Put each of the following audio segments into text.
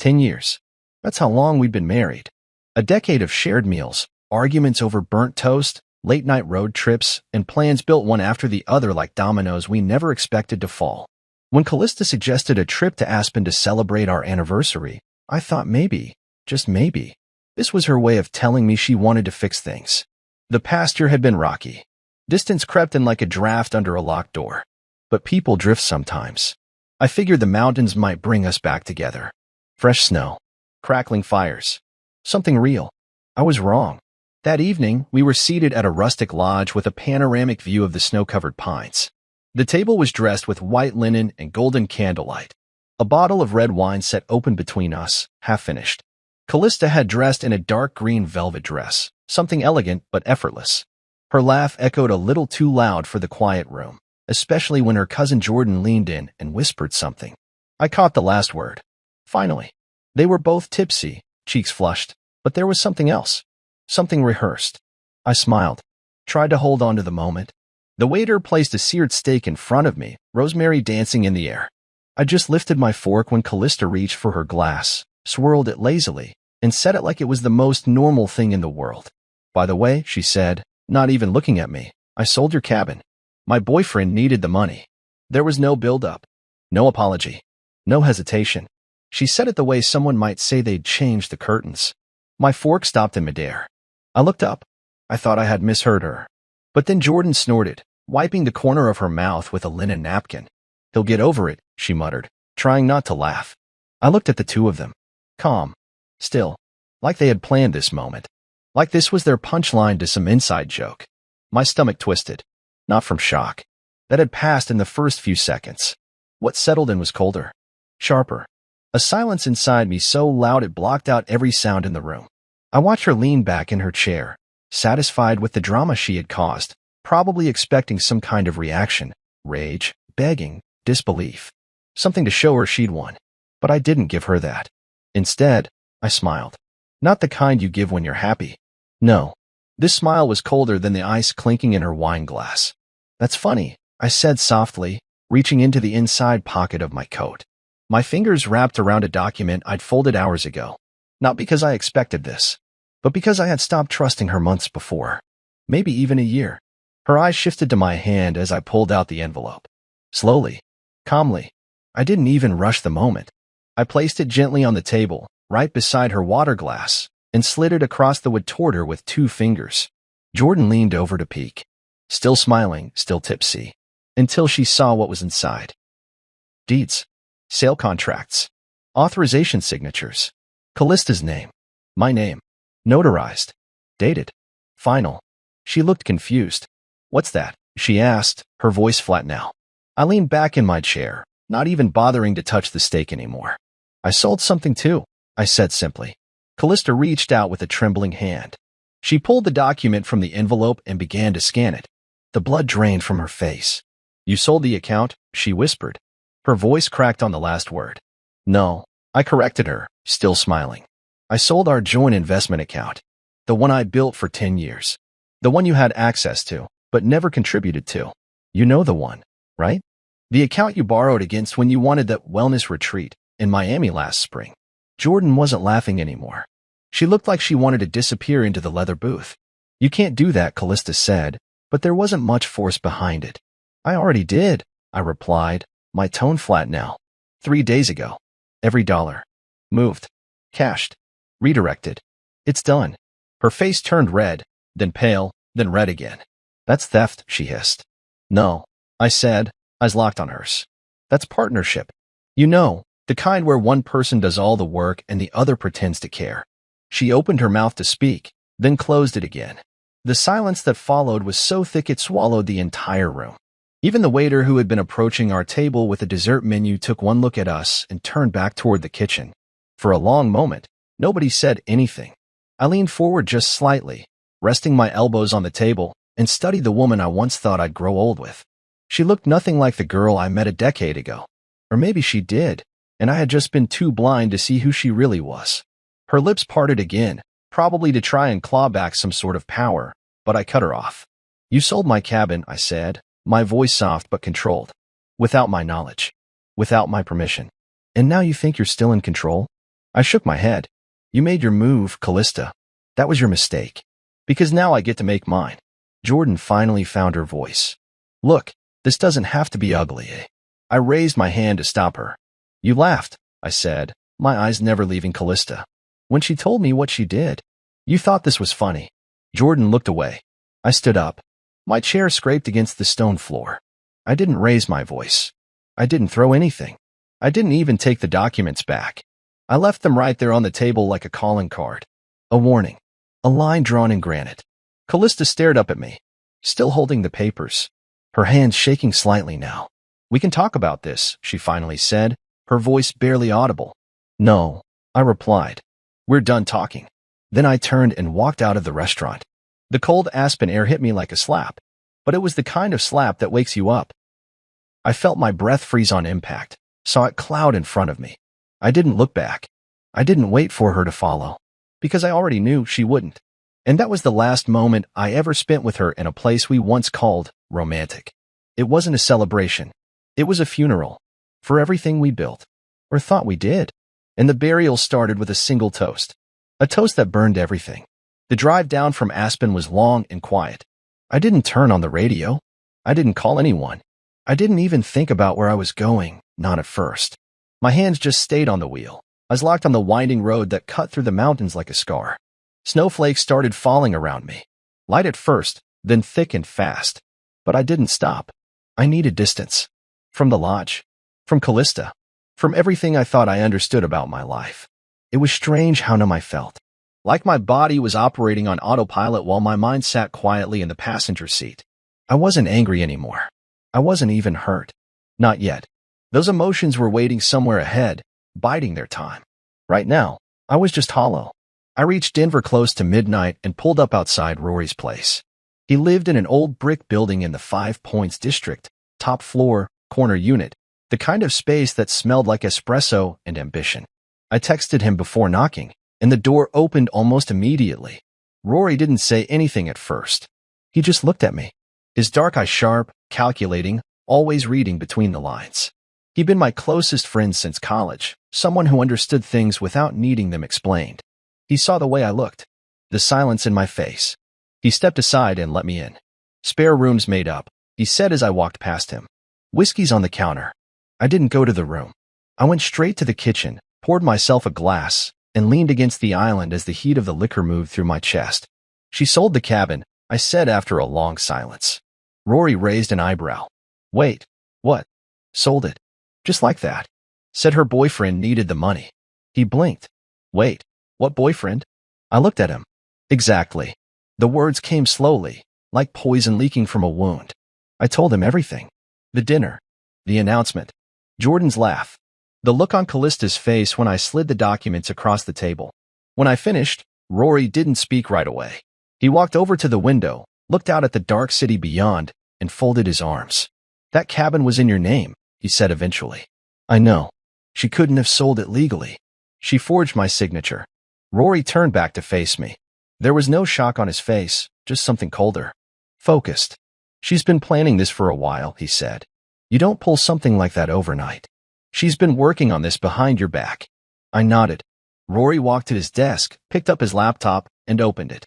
10 years. That's how long we'd been married. A decade of shared meals, arguments over burnt toast, late-night road trips, and plans built one after the other like dominoes we never expected to fall. When Callista suggested a trip to Aspen to celebrate our anniversary, I thought maybe, just maybe, this was her way of telling me she wanted to fix things. The past year had been rocky. Distance crept in like a draft under a locked door. But people drift sometimes. I figured the mountains might bring us back together. Fresh snow. Crackling fires. Something real. I was wrong. That evening, we were seated at a rustic lodge with a panoramic view of the snow-covered pines. The table was dressed with white linen and golden candlelight. A bottle of red wine set open between us, half-finished. Callista had dressed in a dark green velvet dress, something elegant but effortless. Her laugh echoed a little too loud for the quiet room, especially when her cousin Jordan leaned in and whispered something. I caught the last word. Finally. They were both tipsy, cheeks flushed, but there was something else. Something rehearsed. I smiled, tried to hold on to the moment. The waiter placed a seared steak in front of me, rosemary dancing in the air. I just lifted my fork when Callista reached for her glass, swirled it lazily, and said it like it was the most normal thing in the world. By the way, she said, not even looking at me, I sold your cabin. My boyfriend needed the money. There was no build-up, no apology, no hesitation. She said it the way someone might say they'd changed the curtains. My fork stopped in midair. I looked up. I thought I had misheard her. But then Jordan snorted, wiping the corner of her mouth with a linen napkin. He'll get over it, she muttered, trying not to laugh. I looked at the two of them. Calm. Still. Like they had planned this moment. Like this was their punchline to some inside joke. My stomach twisted. Not from shock. That had passed in the first few seconds. What settled in was colder. Sharper. A silence inside me so loud it blocked out every sound in the room. I watched her lean back in her chair, satisfied with the drama she had caused, probably expecting some kind of reaction, rage, begging, disbelief. Something to show her she'd won. But I didn't give her that. Instead, I smiled. Not the kind you give when you're happy. No. This smile was colder than the ice clinking in her wine glass. That's funny, I said softly, reaching into the inside pocket of my coat. My fingers wrapped around a document I'd folded hours ago. Not because I expected this, but because I had stopped trusting her months before. Maybe even a year. Her eyes shifted to my hand as I pulled out the envelope. Slowly. Calmly. I didn't even rush the moment. I placed it gently on the table, right beside her water glass, and slid it across the wood toward her with 2 fingers. Jordan leaned over to peek. Still smiling, still tipsy. Until she saw what was inside. Deeds. Sale contracts. Authorization signatures. Callista's name. My name. Notarized. Dated. Final. She looked confused. What's that? She asked, her voice flat now. I leaned back in my chair, not even bothering to touch the steak anymore. I sold something too, I said simply. Callista reached out with a trembling hand. She pulled the document from the envelope and began to scan it. The blood drained from her face. You sold the account, she whispered. Her voice cracked on the last word. No, I corrected her, still smiling. I sold our joint investment account. The one I built for 10 years. The one you had access to, but never contributed to. You know the one, right? The account you borrowed against when you wanted that wellness retreat in Miami last spring. Jordan wasn't laughing anymore. She looked like she wanted to disappear into the leather booth. You can't do that, Callista said, but there wasn't much force behind it. I already did, I replied, my tone flat now. 3 days ago. Every dollar. Moved. Cashed. Redirected. It's done. Her face turned red, then pale, then red again. That's theft, she hissed. No, I said, eyes locked on hers. That's partnership. You know, the kind where one person does all the work and the other pretends to care. She opened her mouth to speak, then closed it again. The silence that followed was so thick it swallowed the entire room. Even the waiter who had been approaching our table with a dessert menu took one look at us and turned back toward the kitchen. For a long moment, nobody said anything. I leaned forward just slightly, resting my elbows on the table, and studied the woman I once thought I'd grow old with. She looked nothing like the girl I met a decade ago. Or maybe she did, and I had just been too blind to see who she really was. Her lips parted again, probably to try and claw back some sort of power, but I cut her off. You sold my cabin, I said, my voice soft but controlled. Without my knowledge. Without my permission. And now you think you're still in control? I shook my head. You made your move, Callista. That was your mistake. Because now I get to make mine. Jordan finally found her voice. Look, this doesn't have to be ugly, eh? I raised my hand to stop her. You laughed, I said, my eyes never leaving Callista. When she told me what she did, you thought this was funny. Jordan looked away. I stood up. My chair scraped against the stone floor. I didn't raise my voice. I didn't throw anything. I didn't even take the documents back. I left them right there on the table like a calling card. A warning. A line drawn in granite. Callista stared up at me, still holding the papers. Her hands shaking slightly now. We can talk about this, she finally said, her voice barely audible. No, I replied. We're done talking. Then I turned and walked out of the restaurant. The cold aspen air hit me like a slap, but it was the kind of slap that wakes you up. I felt my breath freeze on impact, saw it cloud in front of me. I didn't look back. I didn't wait for her to follow, because I already knew she wouldn't. And that was the last moment I ever spent with her in a place we once called romantic. It wasn't a celebration. It was a funeral for everything we built, or thought we did. And the burial started with a single toast. A toast that burned everything. The drive down from Aspen was long and quiet. I didn't turn on the radio. I didn't call anyone. I didn't even think about where I was going, not at first. My hands just stayed on the wheel. I was locked on the winding road that cut through the mountains like a scar. Snowflakes started falling around me. Light at first, then thick and fast. But I didn't stop. I needed distance. From the lodge. From Callista. From everything I thought I understood about my life. It was strange how numb I felt. Like my body was operating on autopilot while my mind sat quietly in the passenger seat. I wasn't angry anymore. I wasn't even hurt. Not yet. Those emotions were waiting somewhere ahead, biding their time. Right now, I was just hollow. I reached Denver close to midnight and pulled up outside Rory's place. He lived in an old brick building in the Five Points district, top floor, corner unit, the kind of space that smelled like espresso and ambition. I texted him before knocking, and the door opened almost immediately. Rory didn't say anything at first. He just looked at me, his dark eyes sharp, calculating, always reading between the lines. He'd been my closest friend since college, someone who understood things without needing them explained. He saw the way I looked, the silence in my face. He stepped aside and let me in. Spare rooms made up, he said as I walked past him. Whiskey's on the counter. I didn't go to the room. I went straight to the kitchen, poured myself a glass, and leaned against the island as the heat of the liquor moved through my chest. She sold the cabin, I said after a long silence. Rory raised an eyebrow. Wait, what? Sold it? Just like that. Said her boyfriend needed the money. He blinked. Wait, what boyfriend? I looked at him. Exactly. The words came slowly, like poison leaking from a wound. I told him everything. The dinner. The announcement. Jordan's laugh. The look on Callista's face when I slid the documents across the table. When I finished, Rory didn't speak right away. He walked over to the window, looked out at the dark city beyond, and folded his arms. That cabin was in your name, he said eventually. I know. She couldn't have sold it legally. She forged my signature. Rory turned back to face me. There was no shock on his face, just something colder. Focused. She's been planning this for a while, he said. You don't pull something like that overnight. She's been working on this behind your back. I nodded. Rory walked to his desk, picked up his laptop, and opened it.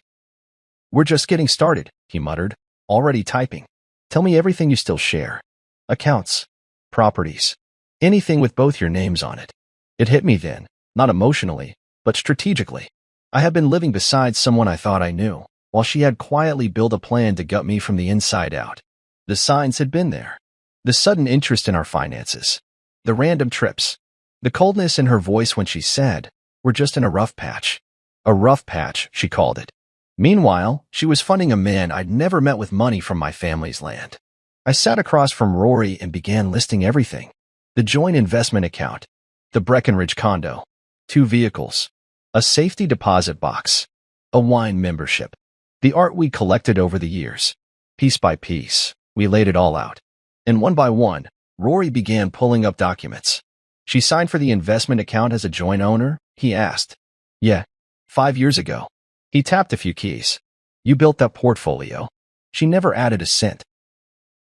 We're just getting started, he muttered, already typing. Tell me everything you still share. Accounts. Properties. Anything with both your names on it. It hit me then, not emotionally, but strategically. I had been living beside someone I thought I knew, while she had quietly built a plan to gut me from the inside out. The signs had been there. The sudden interest in our finances. The random trips. The coldness in her voice when she said, we're just in a rough patch. A rough patch, she called it. Meanwhile, she was funding a man I'd never met with money from my family's land. I sat across from Rory and began listing everything. The joint investment account. The Breckenridge condo. 2 vehicles. A safety deposit box. A wine membership. The art we collected over the years. Piece by piece, we laid it all out. And one by one, Rory began pulling up documents. She signed for the investment account as a joint owner? He asked. Yeah, 5 years ago. He tapped a few keys. You built that portfolio. She never added a cent.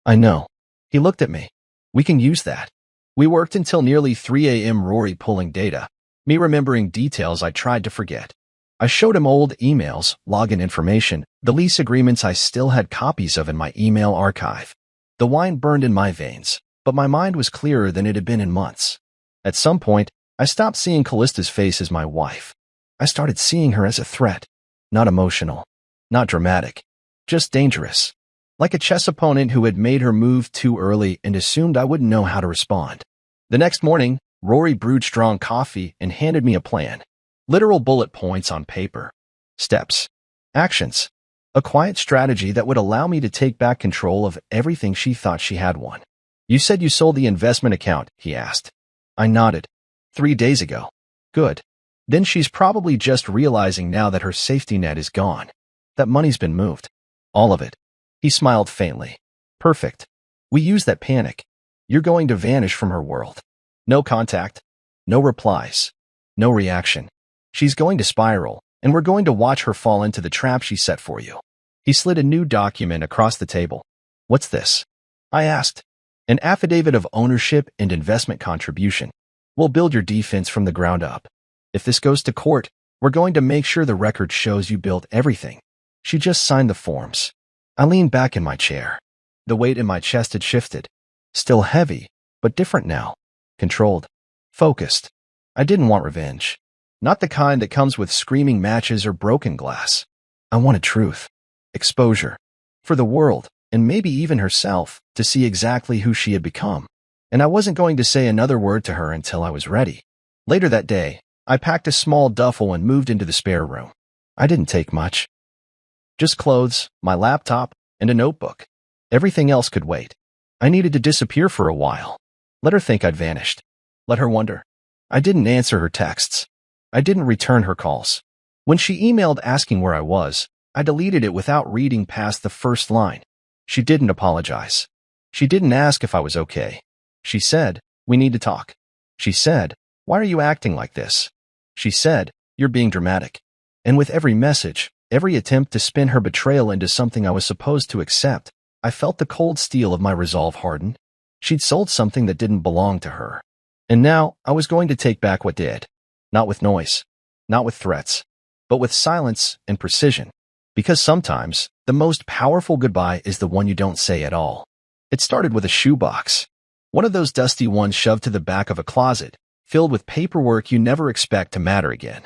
I know. He looked at me. We can use that. We worked until nearly 3 a.m. Rory pulling data. Me remembering details I tried to forget. I showed him old emails, login information, the lease agreements I still had copies of in my email archive. The wine burned in my veins, but my mind was clearer than it had been in months. At some point, I stopped seeing Callista's face as my wife. I started seeing her as a threat. Not emotional, not dramatic, just dangerous. Like a chess opponent who had made her move too early and assumed I wouldn't know how to respond. The next morning, Rory brewed strong coffee and handed me a plan. Literal bullet points on paper. Steps. Actions. A quiet strategy that would allow me to take back control of everything she thought she had won. You said you sold the investment account, he asked. I nodded. 3 days ago. Good. Then she's probably just realizing now that her safety net is gone. That money's been moved. All of it. He smiled faintly. Perfect. We use that panic. You're going to vanish from her world. No contact. No replies. No reaction. She's going to spiral, and we're going to watch her fall into the trap she set for you. He slid a new document across the table. What's this? I asked. An affidavit of ownership and investment contribution. We'll build your defense from the ground up. If this goes to court, we're going to make sure the record shows you built everything. She just signed the forms. I leaned back in my chair. The weight in my chest had shifted. Still heavy, but different now. Controlled. Focused. I didn't want revenge. Not the kind that comes with screaming matches or broken glass. I wanted truth. Exposure. For the world, and maybe even herself, to see exactly who she had become. And I wasn't going to say another word to her until I was ready. Later that day, I packed a small duffel and moved into the spare room. I didn't take much. Just clothes, my laptop, and a notebook. Everything else could wait. I needed to disappear for a while. Let her think I'd vanished. Let her wonder. I didn't answer her texts. I didn't return her calls. When she emailed asking where I was, I deleted it without reading past the first line. She didn't apologize. She didn't ask if I was okay. She said, we need to talk. She said, why are you acting like this? She said, you're being dramatic. And with every message, every attempt to spin her betrayal into something I was supposed to accept, I felt the cold steel of my resolve harden. She'd sold something that didn't belong to her. And now I was going to take back what did. Not with noise, not with threats, but with silence and precision. Because sometimes, the most powerful goodbye is the one you don't say at all. It started with a shoebox. One of those dusty ones shoved to the back of a closet, filled with paperwork you never expect to matter again.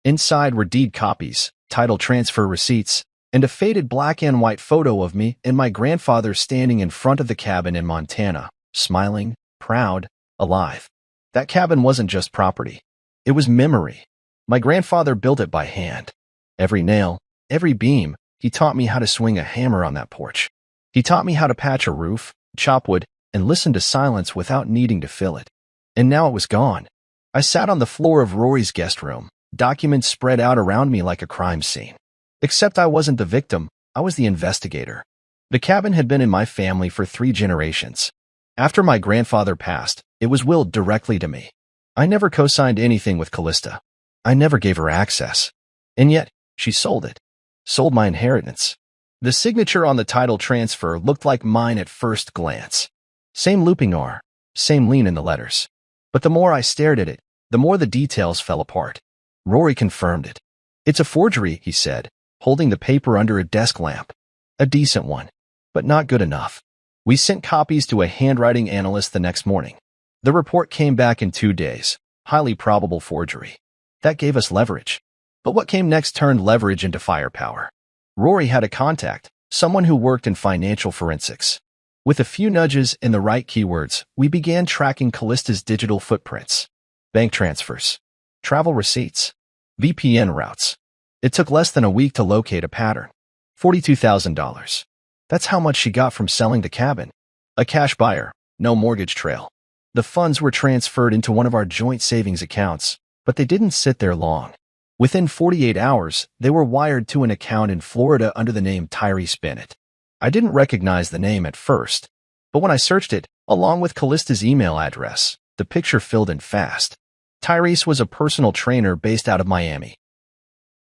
Inside were deed copies, title transfer receipts, and a faded black and white photo of me and my grandfather standing in front of the cabin in Montana, smiling, proud, alive. That cabin wasn't just property. It was memory. My grandfather built it by hand. Every nail, every beam, he taught me how to swing a hammer on that porch. He taught me how to patch a roof, chop wood, and listen to silence without needing to fill it. And now it was gone. I sat on the floor of Rory's guest room, documents spread out around me like a crime scene. Except I wasn't the victim, I was the investigator. The cabin had been in my family for 3 generations. After my grandfather passed, it was willed directly to me. I never co-signed anything with Callista. I never gave her access. And yet, she sold it. Sold my inheritance. The signature on the title transfer looked like mine at first glance. Same looping R, same lean in the letters. But the more I stared at it, the more the details fell apart. Rory confirmed it. It's a forgery, he said, holding the paper under a desk lamp. A decent one, but not good enough. We sent copies to a handwriting analyst the next morning. The report came back in 2 days. Highly probable forgery. That gave us leverage. But what came next turned leverage into firepower. Rory had a contact, someone who worked in financial forensics. With a few nudges and the right keywords, we began tracking Callista's digital footprints. Bank transfers. Travel receipts. VPN routes. It took less than a week to locate a pattern. $42,000. That's how much she got from selling the cabin. A cash buyer, no mortgage trail. The funds were transferred into one of our joint savings accounts, but they didn't sit there long. Within 48 hours, they were wired to an account in Florida under the name Tyrese Bennett. I didn't recognize the name at first, but when I searched it, along with Callista's email address, the picture filled in fast. Tyrese was a personal trainer based out of Miami.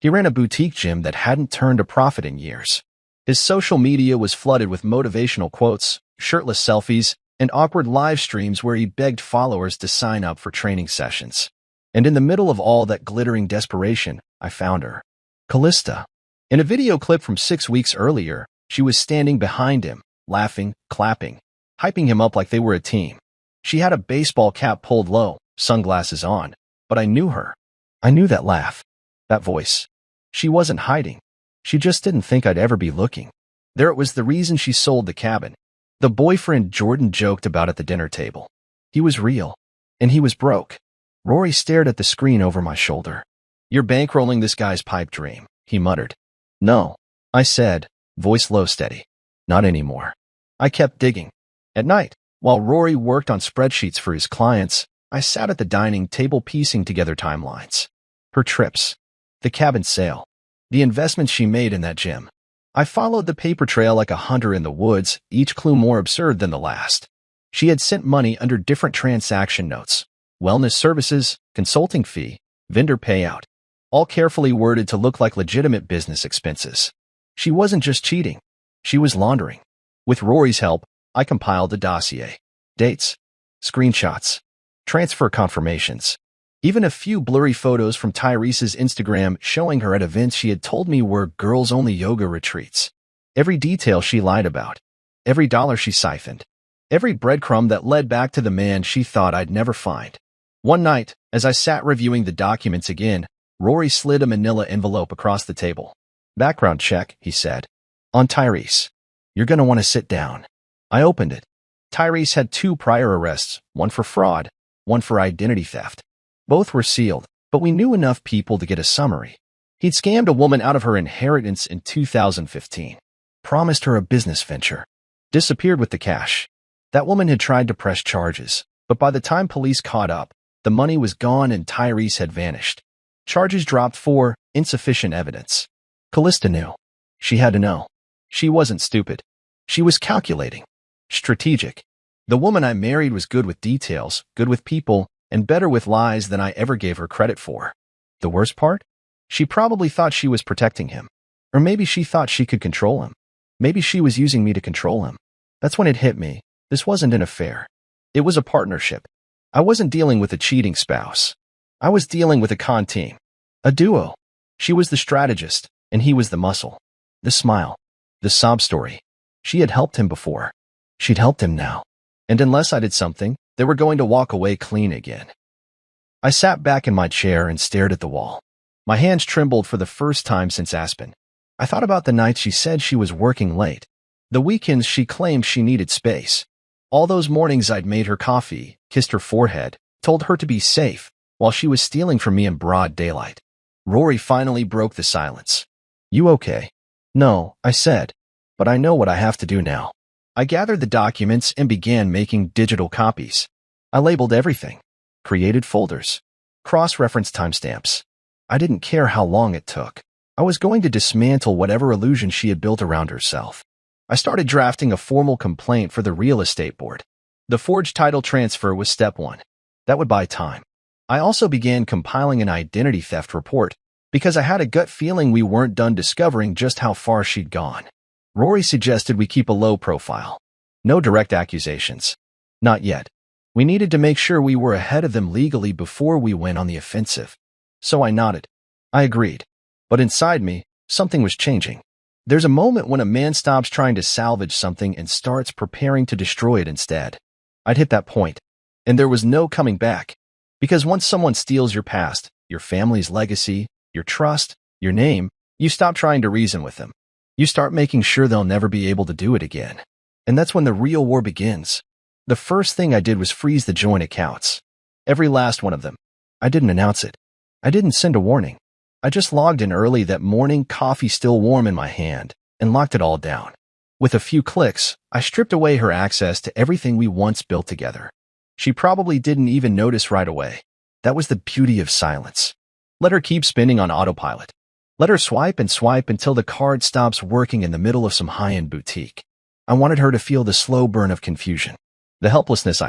He ran a boutique gym that hadn't turned a profit in years. His social media was flooded with motivational quotes, shirtless selfies, and awkward live streams where he begged followers to sign up for training sessions. And in the middle of all that glittering desperation, I found her. Callista. In a video clip from 6 weeks earlier, she was standing behind him, laughing, clapping, hyping him up like they were a team. She had a baseball cap pulled low, sunglasses on, but I knew her. I knew that laugh, that voice. She wasn't hiding. She just didn't think I'd ever be looking. There it was, the reason she sold the cabin. The boyfriend Jordan joked about at the dinner table. He was real, and he was broke. Rory stared at the screen over my shoulder. "You're bankrolling this guy's pipe dream," he muttered. "No," I said, voice low, steady. "Not anymore." I kept digging. At night, while Rory worked on spreadsheets for his clients, I sat at the dining table piecing together timelines. Her trips, the cabin sale, the investments she made in that gym. I followed the paper trail like a hunter in the woods, each clue more absurd than the last. She had sent money under different transaction notes: wellness services, consulting fee, vendor payout, all carefully worded to look like legitimate business expenses. She wasn't just cheating, she was laundering. With Rory's help, I compiled a dossier. Dates, screenshots, transfer confirmations, even a few blurry photos from Tyrese's Instagram showing her at events she had told me were girls-only yoga retreats. Every detail she lied about, every dollar she siphoned, every breadcrumb that led back to the man she thought I'd never find. One night, as I sat reviewing the documents again, Rory slid a manila envelope across the table. "Background check," he said. "On Tyrese. You're gonna want to sit down." I opened it. Tyrese had 2 prior arrests, one for fraud, one for identity theft. Both were sealed, but we knew enough people to get a summary. He'd scammed a woman out of her inheritance in 2015, promised her a business venture, disappeared with the cash. That woman had tried to press charges, but by the time police caught up, the money was gone and Tyrese had vanished. Charges dropped for insufficient evidence. Callista knew. She had to know. She wasn't stupid. She was calculating. Strategic. The woman I married was good with details, good with people, and better with lies than I ever gave her credit for. The worst part? She probably thought she was protecting him. Or maybe she thought she could control him. Maybe she was using me to control him. That's when it hit me. This wasn't an affair. It was a partnership. I wasn't dealing with a cheating spouse. I was dealing with a con team. A duo. She was the strategist, and he was the muscle. The smile. The sob story. She had helped him before. She'd helped him now. And unless I did something, they were going to walk away clean again. I sat back in my chair and stared at the wall. My hands trembled for the first time since Aspen. I thought about the nights she said she was working late. The weekends she claimed she needed space. All those mornings I'd made her coffee, kissed her forehead, told her to be safe, while she was stealing from me in broad daylight. Rory finally broke the silence. "You okay?" "No," I said, "but I know what I have to do now." I gathered the documents and began making digital copies. I labeled everything, created folders, cross-referenced timestamps. I didn't care how long it took. I was going to dismantle whatever illusion she had built around herself. I started drafting a formal complaint for the real estate board. The forged title transfer was step 1. That would buy time. I also began compiling an identity theft report because I had a gut feeling we weren't done discovering just how far she'd gone. Rory suggested we keep a low profile. No direct accusations. Not yet. We needed to make sure we were ahead of them legally before we went on the offensive. So I nodded. I agreed. But inside me, something was changing. There's a moment when a man stops trying to salvage something and starts preparing to destroy it instead. I'd hit that point, and there was no coming back. Because once someone steals your past, your family's legacy, your trust, your name, you stop trying to reason with them. You start making sure they'll never be able to do it again. And that's when the real war begins. The first thing I did was freeze the joint accounts. Every last one of them. I didn't announce it. I didn't send a warning. I just logged in early that morning, coffee still warm in my hand, and locked it all down. With a few clicks, I stripped away her access to everything we once built together. She probably didn't even notice right away. That was the beauty of silence. Let her keep spinning on autopilot. Let her swipe and swipe until the card stops working in the middle of some high-end boutique. I wanted her to feel the slow burn of confusion, the helplessness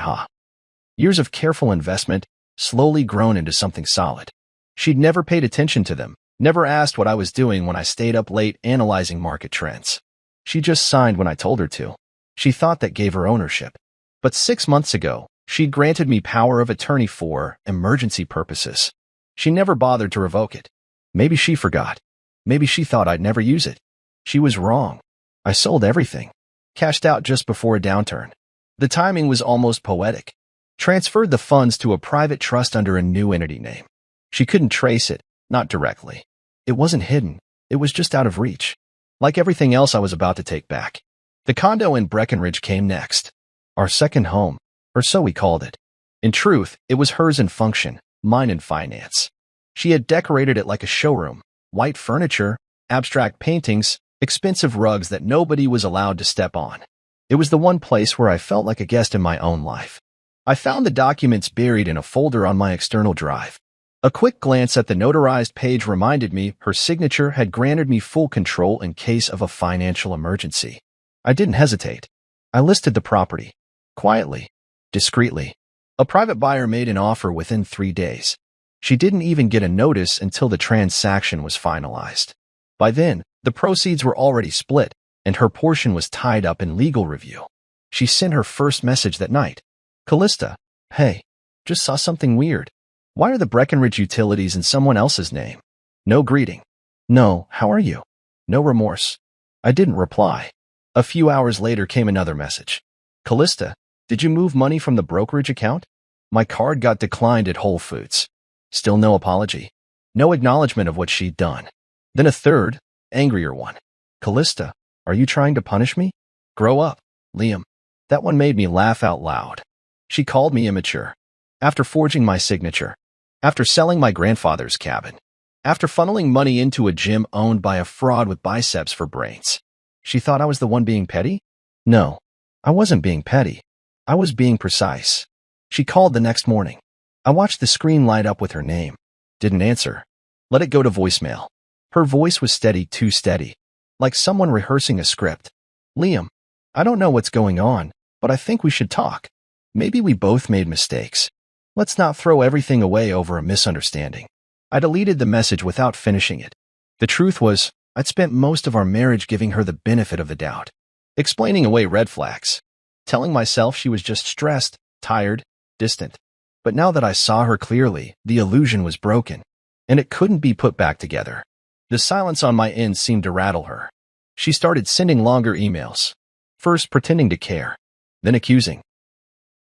Years of careful investment, slowly grown into something solid. She'd never paid attention to them, never asked what I was doing when I stayed up late analyzing market trends. She just signed when I told her to. She thought that gave her ownership. But 6 months ago, she'd granted me power of attorney for emergency purposes. She never bothered to revoke it. Maybe she forgot. Maybe she thought I'd never use it. She was wrong. I sold everything. Cashed out just before a downturn. The timing was almost poetic. Transferred the funds to a private trust under a new entity name. She couldn't trace it, not directly. It wasn't hidden. It was just out of reach. Like everything else I was about to take back. The condo in Breckenridge came next. Our second home, or so we called it. In truth, it was hers in function, mine in finance. She had decorated it like a showroom. White furniture, abstract paintings, expensive rugs that nobody was allowed to step on. It was the one place where I felt like a guest in my own life. I found the documents buried in a folder on my external drive. A quick glance at the notarized page reminded me her signature had granted me full control in case of a financial emergency. I didn't hesitate. I listed the property. Quietly. Discreetly. A private buyer made an offer within 3 days. She didn't even get a notice until the transaction was finalized. By then, the proceeds were already split, and her portion was tied up in legal review. She sent her first message that night. Callista, hey, just saw something weird. Why are the Breckenridge utilities in someone else's name? No greeting. No, how are you? No remorse. I didn't reply. A few hours later came another message. Callista, did you move money from the brokerage account? My card got declined at Whole Foods. Still no apology. No acknowledgement of what she'd done. Then a third, angrier one. Callista, are you trying to punish me? Grow up, Liam. That one made me laugh out loud. She called me immature. After forging my signature. After selling my grandfather's cabin. After funneling money into a gym owned by a fraud with biceps for brains. She thought I was the one being petty? No, I wasn't being petty. I was being precise. She called the next morning. I watched the screen light up with her name. Didn't answer. Let it go to voicemail. Her voice was steady, too steady. Like someone rehearsing a script. Liam, I don't know what's going on, but I think we should talk. Maybe we both made mistakes. Let's not throw everything away over a misunderstanding. I deleted the message without finishing it. The truth was, I'd spent most of our marriage giving her the benefit of the doubt. Explaining away red flags. Telling myself she was just stressed, tired, distant. But now that I saw her clearly, the illusion was broken. And it couldn't be put back together. The silence on my end seemed to rattle her. She started sending longer emails. First pretending to care. Then accusing.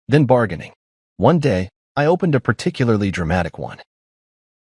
Then bargaining. One day, I opened a particularly dramatic one.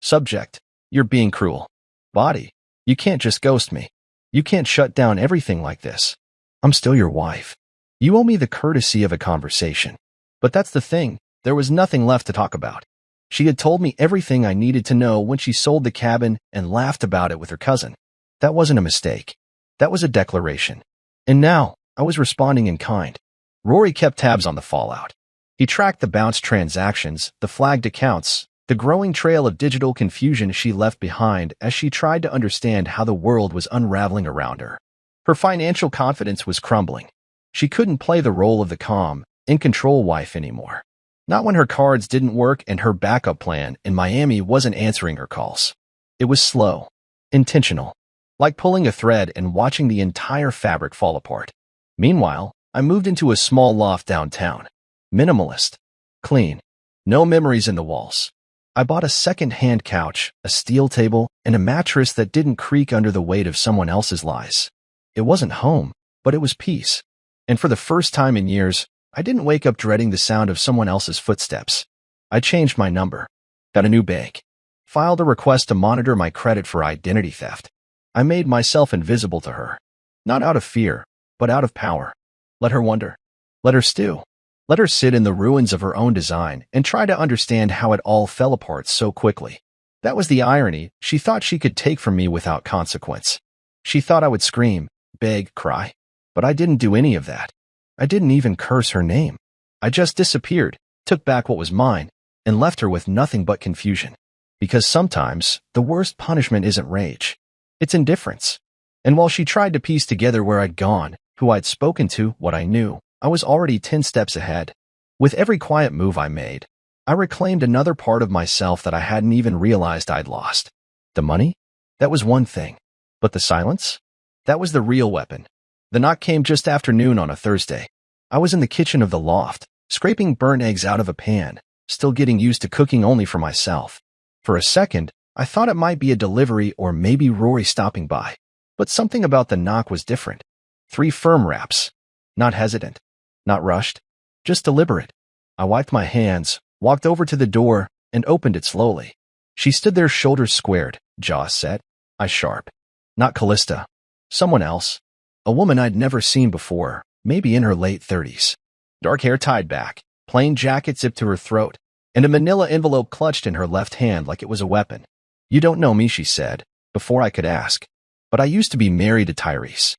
Subject, you're being cruel. Body, you can't just ghost me. You can't shut down everything like this. I'm still your wife. You owe me the courtesy of a conversation. But that's the thing, there was nothing left to talk about. She had told me everything I needed to know when she sold the cabin and laughed about it with her cousin. That wasn't a mistake. That was a declaration. And now, I was responding in kind. Rory kept tabs on the fallout. He tracked the bounced transactions, the flagged accounts, the growing trail of digital confusion she left behind as she tried to understand how the world was unraveling around her. Her financial confidence was crumbling. She couldn't play the role of the calm, in-control wife anymore. Not when her cards didn't work and her backup plan in Miami wasn't answering her calls. It was slow, intentional, like pulling a thread and watching the entire fabric fall apart. Meanwhile, I moved into a small loft downtown. Minimalist. Clean. No memories in the walls. I bought a second-hand couch, a steel table, and a mattress that didn't creak under the weight of someone else's lies. It wasn't home, but it was peace. And for the first time in years, I didn't wake up dreading the sound of someone else's footsteps. I changed my number. Got a new bank. Filed a request to monitor my credit for identity theft. I made myself invisible to her. Not out of fear, but out of power. Let her wonder. Let her stew. Let her sit in the ruins of her own design and try to understand how it all fell apart so quickly. That was the irony she thought she could take from me without consequence. She thought I would scream, beg, cry. But I didn't do any of that. I didn't even curse her name. I just disappeared, took back what was mine, and left her with nothing but confusion. Because sometimes, the worst punishment isn't rage. It's indifference. And while she tried to piece together where I'd gone, who I'd spoken to, what I knew, I was already 10 steps ahead. With every quiet move I made, I reclaimed another part of myself that I hadn't even realized I'd lost. The money? That was one thing. But the silence? That was the real weapon. The knock came just after noon on a Thursday. I was in the kitchen of the loft, scraping burnt eggs out of a pan, still getting used to cooking only for myself. For a second, I thought it might be a delivery or maybe Rory stopping by. But something about the knock was different. 3 firm raps. Not hesitant. Not rushed. Just deliberate. I wiped my hands, walked over to the door, and opened it slowly. She stood there, shoulders squared, jaws set, eyes sharp. Not Callista. Someone else. A woman I'd never seen before, maybe in her late 30s. Dark hair tied back, plain jacket zipped to her throat, and a manila envelope clutched in her left hand like it was a weapon. "You don't know me," she said, before I could ask. "But I used to be married to Tyrese."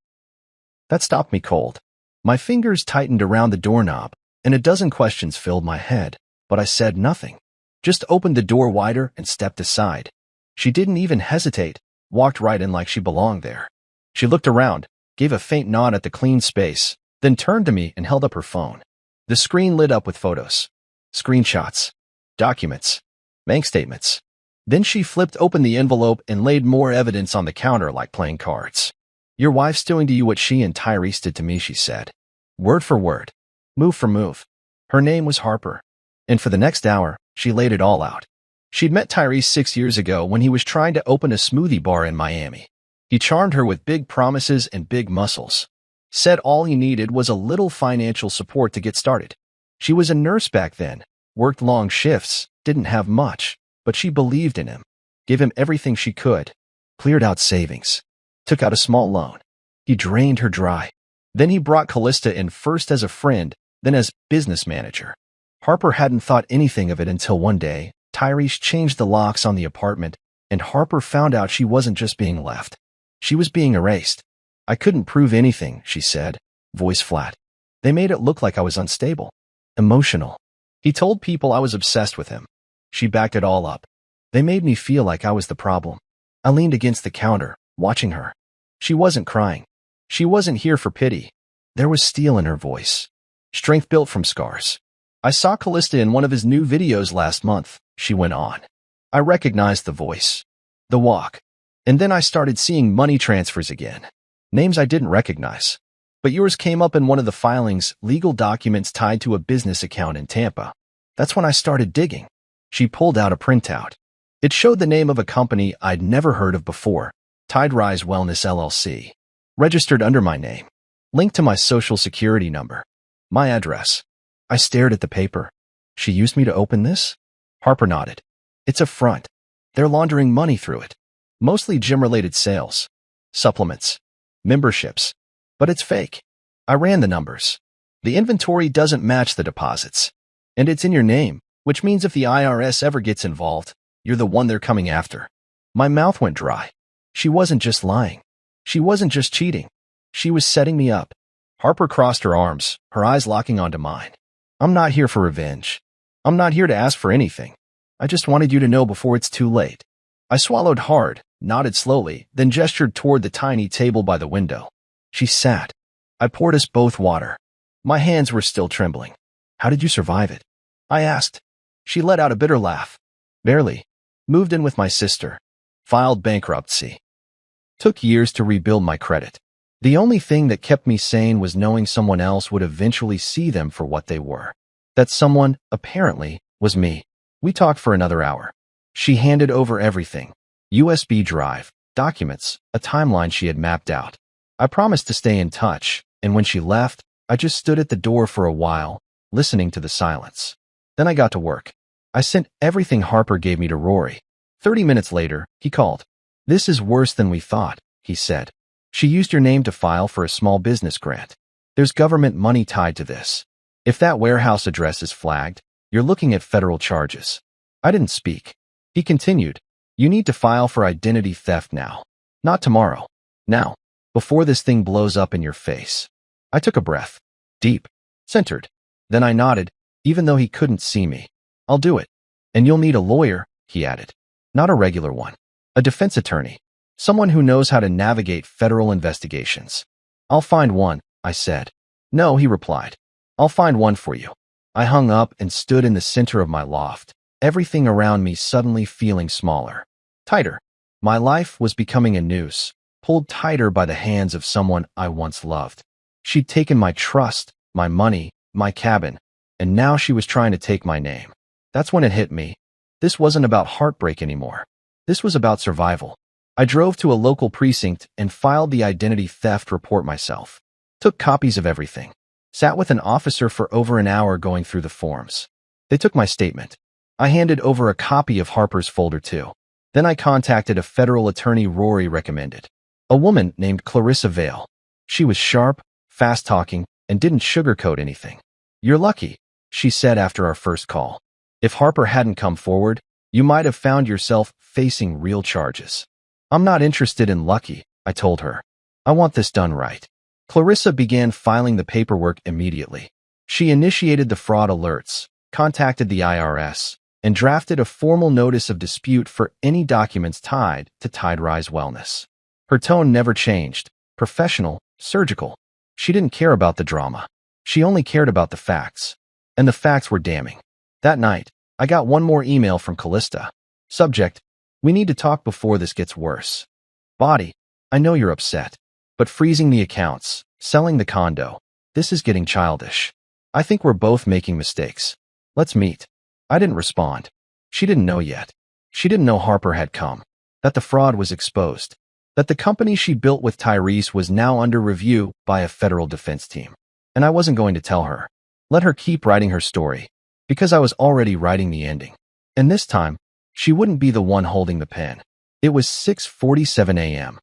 That stopped me cold. My fingers tightened around the doorknob, and a dozen questions filled my head, but I said nothing. Just opened the door wider and stepped aside. She didn't even hesitate, walked right in like she belonged there. She looked around, gave a faint nod at the clean space, then turned to me and held up her phone. The screen lit up with photos, screenshots, documents, bank statements. Then she flipped open the envelope and laid more evidence on the counter like playing cards. "Your wife's doing to you what she and Tyrese did to me," she said. Word for word, move for move. Her name was Harper. And for the next hour, she laid it all out. She'd met Tyrese 6 years ago when he was trying to open a smoothie bar in Miami. He charmed her with big promises and big muscles. Said all he needed was a little financial support to get started. She was a nurse back then, worked long shifts, didn't have much, but she believed in him, gave him everything she could, cleared out savings, took out a small loan. He drained her dry. Then he brought Callista in first as a friend, then as business manager. Harper hadn't thought anything of it until one day, Tyrese changed the locks on the apartment, and Harper found out she wasn't just being left. She was being erased. "I couldn't prove anything," she said, voice flat. "They made it look like I was unstable, emotional. He told people I was obsessed with him." She backed it all up. "They made me feel like I was the problem." I leaned against the counter, watching her. She wasn't crying. She wasn't here for pity. There was steel in her voice. Strength built from scars. "I saw Callista in one of his new videos last month," she went on. I recognized the voice, the walk. And then I started seeing money transfers again. Names I didn't recognize. But yours came up in one of the filings, legal documents tied to a business account in Tampa. That's when I started digging. She pulled out a printout. It showed the name of a company I'd never heard of before, Tide Rise Wellness LLC. Registered under my name. Linked to my social security number. My address. I stared at the paper. "She used me to open this?" Harper nodded. "It's a front. They're laundering money through it. Mostly gym-related sales. Supplements. Memberships. But it's fake. I ran the numbers. The inventory doesn't match the deposits. And it's in your name, which means if the IRS ever gets involved, you're the one they're coming after." My mouth went dry. She wasn't just lying. She wasn't just cheating. She was setting me up. Harper crossed her arms, her eyes locking onto mine. "I'm not here for revenge. I'm not here to ask for anything. I just wanted you to know before it's too late." I swallowed hard, nodded slowly, then gestured toward the tiny table by the window. She sat. I poured us both water. My hands were still trembling. "How did you survive it?" I asked. She let out a bitter laugh. "Barely. Moved in with my sister. Filed bankruptcy. Took years to rebuild my credit. The only thing that kept me sane was knowing someone else would eventually see them for what they were. That someone, apparently, was me." We talked for another hour. She handed over everything. USB drive, documents, a timeline she had mapped out. I promised to stay in touch, and when she left, I just stood at the door for a while, listening to the silence. Then I got to work. I sent everything Harper gave me to Rory. 30 minutes later, he called. "This is worse than we thought," he said. "She used your name to file for a small business grant. There's government money tied to this. If that warehouse address is flagged, you're looking at federal charges." I didn't speak. He continued, "You need to file for identity theft now. Not tomorrow. Now. Before this thing blows up in your face." I took a breath. Deep. Centered. Then I nodded, even though he couldn't see me. "I'll do it. And you'll need a lawyer," he added. "Not a regular one. A defense attorney. Someone who knows how to navigate federal investigations." "I'll find one," I said. "No," he replied. "I'll find one for you." I hung up and stood in the center of my loft, everything around me suddenly feeling smaller. Tighter. My life was becoming a noose, pulled tighter by the hands of someone I once loved. She'd taken my trust, my money, my cabin, and now she was trying to take my name. That's when it hit me. This wasn't about heartbreak anymore. This was about survival. I drove to a local precinct and filed the identity theft report myself. Took copies of everything. Sat with an officer for over an hour going through the forms. They took my statement. I handed over a copy of Harper's folder too. Then I contacted a federal attorney Rory recommended. A woman named Clarissa Vale. She was sharp, fast-talking, and didn't sugarcoat anything. "You're lucky," she said after our first call. "If Harper hadn't come forward, you might have found yourself facing real charges." "I'm not interested in lucky," I told her. "I want this done right." Clarissa began filing the paperwork immediately. She initiated the fraud alerts, contacted the IRS, and drafted a formal notice of dispute for any documents tied to Tiderise Wellness. Her tone never changed, professional, surgical. She didn't care about the drama. She only cared about the facts. And the facts were damning. That night, I got one more email from Callista. Subject: "We need to talk before this gets worse." Body: "I know you're upset. But freezing the accounts, selling the condo, this is getting childish. I think we're both making mistakes. Let's meet." I didn't respond. She didn't know yet. She didn't know Harper had come. That the fraud was exposed. That the company she built with Tyrese was now under review by a federal defense team. And I wasn't going to tell her. Let her keep writing her story. Because I was already writing the ending. And this time, she wouldn't be the one holding the pen. It was 6:47 a.m.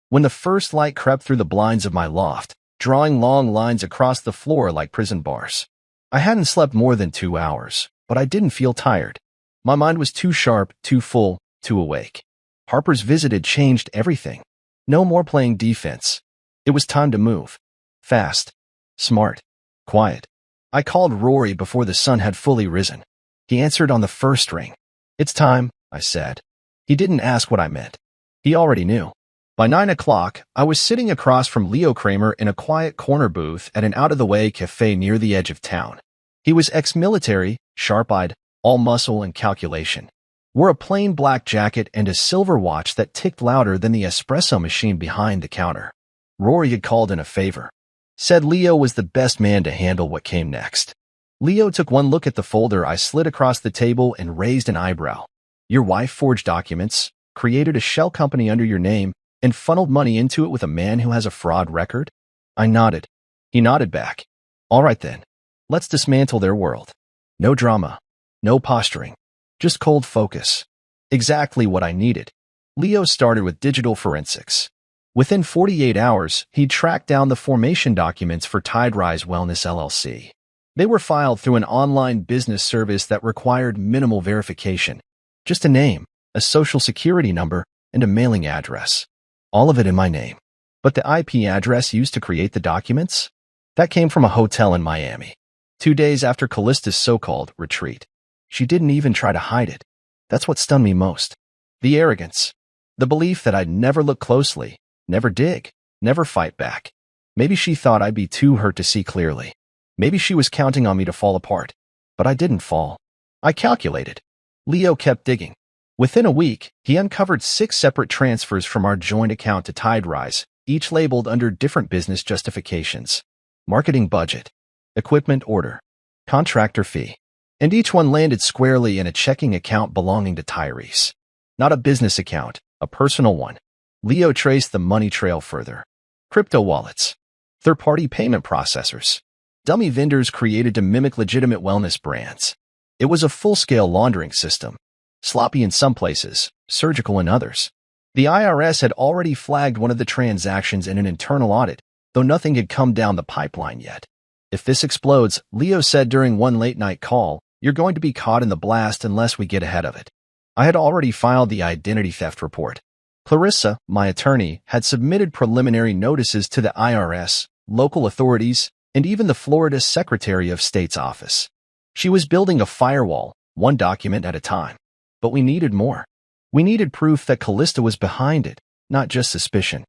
when the first light crept through the blinds of my loft, drawing long lines across the floor like prison bars. I hadn't slept more than 2 hours, but I didn't feel tired. My mind was too sharp, too full, too awake. Harper's visit had changed everything. No more playing defense. It was time to move. Fast. Smart. Quiet. I called Rory before the sun had fully risen. He answered on the first ring. "It's time," I said. He didn't ask what I meant. He already knew. By 9 o'clock, I was sitting across from Leo Kramer in a quiet corner booth at an out-of-the-way cafe near the edge of town. He was ex-military, sharp-eyed, all muscle and calculation. Wore a plain black jacket and a silver watch that ticked louder than the espresso machine behind the counter. Rory had called in a favor. Said Leo was the best man to handle what came next. Leo took one look at the folder I slid across the table and raised an eyebrow. "Your wife forged documents, created a shell company under your name, and funneled money into it with a man who has a fraud record?" I nodded. He nodded back. "All right then. Let's dismantle their world. No drama. No posturing. Just cold focus." Exactly what I needed. Leo started with digital forensics. Within 48 hours, he'd tracked down the formation documents for Tiderise Wellness LLC. They were filed through an online business service that required minimal verification. Just a name, a social security number, and a mailing address. All of it in my name. But the IP address used to create the documents? That came from a hotel in Miami. 2 days after Callista's so-called retreat. She didn't even try to hide it. That's what stunned me most. The arrogance. The belief that I'd never look closely, never dig, never fight back. Maybe she thought I'd be too hurt to see clearly. Maybe she was counting on me to fall apart. But I didn't fall. I calculated. Leo kept digging. Within a week, he uncovered 6 separate transfers from our joint account to Tiderise, each labeled under different business justifications. Marketing budget, equipment order, contractor fee. And each one landed squarely in a checking account belonging to Tyrese. Not a business account, a personal one. Leo traced the money trail further. Crypto wallets, third-party payment processors, dummy vendors created to mimic legitimate wellness brands. It was a full-scale laundering system. Sloppy in some places, surgical in others. The IRS had already flagged one of the transactions in an internal audit, though nothing had come down the pipeline yet. "If this explodes," Leo said during one late-night call, "you're going to be caught in the blast unless we get ahead of it." I had already filed the identity theft report. Clarissa, my attorney, had submitted preliminary notices to the IRS, local authorities, and even the Florida Secretary of State's office. She was building a firewall, one document at a time. But we needed more. We needed proof that Callista was behind it, not just suspicion.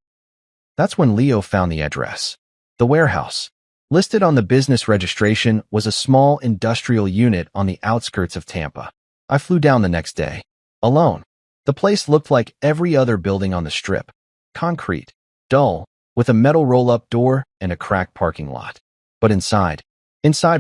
That's when Leo found the address. The warehouse. Listed on the business registration was a small industrial unit on the outskirts of Tampa. I flew down the next day. Alone. The place looked like every other building on the strip. Concrete. Dull. With a metal roll-up door and a cracked parking lot. But inside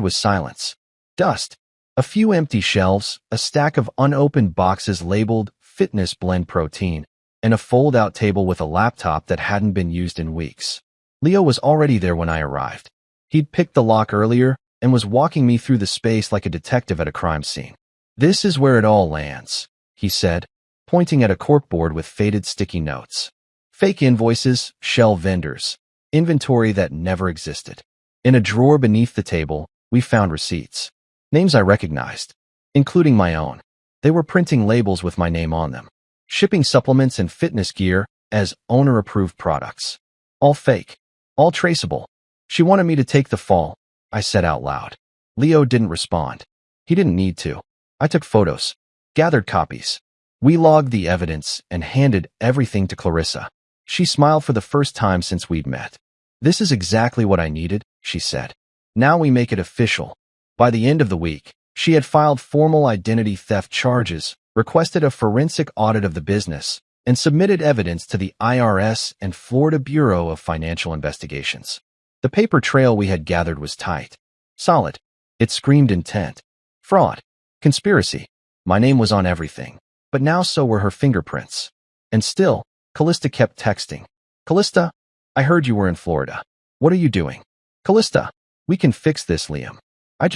was silence. Dust. A few empty shelves, a stack of unopened boxes labeled Fitness Blend Protein, and a fold-out table with a laptop that hadn't been used in weeks. Leo was already there when I arrived. He'd picked the lock earlier and was walking me through the space like a detective at a crime scene. "This is where it all lands," he said, pointing at a corkboard with faded sticky notes. Fake invoices, shell vendors, inventory that never existed. In a drawer beneath the table, we found receipts. Names I recognized, including my own. They were printing labels with my name on them, shipping supplements and fitness gear as owner-approved products. All fake, all traceable. "She wanted me to take the fall," I said out loud. Leo didn't respond. He didn't need to. I took photos, gathered copies. We logged the evidence and handed everything to Clarissa. She smiled for the first time since we'd met. "This is exactly what I needed," she said. "Now we make it official." By the end of the week, she had filed formal identity theft charges, requested a forensic audit of the business, and submitted evidence to the IRS and Florida Bureau of Financial Investigations. The paper trail we had gathered was tight, solid. It screamed intent, fraud, conspiracy. My name was on everything, but now so were her fingerprints. And still, Callista kept texting. "Callista, I heard you were in Florida. What are you doing? Callista, we can fix this, Liam. I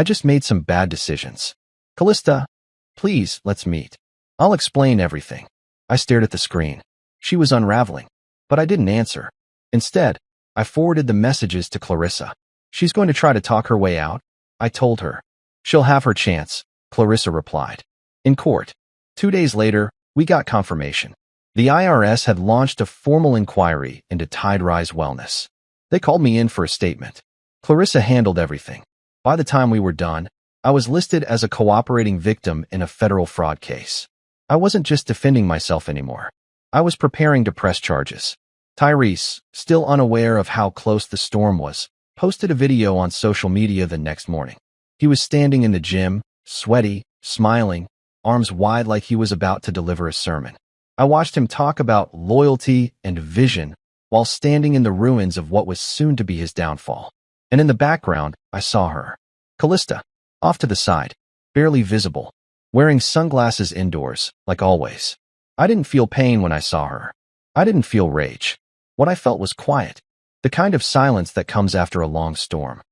just made some bad decisions. Callista, please, let's meet. I'll explain everything." I stared at the screen. She was unraveling, but I didn't answer. Instead, I forwarded the messages to Clarissa. "She's going to try to talk her way out," I told her. "She'll have her chance," Clarissa replied. In court. 2 days later, we got confirmation. The IRS had launched a formal inquiry into Tide Rise Wellness. They called me in for a statement. Clarissa handled everything. By the time we were done, I was listed as a cooperating victim in a federal fraud case. I wasn't just defending myself anymore. I was preparing to press charges. Tyrese, still unaware of how close the storm was, posted a video on social media the next morning. He was standing in the gym, sweaty, smiling, arms wide like he was about to deliver a sermon. I watched him talk about loyalty and vision while standing in the ruins of what was soon to be his downfall. And in the background, I saw her, Callista, off to the side, barely visible, wearing sunglasses indoors, like always. I didn't feel pain when I saw her. I didn't feel rage. What I felt was quiet, the kind of silence that comes after a long storm.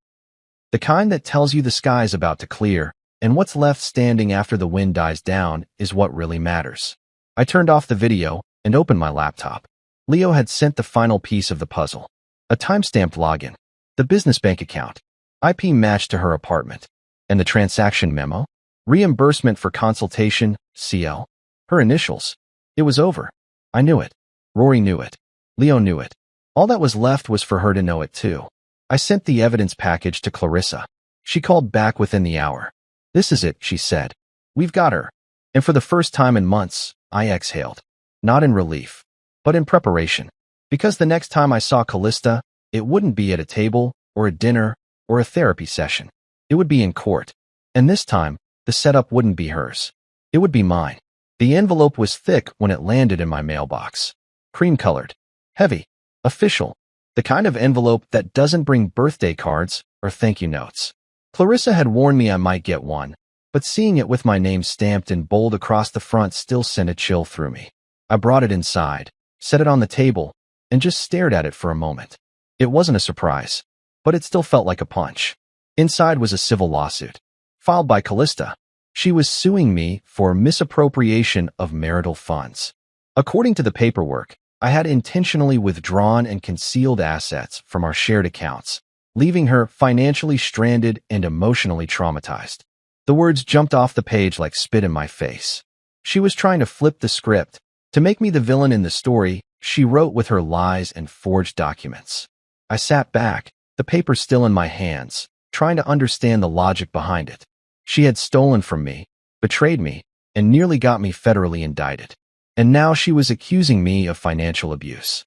The kind that tells you the sky's about to clear, and what's left standing after the wind dies down is what really matters. I turned off the video and opened my laptop. Leo had sent the final piece of the puzzle. A timestamped login, the business bank account, IP matched to her apartment, and the transaction memo, reimbursement for consultation, CL, her initials. It was over. I knew it. Rory knew it. Leo knew it. All that was left was for her to know it too. I sent the evidence package to Clarissa. She called back within the hour. "This is it," she said. "We've got her." And for the first time in months, I exhaled. Not in relief, but in preparation. Because the next time I saw Callista, it wouldn't be at a table, or a dinner, or a therapy session. It would be in court. And this time, the setup wouldn't be hers. It would be mine. The envelope was thick when it landed in my mailbox. Cream-colored. Heavy. Official. The kind of envelope that doesn't bring birthday cards or thank you notes. Clarissa had warned me I might get one, but seeing it with my name stamped in bold across the front still sent a chill through me. I brought it inside, set it on the table, and just stared at it for a moment. It wasn't a surprise, but it still felt like a punch. Inside was a civil lawsuit, filed by Callista. She was suing me for misappropriation of marital funds. According to the paperwork, I had intentionally withdrawn and concealed assets from our shared accounts, leaving her financially stranded and emotionally traumatized. The words jumped off the page like spit in my face. She was trying to flip the script. To make me the villain in the story, she wrote with her lies and forged documents. I sat back, the paper still in my hands, trying to understand the logic behind it. She had stolen from me, betrayed me, and nearly got me federally indicted. And now she was accusing me of financial abuse.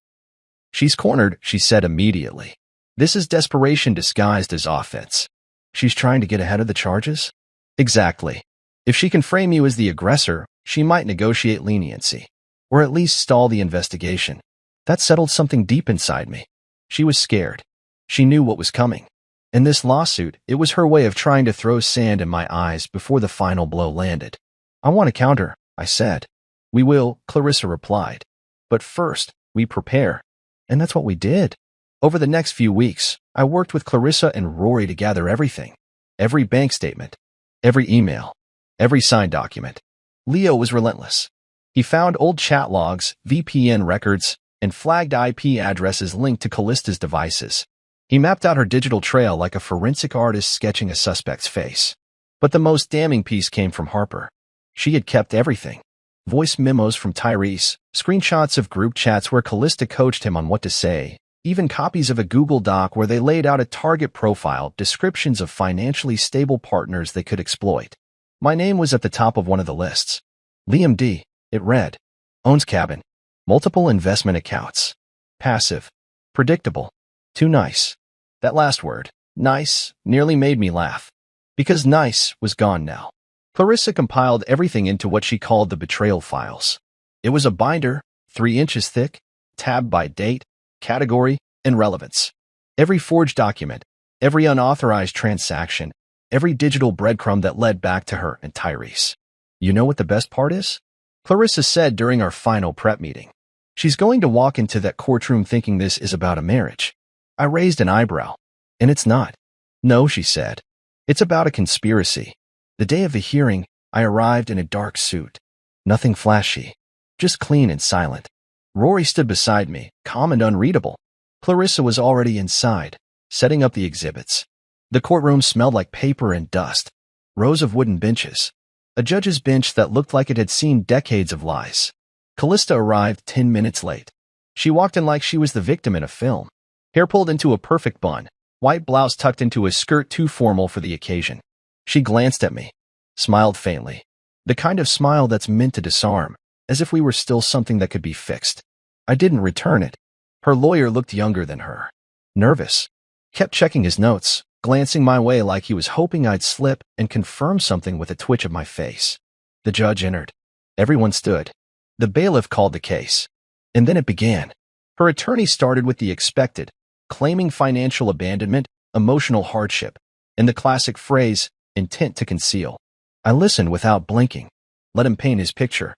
"She's cornered," she said immediately. "This is desperation disguised as offense. She's trying to get ahead of the charges?" "Exactly. If she can frame you as the aggressor, she might negotiate leniency, or at least stall the investigation." That settled something deep inside me. She was scared. She knew what was coming. In this lawsuit, it was her way of trying to throw sand in my eyes before the final blow landed. I want to counter, I said. We will, Clarissa replied. But first, we prepare. And that's what we did. Over the next few weeks, I worked with Clarissa and Rory to gather everything. Every bank statement, every email, every signed document. Leo was relentless. He found old chat logs, VPN records, and flagged IP addresses linked to Callista's devices. He mapped out her digital trail like a forensic artist sketching a suspect's face. But the most damning piece came from Harper. She had kept everything. Voice memos from Tyrese, screenshots of group chats where Callista coached him on what to say, even copies of a Google Doc where they laid out a target profile, descriptions of financially stable partners they could exploit. My name was at the top of one of the lists. Liam D., it read. Owns cabin. Multiple investment accounts. Passive. Predictable. Too nice. That last word, nice, nearly made me laugh. Because nice was gone now. Clarissa compiled everything into what she called the betrayal files. It was a binder, 3 inches thick, tabbed by date, category, and relevance. Every forged document, every unauthorized transaction, every digital breadcrumb that led back to her and Tyrese. You know what the best part is? Clarissa said during our final prep meeting. She's going to walk into that courtroom thinking this is about a marriage. I raised an eyebrow. And it's not. No, she said. It's about a conspiracy. The day of the hearing, I arrived in a dark suit. Nothing flashy. Just clean and silent. Rory stood beside me, calm and unreadable. Clarissa was already inside, setting up the exhibits. The courtroom smelled like paper and dust. Rows of wooden benches. A judge's bench that looked like it had seen decades of lies. Callista arrived 10 minutes late. She walked in like she was the victim in a film. Hair pulled into a perfect bun, white blouse tucked into a skirt too formal for the occasion. She glanced at me, smiled faintly. The kind of smile that's meant to disarm, as if we were still something that could be fixed. I didn't return it. Her lawyer looked younger than her. Nervous. Kept checking his notes, glancing my way like he was hoping I'd slip and confirm something with a twitch of my face. The judge entered. Everyone stood. The bailiff called the case. And then it began. Her attorney started with the expected, claiming financial abandonment, emotional hardship, and the classic phrase, intent to conceal. I listened without blinking. Let him paint his picture.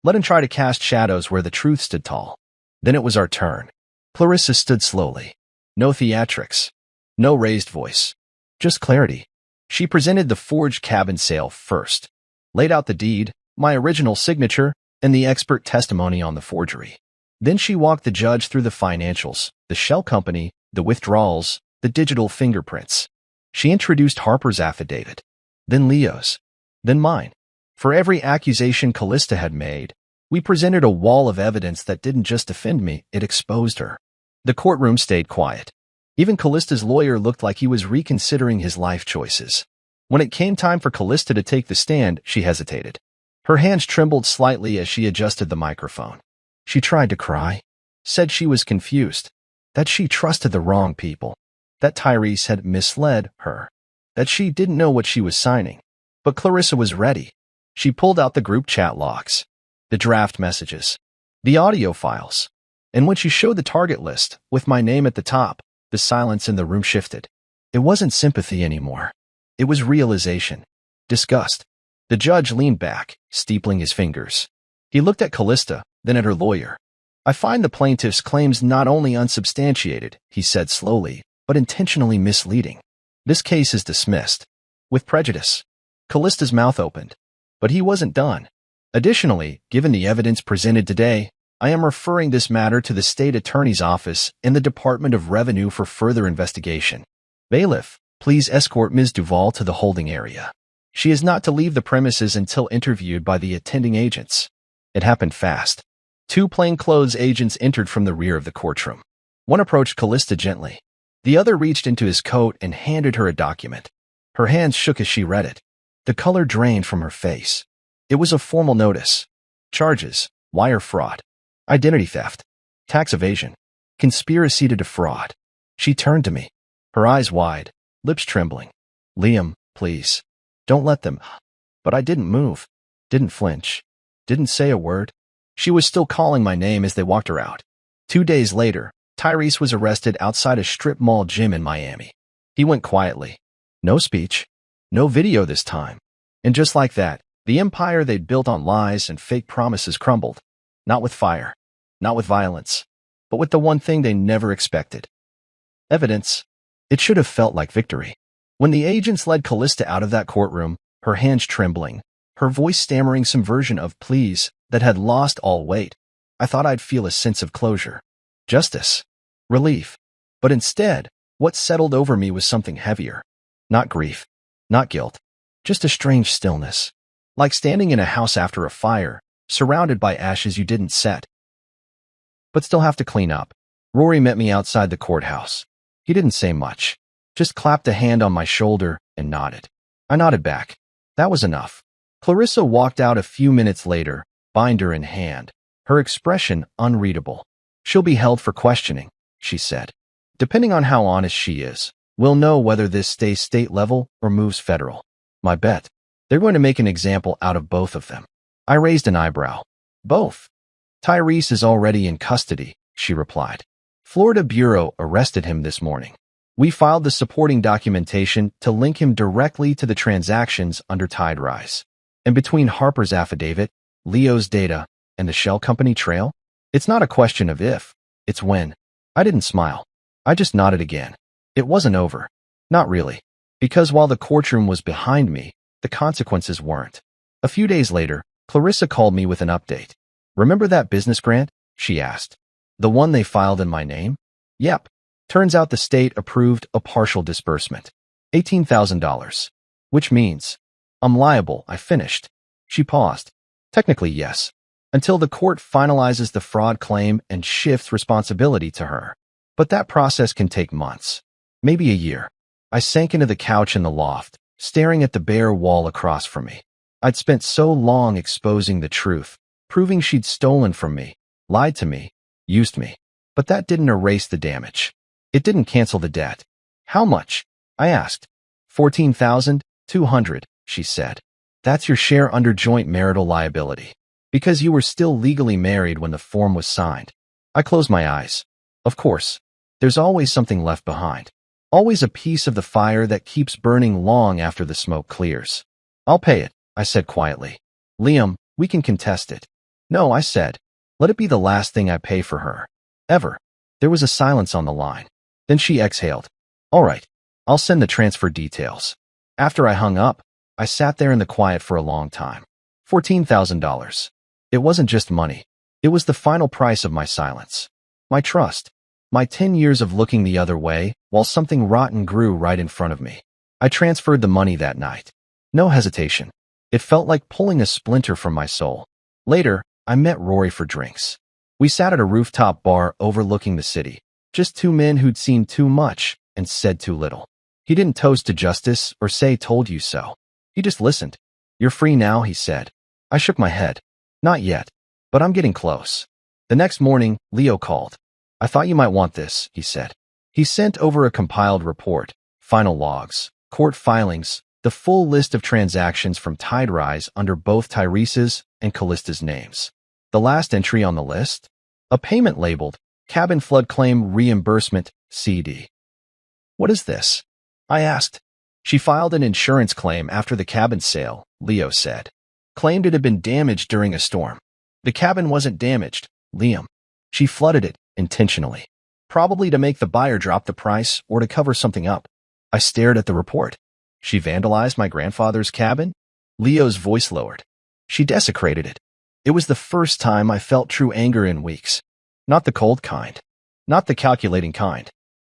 Let him try to cast shadows where the truth stood tall. Then it was our turn. Clarissa stood slowly. No theatrics. No raised voice. Just clarity. She presented the forged cabin sale first. Laid out the deed, my original signature, and the expert testimony on the forgery. Then she walked the judge through the financials, the shell company, the withdrawals, the digital fingerprints. She introduced Harper's affidavit. Then Leo's. Then mine. For every accusation Callista had made, we presented a wall of evidence that didn't just defend me, it exposed her. The courtroom stayed quiet. Even Callista's lawyer looked like he was reconsidering his life choices. When it came time for Callista to take the stand, she hesitated. Her hands trembled slightly as she adjusted the microphone. She tried to cry, said she was confused, that she trusted the wrong people, that Tyrese had misled her, that she didn't know what she was signing. But Clarissa was ready. She pulled out the group chat logs, the draft messages, the audio files, and when she showed the target list, with my name at the top, the silence in the room shifted. It wasn't sympathy anymore. It was realization. Disgust. The judge leaned back, steepling his fingers. He looked at Callista, then at her lawyer. I find the plaintiff's claims not only unsubstantiated, he said slowly, but intentionally misleading. This case is dismissed. With prejudice. Callista's mouth opened. But he wasn't done. Additionally, given the evidence presented today, I am referring this matter to the state attorney's office and the Department of Revenue for further investigation. Bailiff, please escort Ms. Duval to the holding area. She is not to leave the premises until interviewed by the attending agents. It happened fast. 2 plainclothes agents entered from the rear of the courtroom. One approached Callista gently. The other reached into his coat and handed her a document. Her hands shook as she read it. The color drained from her face. It was a formal notice. Charges, wire fraud, identity theft, tax evasion, conspiracy to defraud. She turned to me, her eyes wide, lips trembling. Liam, please, don't let them. But I didn't move, didn't flinch, didn't say a word. She was still calling my name as they walked her out. 2 days later, Tyrese was arrested outside a strip mall gym in Miami. He went quietly. No speech. No video this time. And just like that, the empire they'd built on lies and fake promises crumbled. Not with fire. Not with violence. But with the one thing they never expected. Evidence. It should have felt like victory. When the agents led Callista out of that courtroom, her hands trembling, her voice stammering some version of please that had lost all weight, I thought I'd feel a sense of closure. Justice. Relief. But instead, what settled over me was something heavier. Not grief. Not guilt. Just a strange stillness. Like standing in a house after a fire, surrounded by ashes you didn't set, but still have to clean up. Rory met me outside the courthouse. He didn't say much, just clapped a hand on my shoulder and nodded. I nodded back. That was enough. Clarissa walked out a few minutes later, binder in hand, her expression unreadable. She'll be held for questioning, she said. Depending on how honest she is, we'll know whether this stays state level or moves federal. My bet. They're going to make an example out of both of them. I raised an eyebrow. Both. Tyrese is already in custody, she replied. Florida Bureau arrested him this morning. We filed the supporting documentation to link him directly to the transactions under Tiderise. And between Harper's affidavit, Leo's data, and the shell company trail, it's not a question of if, it's when. I didn't smile. I just nodded again. It wasn't over. Not really. Because while the courtroom was behind me, the consequences weren't. A few days later, Clarissa called me with an update. Remember that business grant? She asked. The one they filed in my name? Yep. Turns out the state approved a partial disbursement. $18,000. Which means, I'm liable, I finished. She paused. Technically, yes. Until the court finalizes the fraud claim and shifts responsibility to her. But that process can take months. Maybe a year. I sank into the couch in the loft, staring at the bare wall across from me. I'd spent so long exposing the truth, proving she'd stolen from me, lied to me, used me. But that didn't erase the damage. It didn't cancel the debt. How much? I asked. $14,200, she said. That's your share under joint marital liability. Because you were still legally married when the form was signed. I closed my eyes. Of course. There's always something left behind. Always a piece of the fire that keeps burning long after the smoke clears. I'll pay it, I said quietly. Liam, we can contest it. No, I said. Let it be the last thing I pay for her. Ever. There was a silence on the line. Then she exhaled. All right. I'll send the transfer details. After I hung up, I sat there in the quiet for a long time. $14,000. It wasn't just money. It was the final price of my silence. My trust. My 10 years of looking the other way while something rotten grew right in front of me. I transferred the money that night. No hesitation. It felt like pulling a splinter from my soul. Later, I met Rory for drinks. We sat at a rooftop bar overlooking the city. Just two men who'd seen too much and said too little. He didn't toast to justice or say told you so. He just listened. You're free now, he said. I shook my head. Not yet, but I'm getting close. The next morning, Leo called. I thought you might want this, he said. He sent over a compiled report, final logs, court filings, the full list of transactions from Tiderise under both Tyrese's and Callista's names. The last entry on the list? A payment labeled Cabin Flood Claim Reimbursement, CD. What is this? I asked. She filed an insurance claim after the cabin sale, Leo said. Claimed it had been damaged during a storm. The cabin wasn't damaged, Liam. She flooded it, intentionally. Probably to make the buyer drop the price or to cover something up. I stared at the report. She vandalized my grandfather's cabin? Leo's voice lowered. She desecrated it. It was the first time I felt true anger in weeks. Not the cold kind. Not the calculating kind.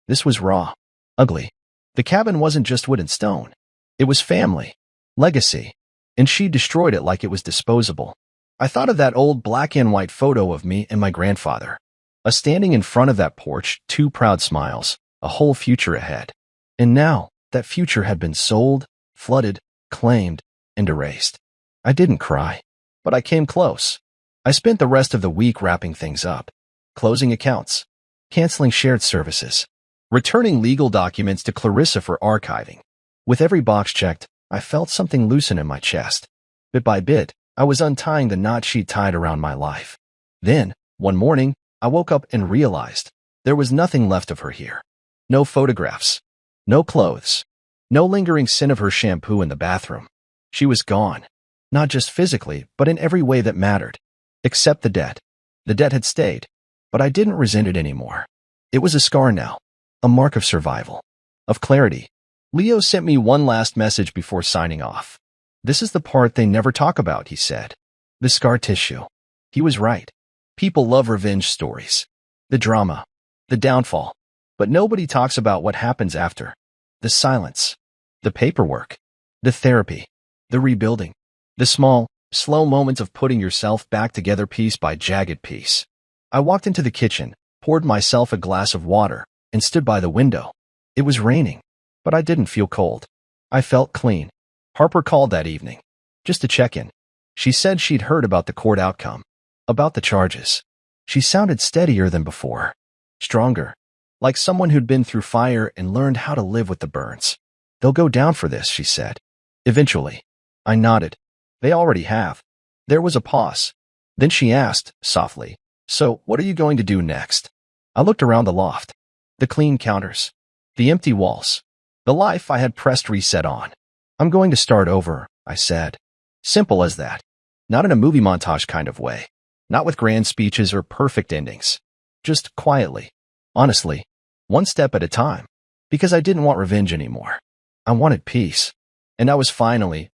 This was raw. Ugly. The cabin wasn't just wood and stone. It was family. Legacy. And she destroyed it like it was disposable. I thought of that old black and white photo of me and my grandfather. Us standing in front of that porch, two proud smiles, a whole future ahead. And now, that future had been sold, flooded, claimed, and erased. I didn't cry, but I came close. I spent the rest of the week wrapping things up, closing accounts, canceling shared services, returning legal documents to Clarissa for archiving. With every box checked, I felt something loosen in my chest. Bit by bit, I was untying the knot she'd tied around my life. Then, one morning, I woke up and realized there was nothing left of her here. No photographs. No clothes. No lingering scent of her shampoo in the bathroom. She was gone. Not just physically, but in every way that mattered. Except the debt. The debt had stayed, but I didn't resent it anymore. It was a scar now. A mark of survival. Of clarity. Leo sent me one last message before signing off. This is the part they never talk about, he said. The scar tissue. He was right. People love revenge stories. The drama. The downfall. But nobody talks about what happens after. The silence. The paperwork. The therapy. The rebuilding. The small, slow moments of putting yourself back together piece by jagged piece. I walked into the kitchen, poured myself a glass of water, and stood by the window. It was raining, but I didn't feel cold. I felt clean. Harper called that evening, just to check in. She said she'd heard about the court outcome, about the charges. She sounded steadier than before, stronger, like someone who'd been through fire and learned how to live with the burns. They'll go down for this, she said. Eventually. I nodded. They already have. There was a pause. Then she asked, softly, so what are you going to do next? I looked around the loft. The clean counters. The empty walls. The life I had pressed reset on. I'm going to start over, I said. Simple as that. Not in a movie montage kind of way. Not with grand speeches or perfect endings. Just quietly. Honestly. One step at a time. Because I didn't want revenge anymore. I wanted peace. And I was finally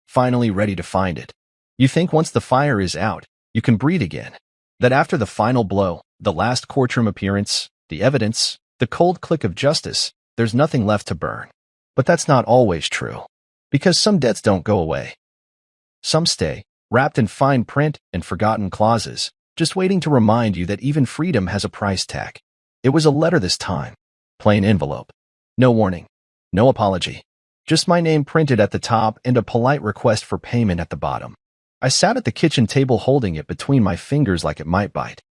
ready to find it. You think once the fire is out, you can breathe again. That after the final blow, the last courtroom appearance, the evidence, the cold click of justice, there's nothing left to burn. But that's not always true. Because some debts don't go away. Some stay, wrapped in fine print and forgotten clauses, just waiting to remind you that even freedom has a price tag. It was a letter this time. Plain envelope. No warning. No apology. Just my name printed at the top and a polite request for payment at the bottom. I sat at the kitchen table holding it between my fingers like it might bite.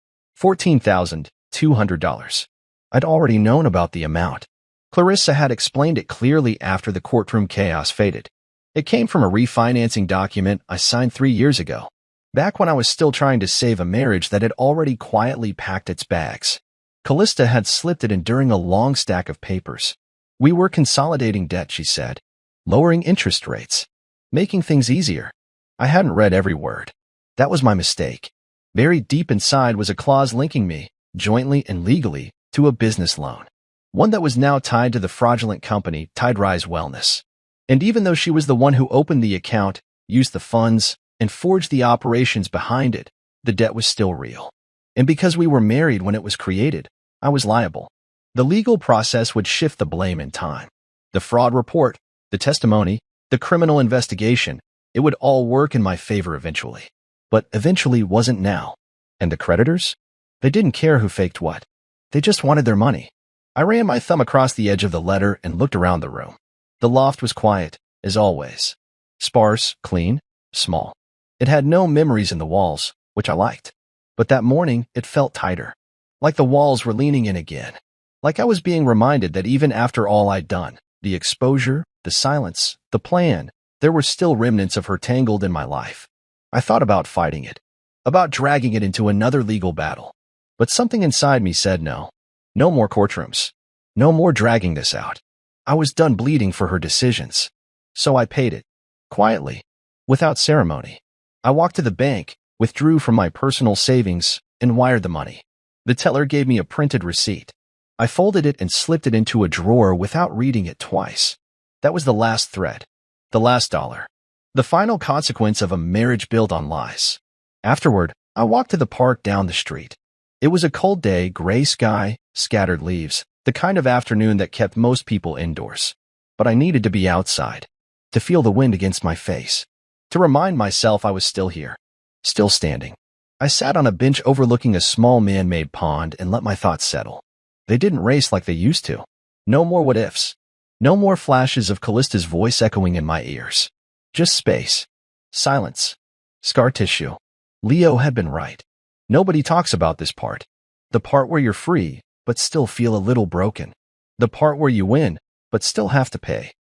$14,200. I'd already known about the amount. Clarissa had explained it clearly after the courtroom chaos faded. It came from a refinancing document I signed 3 years ago, back when I was still trying to save a marriage that had already quietly packed its bags. Callista had slipped it in during a long stack of papers. We were consolidating debt, she said, lowering interest rates, making things easier. I hadn't read every word. That was my mistake. Buried deep inside was a clause linking me, jointly and legally, to a business loan. One that was now tied to the fraudulent company Tiderise Wellness. And even though she was the one who opened the account, used the funds, and forged the operations behind it, the debt was still real. And because we were married when it was created, I was liable. The legal process would shift the blame in time. The fraud report, the testimony, the criminal investigation, it would all work in my favor eventually. But eventually wasn't now. And the creditors? They didn't care who faked what. They just wanted their money. I ran my thumb across the edge of the letter and looked around the room. The loft was quiet, as always. Sparse, clean, small. It had no memories in the walls, which I liked. But that morning, it felt tighter. Like the walls were leaning in again. Like I was being reminded that even after all I'd done, the exposure, the silence, the plan, there were still remnants of her tangled in my life. I thought about fighting it, about dragging it into another legal battle. But something inside me said no. No more courtrooms. No more dragging this out. I was done bleeding for her decisions. So I paid it. Quietly. Without ceremony. I walked to the bank, withdrew from my personal savings, and wired the money. The teller gave me a printed receipt. I folded it and slipped it into a drawer without reading it twice. That was the last thread. The last dollar. The final consequence of a marriage built on lies. Afterward, I walked to the park down the street. It was a cold day, gray sky, scattered leaves, the kind of afternoon that kept most people indoors. But I needed to be outside, to feel the wind against my face, to remind myself I was still here, still standing. I sat on a bench overlooking a small man-made pond and let my thoughts settle. They didn't race like they used to. No more what-ifs. No more flashes of Callista's voice echoing in my ears. Just space. Silence. Scar tissue. Leo had been right. Nobody talks about this part. The part where you're free, but still feel a little broken. The part where you win, but still have to pay.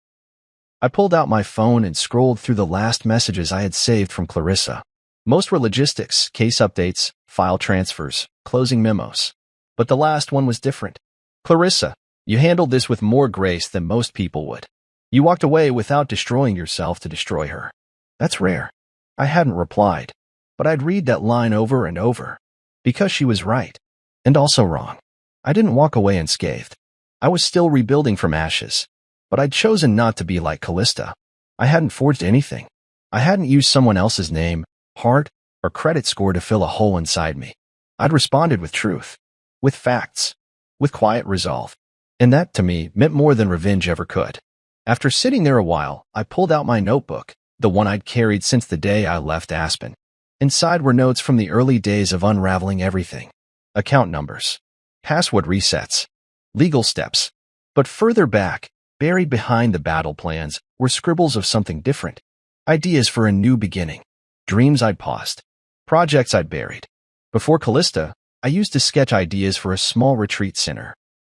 I pulled out my phone and scrolled through the last messages I had saved from Clarissa. Most were logistics, case updates, file transfers, closing memos. But the last one was different. Clarissa, You handled this with more grace than most people would. You walked away without destroying yourself to destroy her. That's rare. I hadn't replied, but I'd read that line over and over. Because she was right. And also wrong. I didn't walk away unscathed. I was still rebuilding from ashes. But I'd chosen not to be like Callista. I hadn't forged anything. I hadn't used someone else's name, heart, or credit score to fill a hole inside me. I'd responded with truth. With facts. With quiet resolve. And that, to me, meant more than revenge ever could. After sitting there a while, I pulled out my notebook, the one I'd carried since the day I left Aspen. Inside were notes from the early days of unraveling everything. Account numbers. Password resets. Legal steps. But further back, buried behind the battle plans, were scribbles of something different. Ideas for a new beginning. Dreams I'd paused. Projects I'd buried. Before Callista, I used to sketch ideas for a small retreat center.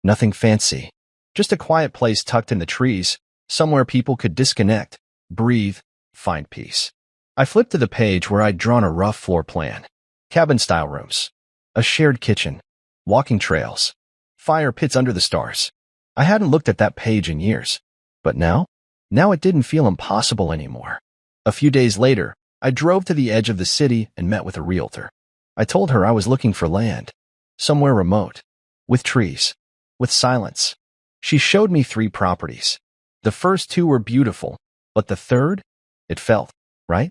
Nothing fancy. Just a quiet place tucked in the trees, somewhere people could disconnect, breathe, find peace. I flipped to the page where I'd drawn a rough floor plan. Cabin-style rooms. A shared kitchen. Walking trails. Fire pits under the stars. I hadn't looked at that page in years. But now? Now it didn't feel impossible anymore. A few days later, I drove to the edge of the city and met with a realtor. I told her I was looking for land. Somewhere remote. With trees. With silence. She showed me 3 properties. The first 2 were beautiful, but the third? It felt right.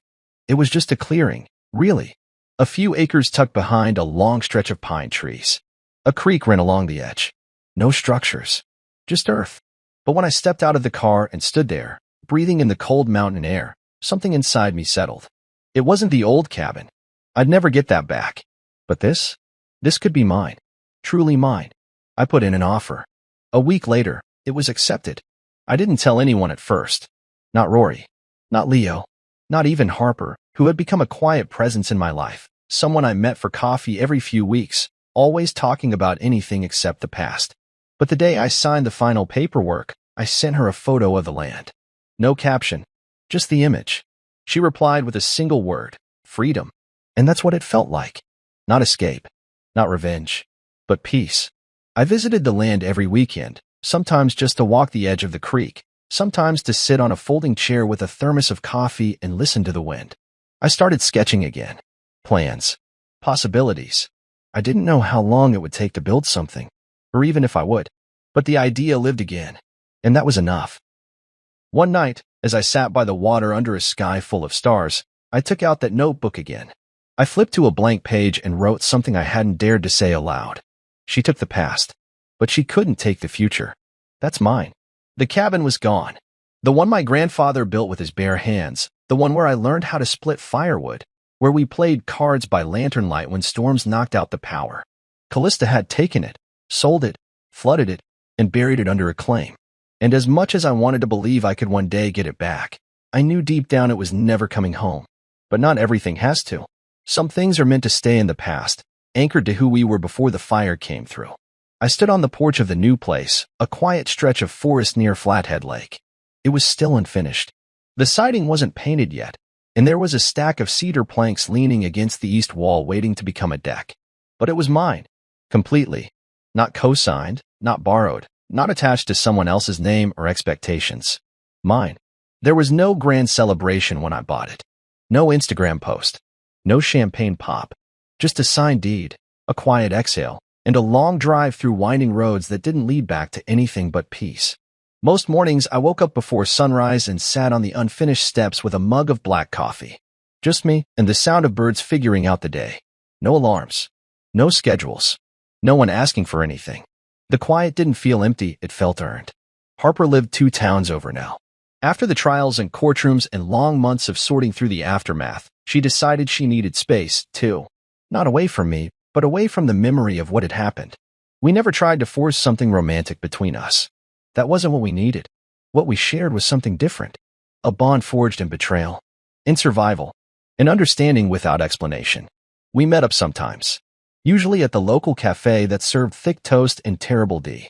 It was just a clearing, really. A few acres tucked behind a long stretch of pine trees. A creek ran along the edge. No structures. Just earth. But when I stepped out of the car and stood there, breathing in the cold mountain air, something inside me settled. It wasn't the old cabin. I'd never get that back. But this? This could be mine. Truly mine. I put in an offer. A week later, it was accepted. I didn't tell anyone at first. Not Rory. Not Leo. Not even Harper, who had become a quiet presence in my life. Someone I met for coffee every few weeks, always talking about anything except the past. But the day I signed the final paperwork, I sent her a photo of the land. No caption. Just the image. She replied with a single word. Freedom. And that's what it felt like. Not escape. Not revenge. But peace. I visited the land every weekend, sometimes just to walk the edge of the creek, sometimes to sit on a folding chair with a thermos of coffee and listen to the wind. I started sketching again. Plans. Possibilities. I didn't know how long it would take to build something, or even if I would. But the idea lived again, and that was enough. One night, as I sat by the water under a sky full of stars, I took out that notebook again. I flipped to a blank page and wrote something I hadn't dared to say aloud. She took the past, but she couldn't take the future. That's mine. The cabin was gone. The one my grandfather built with his bare hands, the one where I learned how to split firewood, where we played cards by lantern light when storms knocked out the power. Callista had taken it, sold it, flooded it, and buried it under a claim. And as much as I wanted to believe I could one day get it back, I knew deep down it was never coming home. But not everything has to. Some things are meant to stay in the past, anchored to who we were before the fire came through. I stood on the porch of the new place, a quiet stretch of forest near Flathead Lake. It was still unfinished. The siding wasn't painted yet, and there was a stack of cedar planks leaning against the east wall waiting to become a deck. But it was mine. Completely. Not co-signed, not borrowed, not attached to someone else's name or expectations. Mine. There was no grand celebration when I bought it. No Instagram post. No champagne pop. Just a signed deed, a quiet exhale, and a long drive through winding roads that didn't lead back to anything but peace. Most mornings, I woke up before sunrise and sat on the unfinished steps with a mug of black coffee. Just me and the sound of birds figuring out the day. No alarms. No schedules. No one asking for anything. The quiet didn't feel empty, it felt earned. Harper lived 2 towns over now. After the trials and courtrooms and long months of sorting through the aftermath, she decided she needed space, too. Not away from me, but away from the memory of what had happened. We never tried to force something romantic between us. That wasn't what we needed. What we shared was something different. A bond forged in betrayal. In survival. In understanding without explanation. We met up sometimes. Usually at the local cafe that served thick toast and terrible D.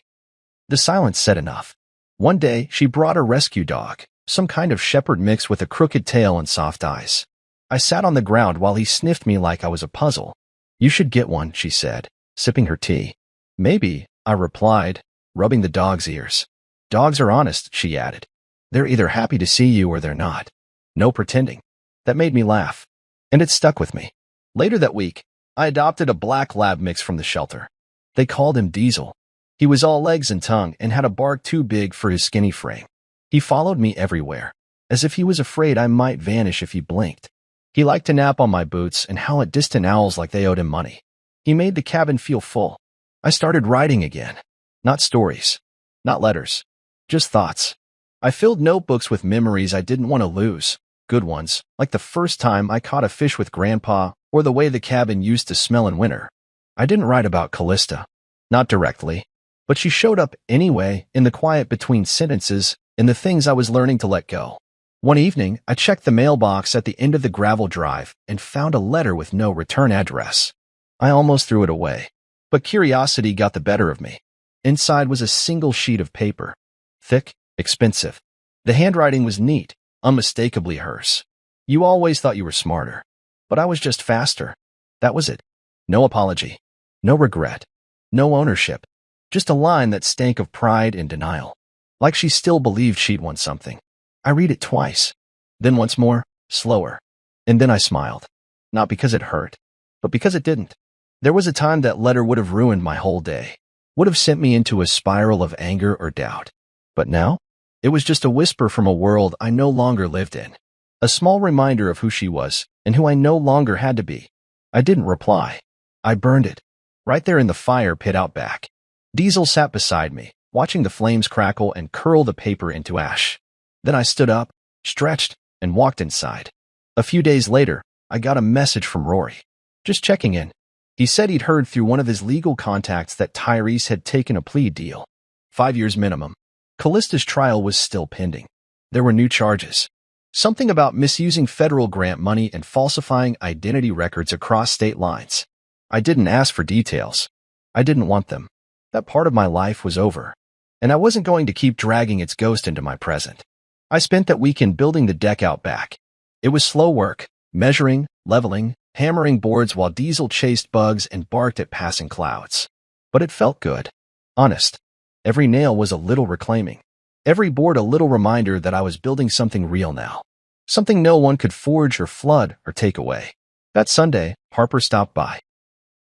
The silence said enough. One day, she brought a rescue dog, some kind of shepherd mix with a crooked tail and soft eyes. I sat on the ground while he sniffed me like I was a puzzle. You should get one, she said, sipping her tea. Maybe, I replied, rubbing the dog's ears. Dogs are honest, she added. They're either happy to see you or they're not. No pretending. That made me laugh. And it stuck with me. Later that week, I adopted a black lab mix from the shelter. They called him Diesel. He was all legs and tongue and had a bark too big for his skinny frame. He followed me everywhere, as if he was afraid I might vanish if he blinked. He liked to nap on my boots and howl at distant owls like they owed him money. He made the cabin feel full. I started writing again. Not stories. Not letters. Just thoughts. I filled notebooks with memories I didn't want to lose. Good ones, like the first time I caught a fish with Grandpa or the way the cabin used to smell in winter. I didn't write about Callista. Not directly. But she showed up anyway in the quiet between sentences and the things I was learning to let go. One evening, I checked the mailbox at the end of the gravel drive and found a letter with no return address. I almost threw it away, but curiosity got the better of me. Inside was a single sheet of paper. Thick, expensive. The handwriting was neat, unmistakably hers. You always thought you were smarter, but I was just faster. That was it. No apology. No regret. No ownership. Just a line that stank of pride and denial. Like she still believed she'd won something. I read it twice. Then once more, slower. And then I smiled. Not because it hurt, but because it didn't. There was a time that letter would have ruined my whole day. Would have sent me into a spiral of anger or doubt. But now, it was just a whisper from a world I no longer lived in. A small reminder of who she was and who I no longer had to be. I didn't reply. I burned it. Right there in the fire pit out back. Diesel sat beside me, watching the flames crackle and curl the paper into ash. Then I stood up, stretched, and walked inside. A few days later, I got a message from Rory. Just checking in. He said he'd heard through one of his legal contacts that Tyrese had taken a plea deal. 5 years minimum. Callista's trial was still pending. There were new charges. Something about misusing federal grant money and falsifying identity records across state lines. I didn't ask for details. I didn't want them. That part of my life was over. And I wasn't going to keep dragging its ghost into my present. I spent that weekend building the deck out back. It was slow work, measuring, leveling, hammering boards while Diesel chased bugs and barked at passing clouds. But it felt good. Honest. Every nail was a little reclaiming. Every board a little reminder that I was building something real now. Something no one could forge or flood or take away. That Sunday, Harper stopped by.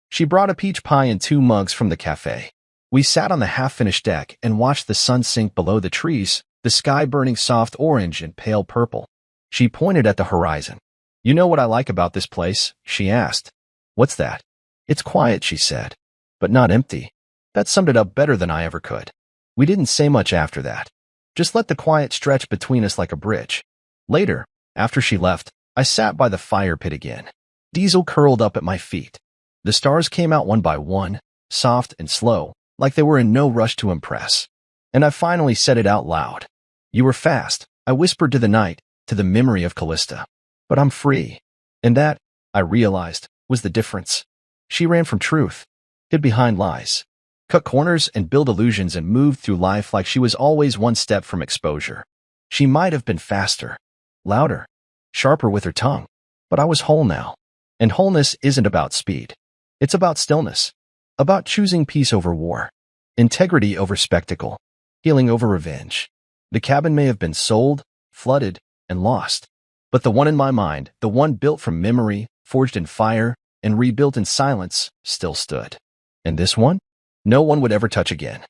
She brought a peach pie and 2 mugs from the cafe. We sat on the half-finished deck and watched the sun sink below the trees, the sky burning soft orange and pale purple. She pointed at the horizon. You know what I like about this place? She asked. What's that? It's quiet, she said. But not empty. That summed it up better than I ever could. We didn't say much after that. Just let the quiet stretch between us like a bridge. Later, after she left, I sat by the fire pit again. Diesel curled up at my feet. The stars came out one by one, soft and slow, like they were in no rush to impress. And I finally said it out loud. You were fast, I whispered to the night, to the memory of Callista. But I'm free. And that, I realized, was the difference. She ran from truth, hid behind lies, cut corners and built illusions and moved through life like she was always one step from exposure. She might have been faster, louder, sharper with her tongue, but I was whole now. And wholeness isn't about speed. It's about stillness, about choosing peace over war, integrity over spectacle, healing over revenge. The cabin may have been sold, flooded, and lost, but the one in my mind, the one built from memory, forged in fire, and rebuilt in silence, still stood. And this one? No one would ever touch again.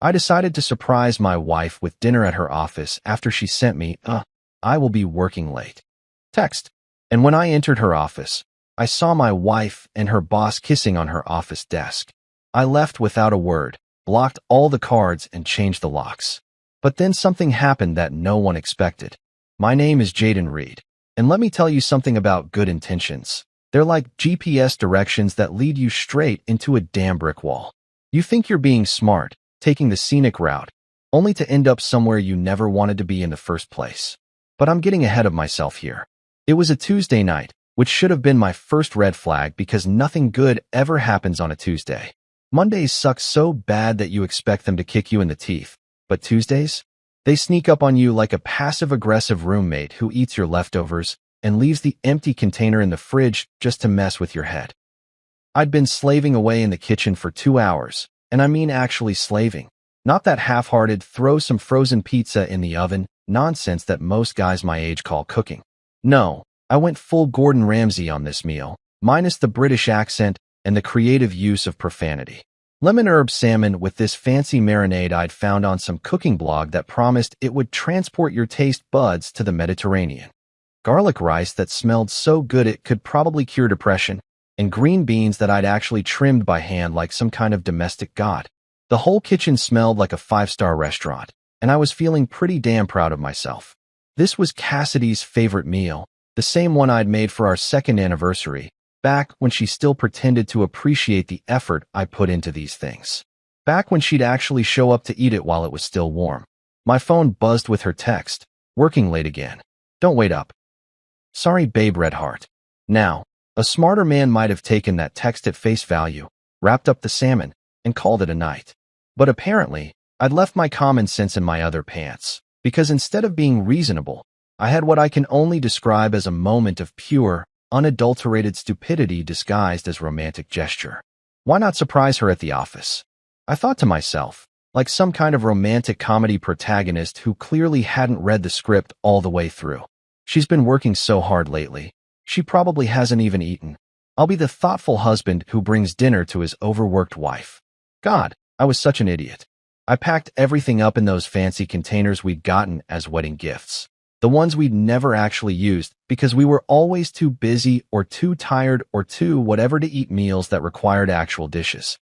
I decided to surprise my wife with dinner at her office after she sent me I will be working late text. And when I entered her office, I saw my wife and her boss kissing on her office desk. I left without a word, blocked all the cards and changed the locks. But then something happened that no one expected. My name is Jaden Reed, and let me tell you something about good intentions. They're like GPS directions that lead you straight into a damn brick wall. You think you're being smart, taking the scenic route, only to end up somewhere you never wanted to be in the first place. But I'm getting ahead of myself here. It was a Tuesday night, which should have been my first red flag because nothing good ever happens on a Tuesday. Mondays suck so bad that you expect them to kick you in the teeth, but Tuesdays? They sneak up on you like a passive-aggressive roommate who eats your leftovers and leaves the empty container in the fridge just to mess with your head. I'd been slaving away in the kitchen for 2 hours, and I mean actually slaving. Not that half-hearted throw some frozen pizza in the oven nonsense that most guys my age call cooking. No, I went full Gordon Ramsay on this meal, minus the British accent and the creative use of profanity. Lemon herb salmon with this fancy marinade I'd found on some cooking blog that promised it would transport your taste buds to the Mediterranean. Garlic rice that smelled so good it could probably cure depression, and green beans that I'd actually trimmed by hand like some kind of domestic god. The whole kitchen smelled like a 5-star restaurant, and I was feeling pretty damn proud of myself. This was Cassidy's favorite meal, the same one I'd made for our second anniversary, back when she still pretended to appreciate the effort I put into these things. Back when she'd actually show up to eat it while it was still warm. My phone buzzed with her text. Working late again. Don't wait up. Sorry, babe, red heart. Now, a smarter man might have taken that text at face value, wrapped up the salmon, and called it a night. But apparently, I'd left my common sense in my other pants, because instead of being reasonable, I had what I can only describe as a moment of pure, unadulterated stupidity disguised as romantic gesture. Why not surprise her at the office? I thought to myself, like some kind of romantic comedy protagonist who clearly hadn't read the script all the way through. She's been working so hard lately. She probably hasn't even eaten. I'll be the thoughtful husband who brings dinner to his overworked wife. God, I was such an idiot. I packed everything up in those fancy containers we'd gotten as wedding gifts. The ones we'd never actually used because we were always too busy or too tired or too whatever to eat meals that required actual dishes.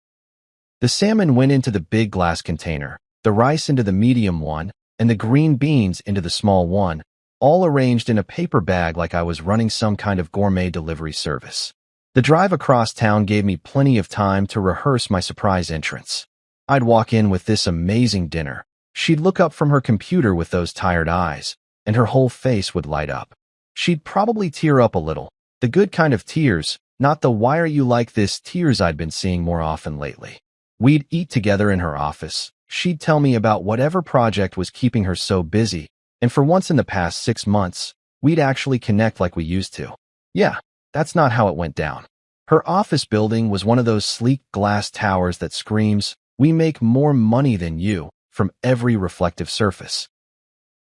The salmon went into the big glass container, the rice into the medium one, and the green beans into the small one, all arranged in a paper bag like I was running some kind of gourmet delivery service. The drive across town gave me plenty of time to rehearse my surprise entrance. I'd walk in with this amazing dinner. She'd look up from her computer with those tired eyes, and her whole face would light up. She'd probably tear up a little, the good kind of tears, not the why are you like this tears I'd been seeing more often lately. We'd eat together in her office. She'd tell me about whatever project was keeping her so busy, and for once in the past 6 months, we'd actually connect like we used to. Yeah, that's not how it went down. Her office building was one of those sleek glass towers that screams, "We make more money than you," from every reflective surface.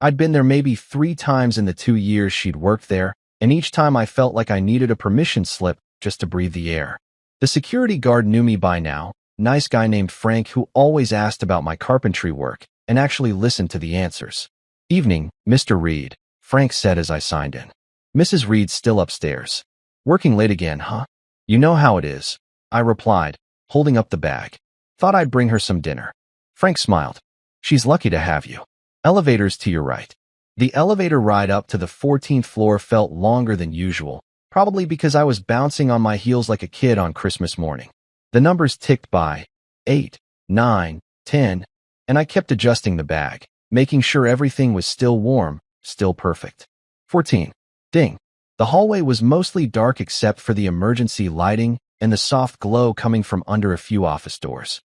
I'd been there maybe 3 times in the 2 years she'd worked there, and each time I felt like I needed a permission slip just to breathe the air. The security guard knew me by now, nice guy named Frank who always asked about my carpentry work and actually listened to the answers. "Evening, Mr. Reed," Frank said as I signed in. "Mrs. Reed's still upstairs. Working late again, huh?" "You know how it is," I replied, holding up the bag. "Thought I'd bring her some dinner." Frank smiled. "She's lucky to have you. Elevator's to your right." The elevator ride up to the 14th floor felt longer than usual, probably because I was bouncing on my heels like a kid on Christmas morning. The numbers ticked by, 8, 9, 10, and I kept adjusting the bag, making sure everything was still warm, still perfect. 14. Ding. The hallway was mostly dark except for the emergency lighting and the soft glow coming from under a few office doors.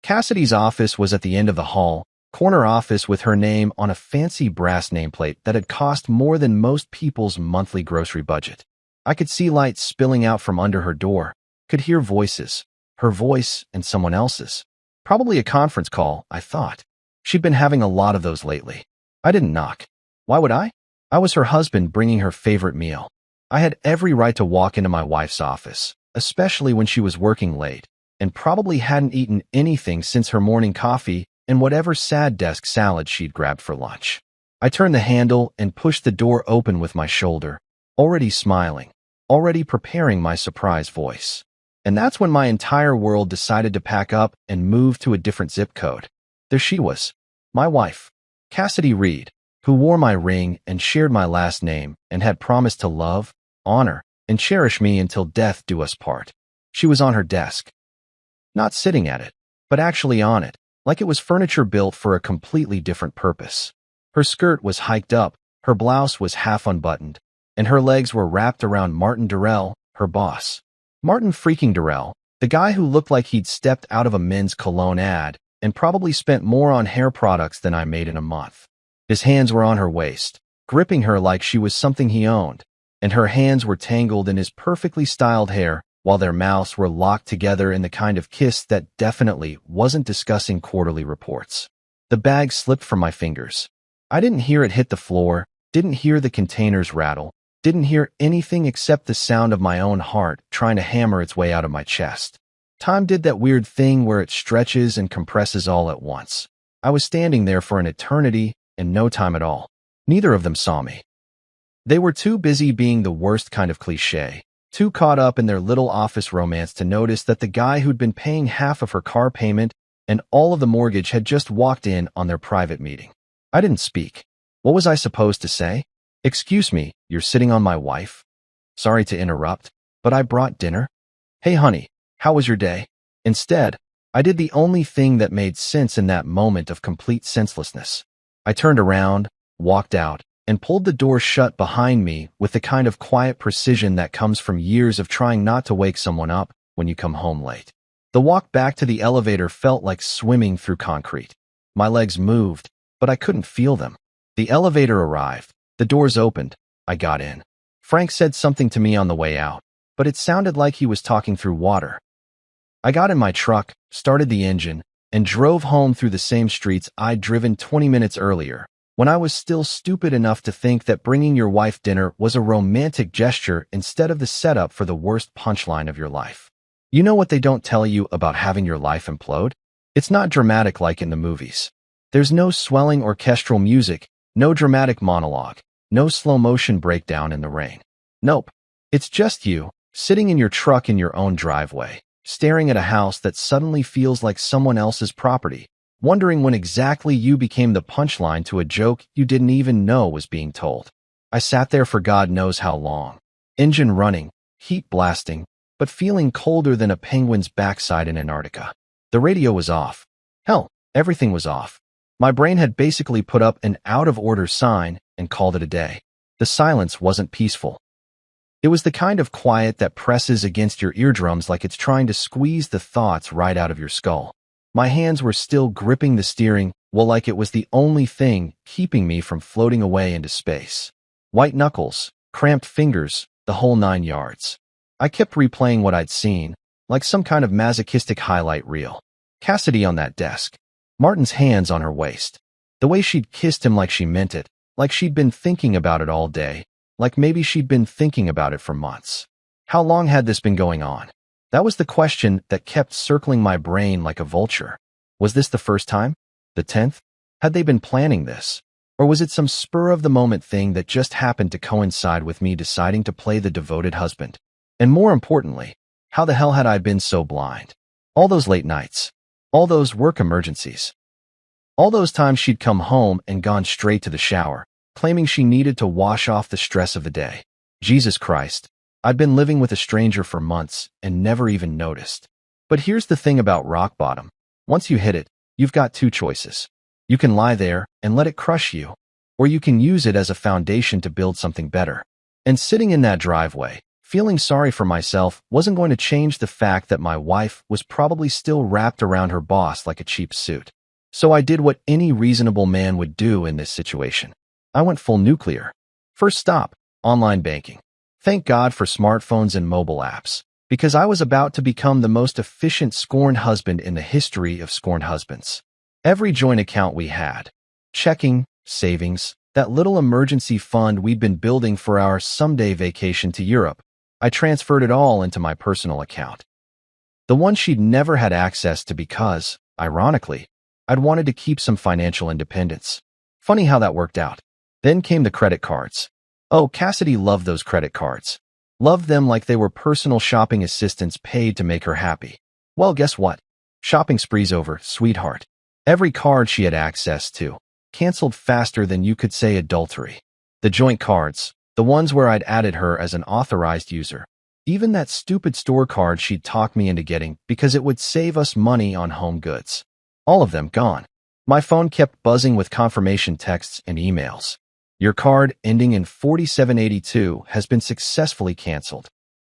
Cassidy's office was at the end of the hall, corner office with her name on a fancy brass nameplate that had cost more than most people's monthly grocery budget. I could see lights spilling out from under her door, could hear voices, her voice and someone else's. Probably a conference call, I thought. She'd been having a lot of those lately. I didn't knock. Why would I? I was her husband bringing her favorite meal. I had every right to walk into my wife's office, especially when she was working late, and probably hadn't eaten anything since her morning coffee and whatever sad desk salad she'd grabbed for lunch. I turned the handle and pushed the door open with my shoulder, already smiling, already preparing my surprise voice. And that's when my entire world decided to pack up and move to a different zip code. There she was, my wife, Cassidy Reed, who wore my ring and shared my last name and had promised to love, honor, and cherish me until death do us part. She was on her desk. Not sitting at it, but actually on it, like it was furniture built for a completely different purpose. Her skirt was hiked up, her blouse was half unbuttoned, and her legs were wrapped around Martin Durrell, her boss. Martin freaking Durrell, the guy who looked like he'd stepped out of a men's cologne ad and probably spent more on hair products than I made in a month. His hands were on her waist, gripping her like she was something he owned, and her hands were tangled in his perfectly styled hair while their mouths were locked together in the kind of kiss that definitely wasn't discussing quarterly reports. The bag slipped from my fingers. I didn't hear it hit the floor, didn't hear the containers rattle, didn't hear anything except the sound of my own heart trying to hammer its way out of my chest. Time did that weird thing where it stretches and compresses all at once. I was standing there for an eternity and no time at all. Neither of them saw me. They were too busy being the worst kind of cliché, too caught up in their little office romance to notice that the guy who'd been paying half of her car payment and all of the mortgage had just walked in on their private meeting. I didn't speak. What was I supposed to say? "Excuse me, you're sitting on my wife?" Sorry to interrupt, but I brought dinner. "Hey honey, how was your day?" Instead, I did the only thing that made sense in that moment of complete senselessness. I turned around, walked out, and pulled the door shut behind me with the kind of quiet precision that comes from years of trying not to wake someone up when you come home late. The walk back to the elevator felt like swimming through concrete. My legs moved, but I couldn't feel them. The elevator arrived. The doors opened. I got in. Frank said something to me on the way out, but it sounded like he was talking through water. I got in my truck, started the engine, and drove home through the same streets I'd driven 20 minutes earlier, when I was still stupid enough to think that bringing your wife dinner was a romantic gesture instead of the setup for the worst punchline of your life. You know what they don't tell you about having your life implode? It's not dramatic like in the movies. There's no swelling orchestral music, no dramatic monologue, no slow-motion breakdown in the rain. Nope. It's just you, sitting in your truck in your own driveway, staring at a house that suddenly feels like someone else's property, wondering when exactly you became the punchline to a joke you didn't even know was being told. I sat there for God knows how long. Engine running, heat blasting, but feeling colder than a penguin's backside in Antarctica. The radio was off. Hell, everything was off. My brain had basically put up an out-of-order sign and called it a day. The silence wasn't peaceful. It was the kind of quiet that presses against your eardrums like it's trying to squeeze the thoughts right out of your skull. My hands were still gripping the steering, like it was the only thing keeping me from floating away into space. White knuckles, cramped fingers, the whole 9 yards. I kept replaying what I'd seen, like some kind of masochistic highlight reel. Cassidy on that desk. Martin's hands on her waist. The way she'd kissed him like she meant it, like she'd been thinking about it all day, like maybe she'd been thinking about it for months. How long had this been going on? That was the question that kept circling my brain like a vulture. Was this the first time? The 10th? Had they been planning this? Or was it some spur-of-the-moment thing that just happened to coincide with me deciding to play the devoted husband? And more importantly, how the hell had I been so blind? All those late nights. All those work emergencies. All those times she'd come home and gone straight to the shower, claiming she needed to wash off the stress of the day. Jesus Christ, I'd been living with a stranger for months and never even noticed. But here's the thing about rock bottom. Once you hit it, you've got two choices. You can lie there and let it crush you, or you can use it as a foundation to build something better. And sitting in that driveway, feeling sorry for myself wasn't going to change the fact that my wife was probably still wrapped around her boss like a cheap suit. So I did what any reasonable man would do in this situation. I went full nuclear. First stop, online banking. Thank God for smartphones and mobile apps, because I was about to become the most efficient scorned husband in the history of scorned husbands. Every joint account we had, checking, savings, that little emergency fund we'd been building for our someday vacation to Europe, I transferred it all into my personal account. The one she'd never had access to because, ironically, I'd wanted to keep some financial independence. Funny how that worked out. Then came the credit cards. Oh, Cassidy loved those credit cards. Loved them like they were personal shopping assistants paid to make her happy. Well, guess what? Shopping spree's over, sweetheart. Every card she had access to canceled faster than you could say adultery. The joint cards, the ones where I'd added her as an authorized user. Even that stupid store card she'd talked me into getting because it would save us money on home goods. All of them gone. My phone kept buzzing with confirmation texts and emails. Your card ending in 4782 has been successfully canceled.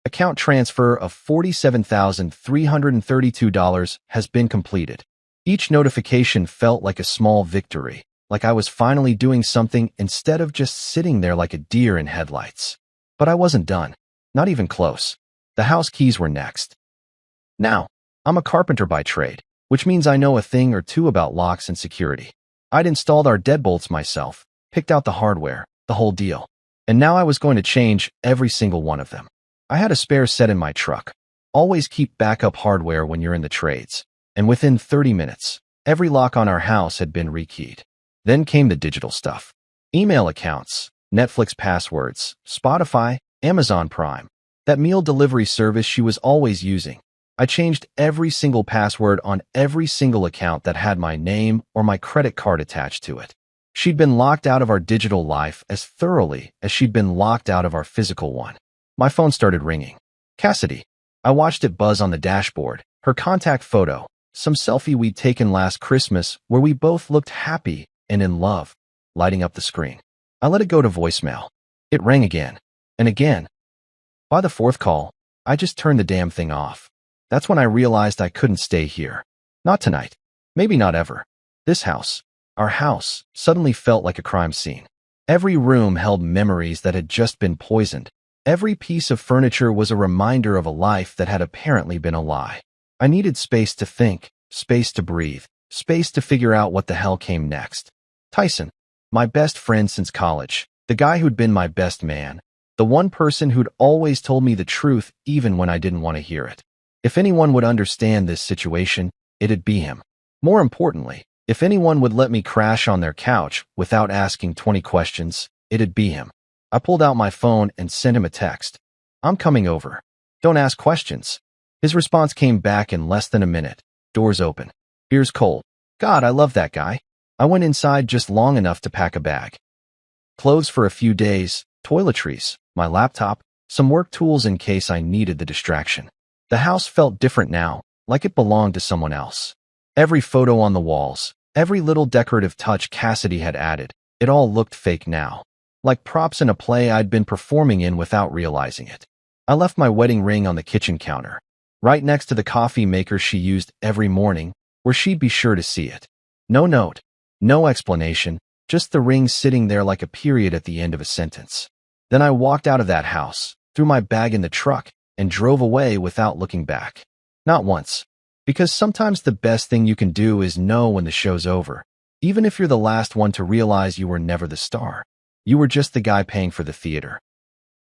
Account transfer of $47,332 has been completed. Each notification felt like a small victory, like I was finally doing something instead of just sitting there like a deer in headlights. But I wasn't done. Not even close. The house keys were next. Now, I'm a carpenter by trade, which means I know a thing or two about locks and security. I'd installed our deadbolts myself, picked out the hardware, the whole deal. And now I was going to change every single one of them. I had a spare set in my truck. Always keep backup hardware when you're in the trades. And within 30 minutes, every lock on our house had been rekeyed. Then came the digital stuff. Email accounts, Netflix passwords, Spotify, Amazon Prime. That meal delivery service she was always using. I changed every single password on every single account that had my name or my credit card attached to it. She'd been locked out of our digital life as thoroughly as she'd been locked out of our physical one. My phone started ringing. Cassidy. I watched it buzz on the dashboard. Her contact photo. Some selfie we'd taken last Christmas where we both looked happy and in love, lighting up the screen. I let it go to voicemail. It rang again and again. By the fourth call, I just turned the damn thing off. That's when I realized I couldn't stay here. Not tonight. Maybe not ever. This house, our house, suddenly felt like a crime scene. Every room held memories that had just been poisoned. Every piece of furniture was a reminder of a life that had apparently been a lie. I needed space to think, space to breathe, space to figure out what the hell came next. Tyson, my best friend since college, the guy who'd been my best man, the one person who'd always told me the truth even when I didn't want to hear it. If anyone would understand this situation, it'd be him. More importantly, if anyone would let me crash on their couch without asking 20 questions, it'd be him. I pulled out my phone and sent him a text. I'm coming over. Don't ask questions. His response came back in less than a minute. Doors open. Beer's cold. God, I love that guy. I went inside just long enough to pack a bag. Clothes for a few days, toiletries, my laptop, some work tools in case I needed the distraction. The house felt different now, like it belonged to someone else. Every photo on the walls, every little decorative touch Cassidy had added, it all looked fake now. Like props in a play I'd been performing in without realizing it. I left my wedding ring on the kitchen counter, right next to the coffee maker she used every morning, where she'd be sure to see it. No note, no explanation, just the ring sitting there like a period at the end of a sentence. Then I walked out of that house, threw my bag in the truck, and drove away without looking back. Not once. Because sometimes the best thing you can do is know when the show's over, even if you're the last one to realize you were never the star. You were just the guy paying for the theater.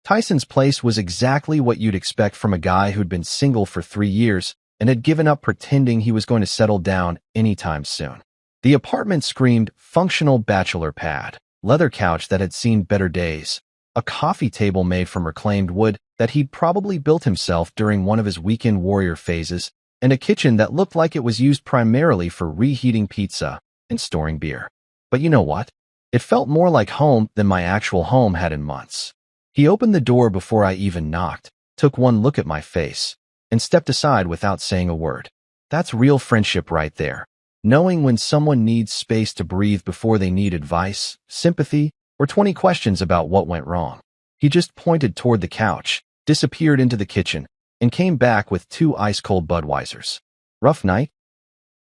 Tyson's place was exactly what you'd expect from a guy who'd been single for 3 years and had given up pretending he was going to settle down anytime soon. The apartment screamed functional bachelor pad, leather couch that had seen better days, a coffee table made from reclaimed wood that he'd probably built himself during one of his weekend warrior phases, and a kitchen that looked like it was used primarily for reheating pizza and storing beer. But you know what? It felt more like home than my actual home had in months. He opened the door before I even knocked, took one look at my face, and stepped aside without saying a word. That's real friendship right there. Knowing when someone needs space to breathe before they need advice, sympathy, or 20 questions about what went wrong. He just pointed toward the couch, disappeared into the kitchen, and came back with 2 ice-cold Budweisers. Rough night?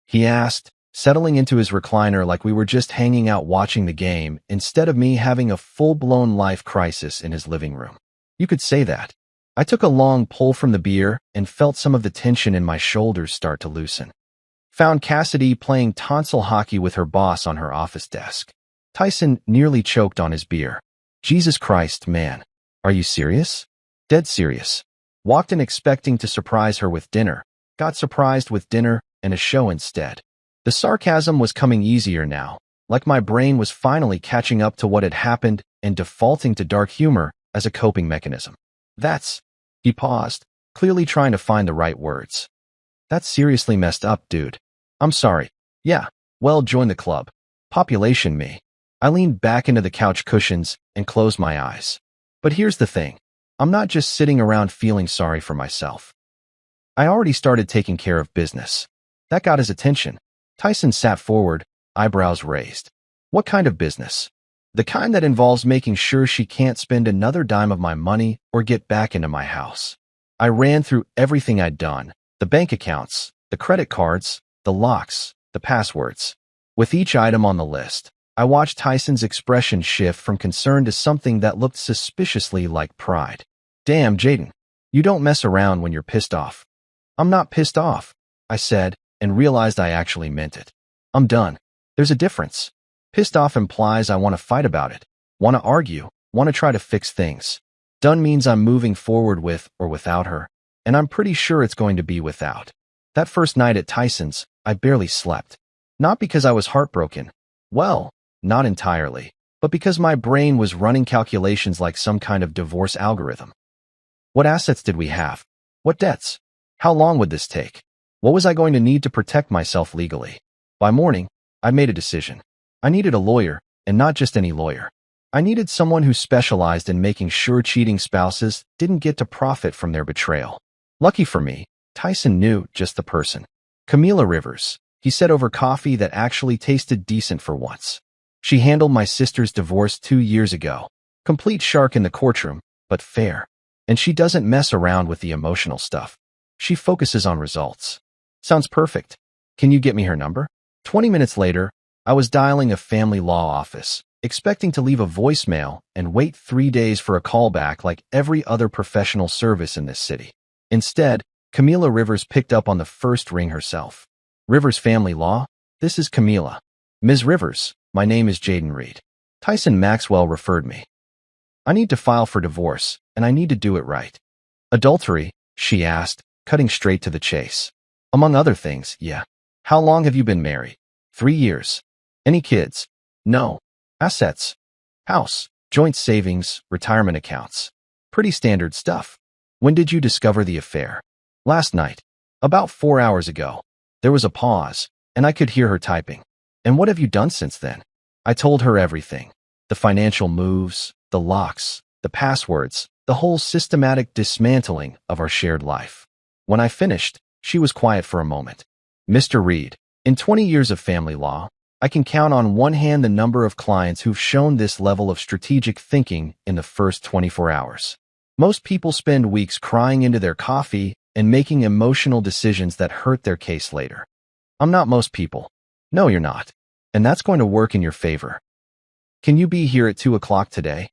He asked, settling into his recliner like we were just hanging out watching the game instead of me having a full-blown life crisis in his living room. You could say that. I took a long pull from the beer and felt some of the tension in my shoulders start to loosen. Found Cassidy playing tonsil hockey with her boss on her office desk. Tyson nearly choked on his beer. Jesus Christ, man. Are you serious? Dead serious. Walked in expecting to surprise her with dinner. Got surprised with dinner and a show instead. The sarcasm was coming easier now, like my brain was finally catching up to what had happened and defaulting to dark humor as a coping mechanism. He paused, clearly trying to find the right words. That's seriously messed up, dude. I'm sorry. Yeah, well, join the club. Population me. I leaned back into the couch cushions and closed my eyes. But here's the thing. I'm not just sitting around feeling sorry for myself. I already started taking care of business. That got his attention. Tyson sat forward, eyebrows raised. What kind of business? The kind that involves making sure she can't spend another dime of my money or get back into my house. I ran through everything I'd done, the bank accounts, the credit cards, the locks, the passwords. With each item on the list, I watched Tyson's expression shift from concern to something that looked suspiciously like pride. Damn, Jaden. You don't mess around when you're pissed off. I'm not pissed off, I said, and realized I actually meant it. I'm done. There's a difference. Pissed off implies I want to fight about it, want to argue, want to try to fix things. Done means I'm moving forward with or without her, and I'm pretty sure it's going to be without. That first night at Tyson's, I barely slept. Not because I was heartbroken. Well, not entirely, but because my brain was running calculations like some kind of divorce algorithm. What assets did we have? What debts? How long would this take? What was I going to need to protect myself legally? By morning, I made a decision. I needed a lawyer, and not just any lawyer. I needed someone who specialized in making sure cheating spouses didn't get to profit from their betrayal. Lucky for me, Tyson knew just the person. Camila Rivers, he said over coffee that actually tasted decent for once. She handled my sister's divorce 2 years ago. Complete shark in the courtroom, but fair. And she doesn't mess around with the emotional stuff. She focuses on results. Sounds perfect. Can you get me her number? 20 minutes later, I was dialing a family law office, expecting to leave a voicemail and wait 3 days for a callback like every other professional service in this city. Instead, Camila Rivers picked up on the first ring herself. Rivers Family Law? This is Camila. Ms. Rivers, my name is Jaden Reed. Tyson Maxwell referred me. I need to file for divorce, and I need to do it right. Adultery? She asked, cutting straight to the chase. Among other things, yeah. How long have you been married? 3 years. Any kids? No. Assets? House, joint savings, retirement accounts. Pretty standard stuff. When did you discover the affair? Last night. About 4 hours ago. There was a pause, and I could hear her typing. And what have you done since then? I told her everything. The financial moves, the locks, the passwords, the whole systematic dismantling of our shared life. When I finished, she was quiet for a moment. Mr. Reed, in 20 years of family law, I can count on one hand the number of clients who've shown this level of strategic thinking in the first 24 hours. Most people spend weeks crying into their coffee and making emotional decisions that hurt their case later. I'm not most people. No, you're not. And that's going to work in your favor. Can you be here at 2 o'clock today?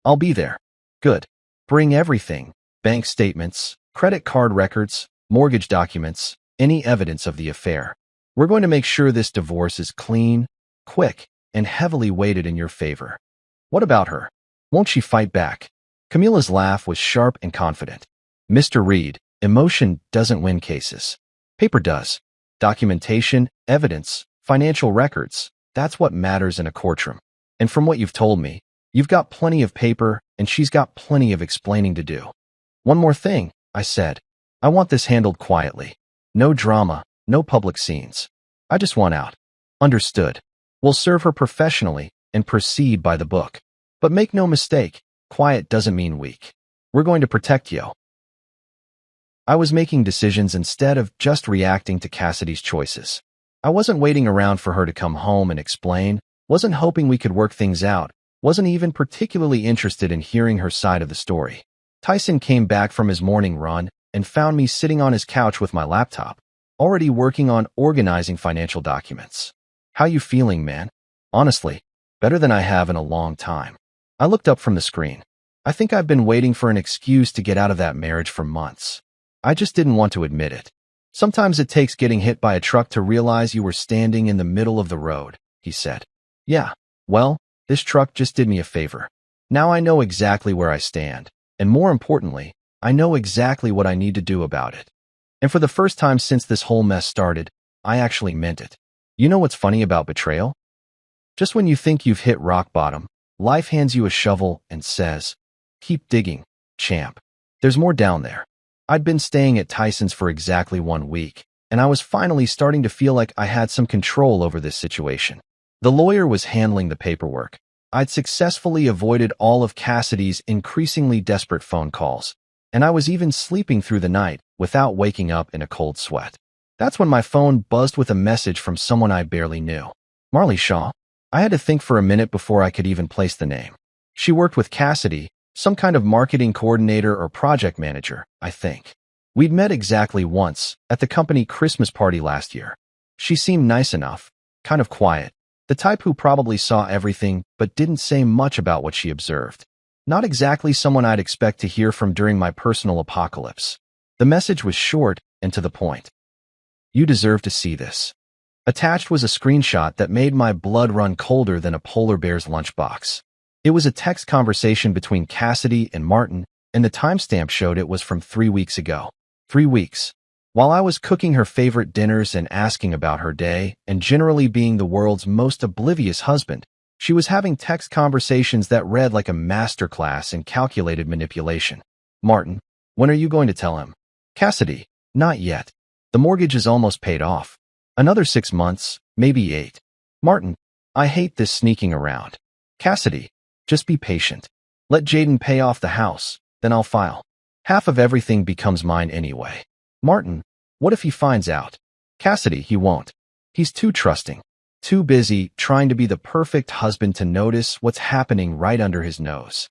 I'll be there. Good. Bring everything. Bank statements, credit card records, mortgage documents, any evidence of the affair. We're going to make sure this divorce is clean, quick, and heavily weighted in your favor. What about her? Won't she fight back? Camila's laugh was sharp and confident. Mr. Reed, emotion doesn't win cases. Paper does. Documentation, evidence, financial records, that's what matters in a courtroom. And from what you've told me, you've got plenty of paper and she's got plenty of explaining to do. One more thing, I said. I want this handled quietly. No drama, no public scenes. I just want out. Understood. We'll serve her professionally and proceed by the book. But make no mistake, quiet doesn't mean weak. We're going to protect you. I was making decisions instead of just reacting to Cassidy's choices. I wasn't waiting around for her to come home and explain, wasn't hoping we could work things out, wasn't even particularly interested in hearing her side of the story. Tyson came back from his morning run and found me sitting on his couch with my laptop, already working on organizing financial documents. How you feeling, man? Honestly, better than I have in a long time. I looked up from the screen. I think I've been waiting for an excuse to get out of that marriage for months. I just didn't want to admit it. Sometimes it takes getting hit by a truck to realize you were standing in the middle of the road, he said. Yeah, well, this truck just did me a favor. Now I know exactly where I stand, and more importantly, I know exactly what I need to do about it. And for the first time since this whole mess started, I actually meant it. You know what's funny about betrayal? Just when you think you've hit rock bottom, life hands you a shovel and says, keep digging, champ. There's more down there. I'd been staying at Tyson's for exactly 1 week, and I was finally starting to feel like I had some control over this situation. The lawyer was handling the paperwork. I'd successfully avoided all of Cassidy's increasingly desperate phone calls, and I was even sleeping through the night without waking up in a cold sweat. That's when my phone buzzed with a message from someone I barely knew. Marley Shaw. I had to think for a minute before I could even place the name. She worked with Cassidy, some kind of marketing coordinator or project manager, I think. We'd met exactly once, at the company Christmas party last year. She seemed nice enough, kind of quiet, the type who probably saw everything but didn't say much about what she observed. Not exactly someone I'd expect to hear from during my personal apocalypse. The message was short and to the point. You deserve to see this. Attached was a screenshot that made my blood run colder than a polar bear's lunchbox. It was a text conversation between Cassidy and Martin, and the timestamp showed it was from 3 weeks ago. 3 weeks. While I was cooking her favorite dinners and asking about her day, and generally being the world's most oblivious husband, she was having text conversations that read like a masterclass in calculated manipulation. Martin, when are you going to tell him? Cassidy, not yet. The mortgage is almost paid off. Another 6 months, maybe 8. Martin, I hate this sneaking around. Cassidy, just be patient. Let Jaden pay off the house, then I'll file. Half of everything becomes mine anyway. Martin, what if he finds out? Cassidy, he won't. He's too trusting. Too busy trying to be the perfect husband to notice what's happening right under his nose.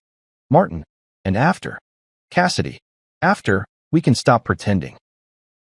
Martin, and after? Cassidy, after, we can stop pretending.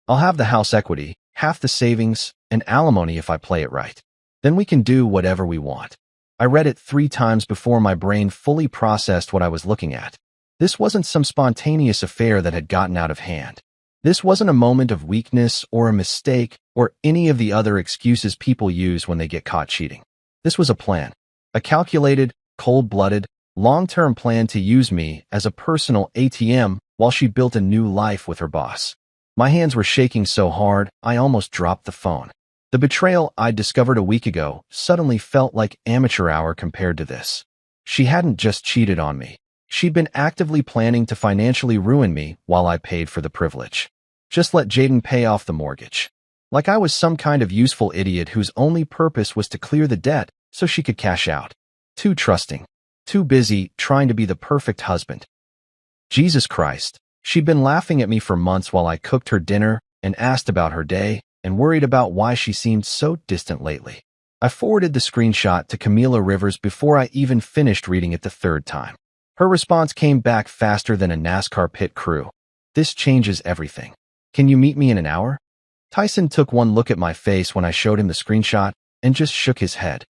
I'll have the house equity, half the savings, and alimony if I play it right. Then we can do whatever we want. I read it 3 times before my brain fully processed what I was looking at. This wasn't some spontaneous affair that had gotten out of hand. This wasn't a moment of weakness or a mistake or any of the other excuses people use when they get caught cheating. This was a plan. A calculated, cold-blooded, long-term plan to use me as a personal ATM while she built a new life with her boss. My hands were shaking so hard, I almost dropped the phone. The betrayal I'd discovered a week ago suddenly felt like amateur hour compared to this. She hadn't just cheated on me. She'd been actively planning to financially ruin me while I paid for the privilege. Just let Jaden pay off the mortgage. Like I was some kind of useful idiot whose only purpose was to clear the debt so she could cash out. Too trusting. Too busy trying to be the perfect husband. Jesus Christ. She'd been laughing at me for months while I cooked her dinner and asked about her day and worried about why she seemed so distant lately. I forwarded the screenshot to Camila Rivers before I even finished reading it the 3rd time. Her response came back faster than a NASCAR pit crew. This changes everything. Can you meet me in an hour? Tyson took one look at my face when I showed him the screenshot and just shook his head.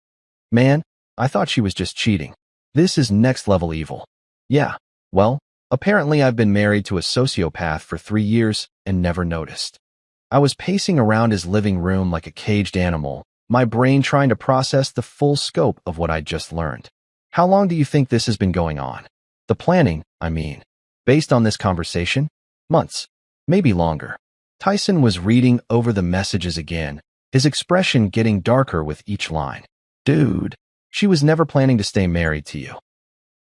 Man, I thought she was just cheating. This is next level evil. Yeah, well, apparently I've been married to a sociopath for 3 years and never noticed. I was pacing around his living room like a caged animal, my brain trying to process the full scope of what I'd just learned. How long do you think this has been going on? The planning, I mean. Based on this conversation? Months. Maybe longer. Tyson was reading over the messages again, his expression getting darker with each line. Dude, she was never planning to stay married to you.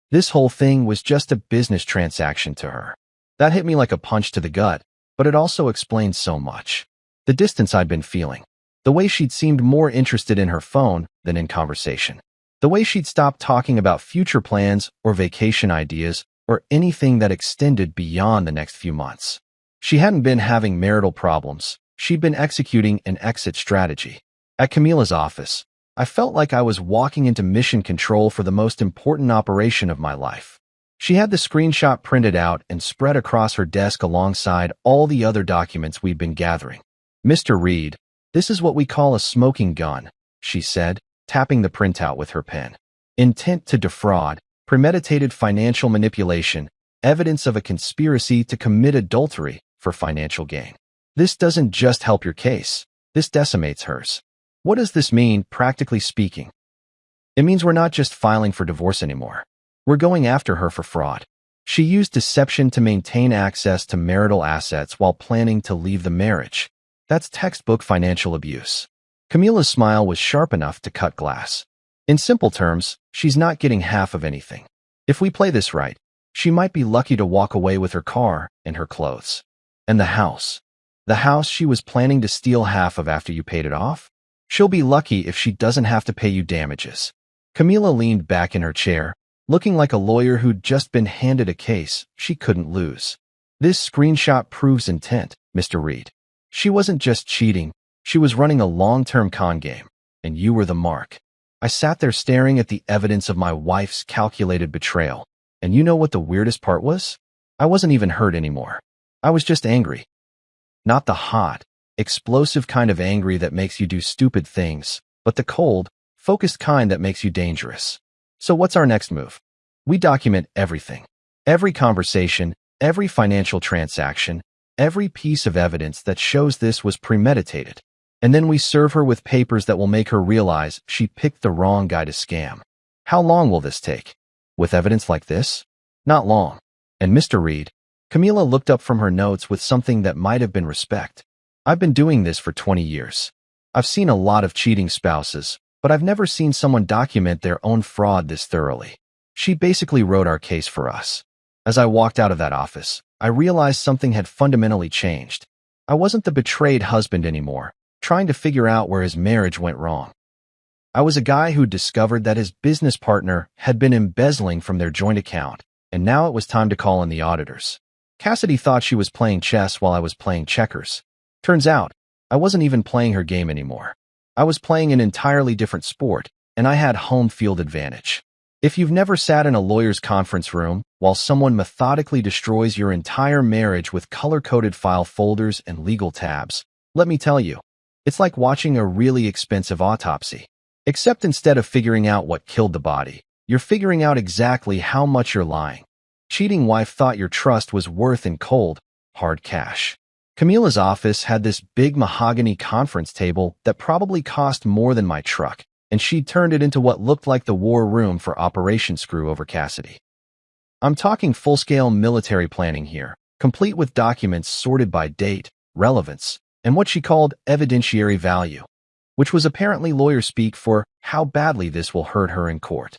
This whole thing was just a business transaction to her. That hit me like a punch to the gut, but it also explained so much. The distance I'd been feeling. The way she'd seemed more interested in her phone than in conversation. The way she'd stopped talking about future plans or vacation ideas or anything that extended beyond the next few months. She hadn't been having marital problems. She'd been executing an exit strategy. At Camila's office, I felt like I was walking into mission control for the most important operation of my life. She had the screenshot printed out and spread across her desk alongside all the other documents we'd been gathering. Mr. Reed, this is what we call a smoking gun, she said, tapping the printout with her pen. Intent to defraud, premeditated financial manipulation, evidence of a conspiracy to commit adultery for financial gain. This doesn't just help your case. This decimates hers. What does this mean, practically speaking? It means we're not just filing for divorce anymore. We're going after her for fraud. She used deception to maintain access to marital assets while planning to leave the marriage. That's textbook financial abuse. Camila's smile was sharp enough to cut glass. In simple terms, she's not getting half of anything. If we play this right, she might be lucky to walk away with her car and her clothes. And the house. The house she was planning to steal half of after you paid it off? She'll be lucky if she doesn't have to pay you damages. Camila leaned back in her chair, looking like a lawyer who'd just been handed a case she couldn't lose. This screenshot proves intent, Mr. Reed. She wasn't just cheating, she was running a long-term con game, and you were the mark. I sat there staring at the evidence of my wife's calculated betrayal, and you know what the weirdest part was? I wasn't even hurt anymore. I was just angry. Not the hot, explosive kind of angry that makes you do stupid things, but the cold, focused kind that makes you dangerous. So what's our next move? We document everything. Every conversation, every financial transaction, every piece of evidence that shows this was premeditated. And then we serve her with papers that will make her realize she picked the wrong guy to scam. How long will this take? With evidence like this? Not long. And Mr. Reed, Camila looked up from her notes with something that might have been respect. I've been doing this for 20 years. I've seen a lot of cheating spouses, but I've never seen someone document their own fraud this thoroughly. She basically wrote our case for us. As I walked out of that office, I realized something had fundamentally changed. I wasn't the betrayed husband anymore, trying to figure out where his marriage went wrong. I was a guy who discovered that his business partner had been embezzling from their joint account, and now it was time to call in the auditors. Cassidy thought she was playing chess while I was playing checkers. Turns out, I wasn't even playing her game anymore. I was playing an entirely different sport, and I had home field advantage. If you've never sat in a lawyer's conference room while someone methodically destroys your entire marriage with color-coded file folders and legal tabs, let me tell you, it's like watching a really expensive autopsy. Except instead of figuring out what killed the body, you're figuring out exactly how much you're lying. Cheating wife thought your trust was worth in cold, hard cash. Camila's office had this big mahogany conference table that probably cost more than my truck, and she'd turned it into what looked like the war room for Operation Screw over Cassidy. I'm talking full-scale military planning here, complete with documents sorted by date, relevance, and what she called evidentiary value, which was apparently lawyer speak for how badly this will hurt her in court.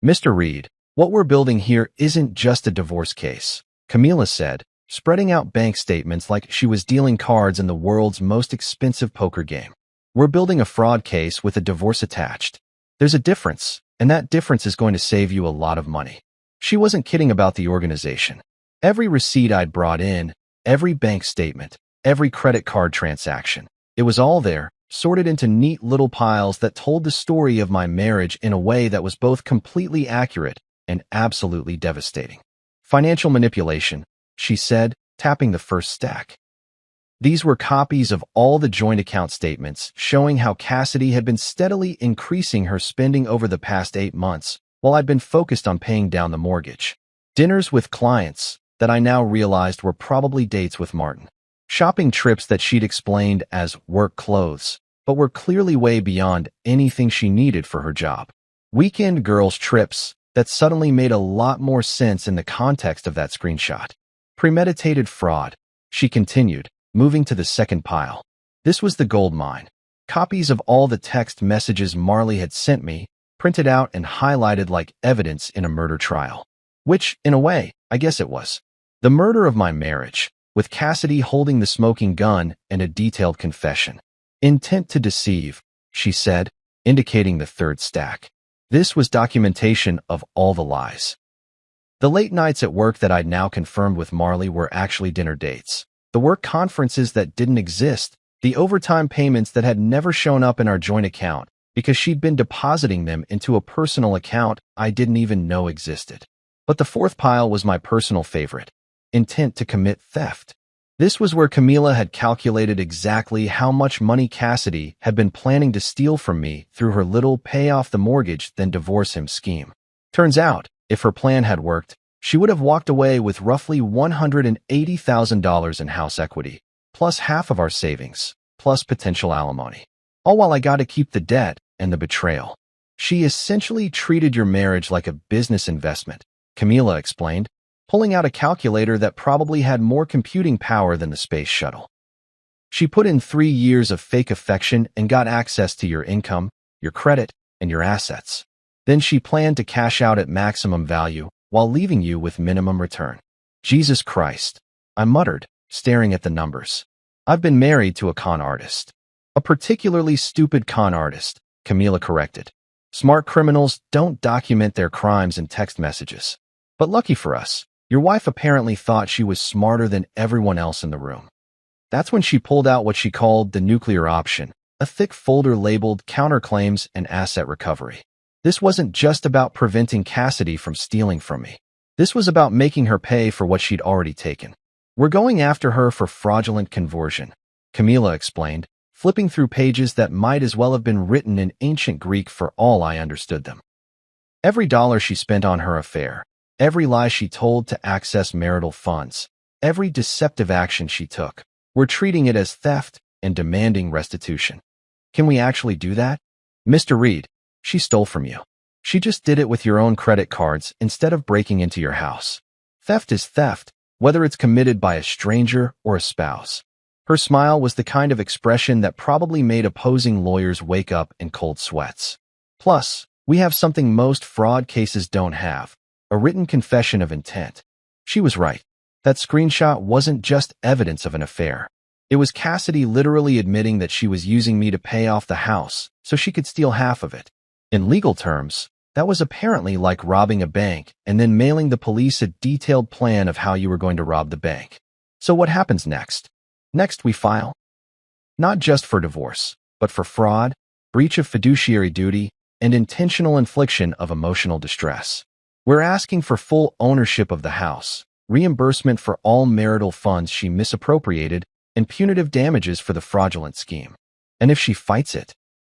Mr. Reed, what we're building here isn't just a divorce case, Camila said, spreading out bank statements like she was dealing cards in the world's most expensive poker game. We're building a fraud case with a divorce attached. There's a difference, and that difference is going to save you a lot of money. She wasn't kidding about the organization. Every receipt I'd brought in, every bank statement, every credit card transaction, it was all there, sorted into neat little piles that told the story of my marriage in a way that was both completely accurate and absolutely devastating. Financial manipulation, she said, tapping the first stack. These were copies of all the joint account statements showing how Cassidy had been steadily increasing her spending over the past 8 months, while I'd been focused on paying down the mortgage. Dinners with clients that I now realized were probably dates with Martin. Shopping trips that she'd explained as work clothes, but were clearly way beyond anything she needed for her job. Weekend girls' trips that suddenly made a lot more sense in the context of that screenshot. Premeditated fraud, she continued, moving to the second pile. This was the gold mine. Copies of all the text messages Marley had sent me, printed out and highlighted like evidence in a murder trial. Which, in a way, I guess it was. The murder of my marriage, with Cassidy holding the smoking gun and a detailed confession. Intent to deceive, she said, indicating the third stack. This was documentation of all the lies. The late nights at work that I'd now confirmed with Marley were actually dinner dates. The work conferences that didn't exist, the overtime payments that had never shown up in our joint account because she'd been depositing them into a personal account I didn't even know existed. But the fourth pile was my personal favorite. Intent to commit theft. This was where Camila had calculated exactly how much money Cassidy had been planning to steal from me through her little pay off the mortgage then divorce him scheme. Turns out, if her plan had worked, she would have walked away with roughly $180,000 in house equity, plus half of our savings, plus potential alimony. All while I got to keep the debt and the betrayal. She essentially treated your marriage like a business investment, Camila explained, pulling out a calculator that probably had more computing power than the space shuttle. She put in 3 years of fake affection and got access to your income, your credit, and your assets. Then she planned to cash out at maximum value while leaving you with minimum return. Jesus Christ, I muttered, staring at the numbers. I've been married to a con artist. A particularly stupid con artist, Camila corrected. Smart criminals don't document their crimes in text messages. But lucky for us, your wife apparently thought she was smarter than everyone else in the room. That's when she pulled out what she called the nuclear option, a thick folder labeled counterclaims and asset recovery. This wasn't just about preventing Cassidy from stealing from me. This was about making her pay for what she'd already taken. We're going after her for fraudulent conversion, Camila explained, flipping through pages that might as well have been written in ancient Greek for all I understood them. Every dollar she spent on her affair, every lie she told to access marital funds, every deceptive action she took, we're treating it as theft and demanding restitution. Can we actually do that? Mr. Reed, she stole from you. She just did it with your own credit cards instead of breaking into your house. Theft is theft, whether it's committed by a stranger or a spouse. Her smile was the kind of expression that probably made opposing lawyers wake up in cold sweats. Plus, we have something most fraud cases don't have, a written confession of intent. She was right. That screenshot wasn't just evidence of an affair. It was Cassidy literally admitting that she was using me to pay off the house so she could steal half of it. In legal terms, that was apparently like robbing a bank and then mailing the police a detailed plan of how you were going to rob the bank. So what happens next? Next, we file. Not just for divorce, but for fraud, breach of fiduciary duty, and intentional infliction of emotional distress. We're asking for full ownership of the house, reimbursement for all marital funds she misappropriated, and punitive damages for the fraudulent scheme. And if she fights it?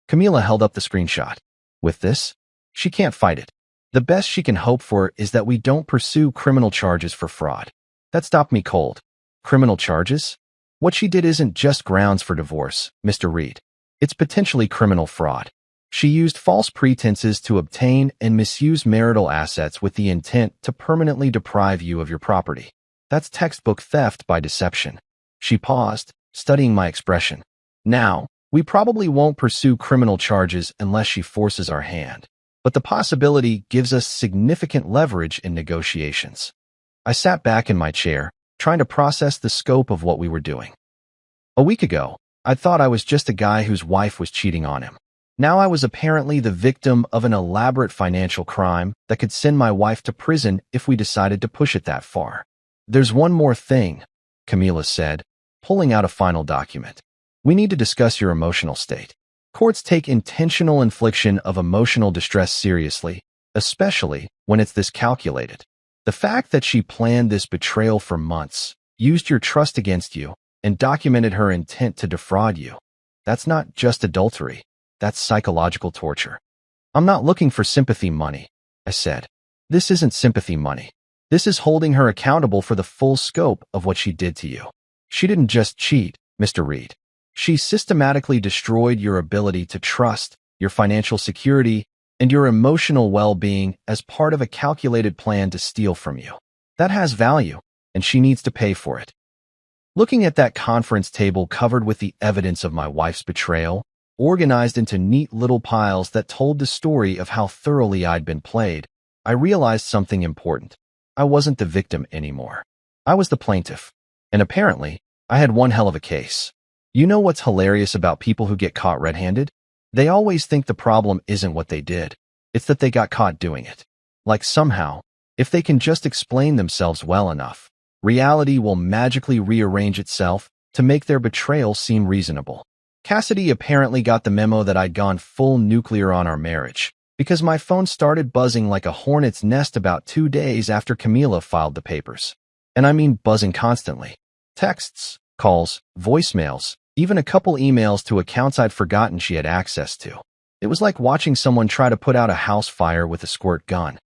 Camila held up the screenshot. With this, she can't fight it. The best she can hope for is that we don't pursue criminal charges for fraud. That stopped me cold. Criminal charges? What she did isn't just grounds for divorce, Mr. Reed. It's potentially criminal fraud. She used false pretenses to obtain and misuse marital assets with the intent to permanently deprive you of your property. That's textbook theft by deception. She paused, studying my expression. Now, we probably won't pursue criminal charges unless she forces our hand, but the possibility gives us significant leverage in negotiations. I sat back in my chair, trying to process the scope of what we were doing. A week ago, I thought I was just a guy whose wife was cheating on him. Now I was apparently the victim of an elaborate financial crime that could send my wife to prison if we decided to push it that far. There's one more thing, Camila said, pulling out a final document. We need to discuss your emotional state. Courts take intentional infliction of emotional distress seriously, especially when it's this calculated. The fact that she planned this betrayal for months, used your trust against you, and documented her intent to defraud you, that's not just adultery. That's psychological torture. I'm not looking for sympathy money, I said. This isn't sympathy money. This is holding her accountable for the full scope of what she did to you. She didn't just cheat, Mr. Reed. She systematically destroyed your ability to trust, your financial security, and your emotional well-being as part of a calculated plan to steal from you. That has value, and she needs to pay for it. Looking at that conference table covered with the evidence of my wife's betrayal, organized into neat little piles that told the story of how thoroughly I'd been played, I realized something important. I wasn't the victim anymore. I was the plaintiff. And apparently, I had one hell of a case. You know what's hilarious about people who get caught red-handed? They always think the problem isn't what they did. It's that they got caught doing it. Like somehow, if they can just explain themselves well enough, reality will magically rearrange itself to make their betrayal seem reasonable. Cassidy apparently got the memo that I'd gone full nuclear on our marriage, because my phone started buzzing like a hornet's nest about 2 days after Camila filed the papers. And I mean buzzing constantly. Texts, calls, voicemails, even a couple emails to accounts I'd forgotten she had access to. It was like watching someone try to put out a house fire with a squirt gun.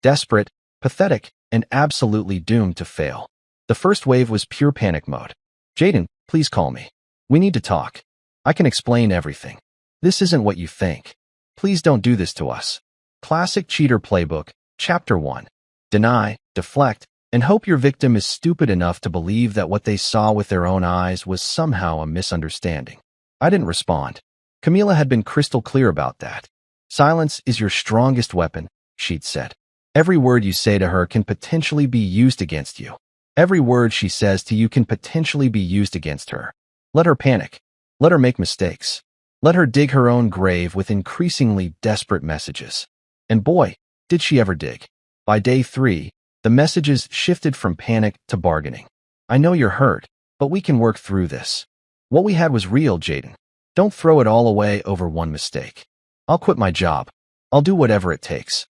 Desperate, pathetic, and absolutely doomed to fail. The first wave was pure panic mode. Jaden, please call me. We need to talk. I can explain everything. This isn't what you think. Please don't do this to us. Classic Cheater Playbook, Chapter 1. Deny, deflect, and hope your victim is stupid enough to believe that what they saw with their own eyes was somehow a misunderstanding. I didn't respond. Camila had been crystal clear about that. Silence is your strongest weapon, she'd said. Every word you say to her can potentially be used against you. Every word she says to you can potentially be used against her. Let her panic. Let her make mistakes. Let her dig her own grave with increasingly desperate messages. And boy, did she ever dig. By day 3, the messages shifted from panic to bargaining. I know you're hurt. but we can work through this. What we had was real, Jaden. Don't throw it all away over one mistake. I'll quit my job. I'll do whatever it takes.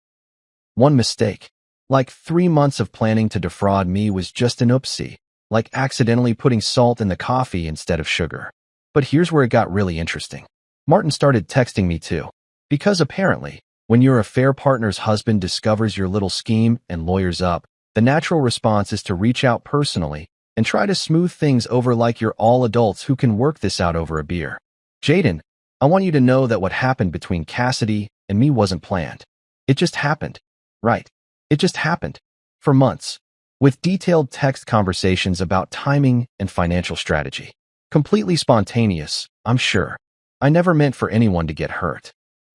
One mistake. Like 3 months of planning to defraud me was just an oopsie, like accidentally putting salt in the coffee instead of sugar. But here's where it got really interesting. Martin started texting me too. Because apparently, when your affair partner's husband discovers your little scheme and lawyers up, the natural response is to reach out personally and try to smooth things over like you're all adults who can work this out over a beer. Jaden, I want you to know that what happened between Cassidy and me wasn't planned. It just happened. Right. It just happened. For months. With detailed text conversations about timing and financial strategy. Completely spontaneous, I'm sure. I never meant for anyone to get hurt.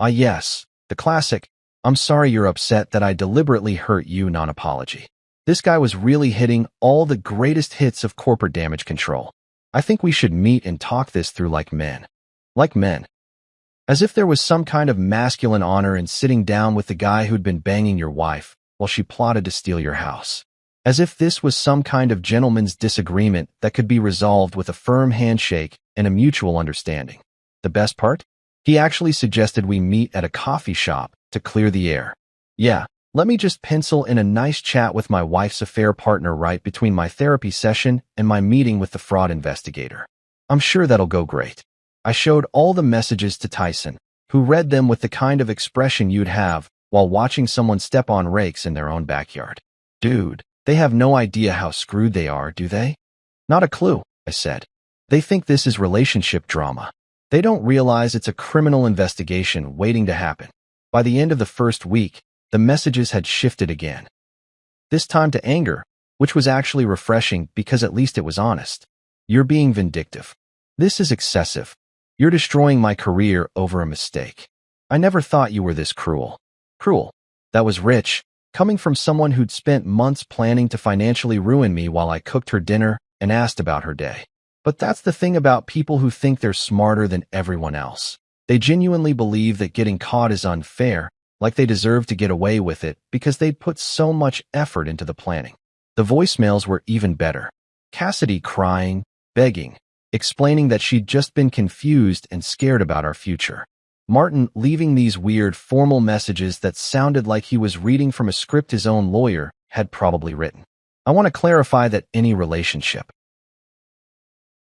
Yes, the classic, I'm sorry you're upset that I deliberately hurt you non-apology. This guy was really hitting all the greatest hits of corporate damage control. I think we should meet and talk this through like men. Like men. As if there was some kind of masculine honor in sitting down with the guy who'd been banging your wife while she plotted to steal your house. As if this was some kind of gentleman's disagreement that could be resolved with a firm handshake and a mutual understanding. The best part? He actually suggested we meet at a coffee shop to clear the air. Yeah, let me just pencil in a nice chat with my wife's affair partner right between my therapy session and my meeting with the fraud investigator. I'm sure that'll go great. I showed all the messages to Tyson, who read them with the kind of expression you'd have while watching someone step on rakes in their own backyard. Dude, they have no idea how screwed they are, do they? Not a clue, I said. They think this is relationship drama. They don't realize it's a criminal investigation waiting to happen. By the end of the first week, the messages had shifted again. This time to anger, which was actually refreshing because at least it was honest. You're being vindictive. This is excessive. You're destroying my career over a mistake. I never thought you were this cruel. Cruel. That was rich, coming from someone who'd spent months planning to financially ruin me while I cooked her dinner and asked about her day. But that's the thing about people who think they're smarter than everyone else. They genuinely believe that getting caught is unfair, like they deserve to get away with it because they'd put so much effort into the planning. The voicemails were even better. Cassidy crying, begging, explaining that she'd just been confused and scared about our future. Martin leaving these weird formal messages that sounded like he was reading from a script his own lawyer had probably written. I want to clarify that any relationship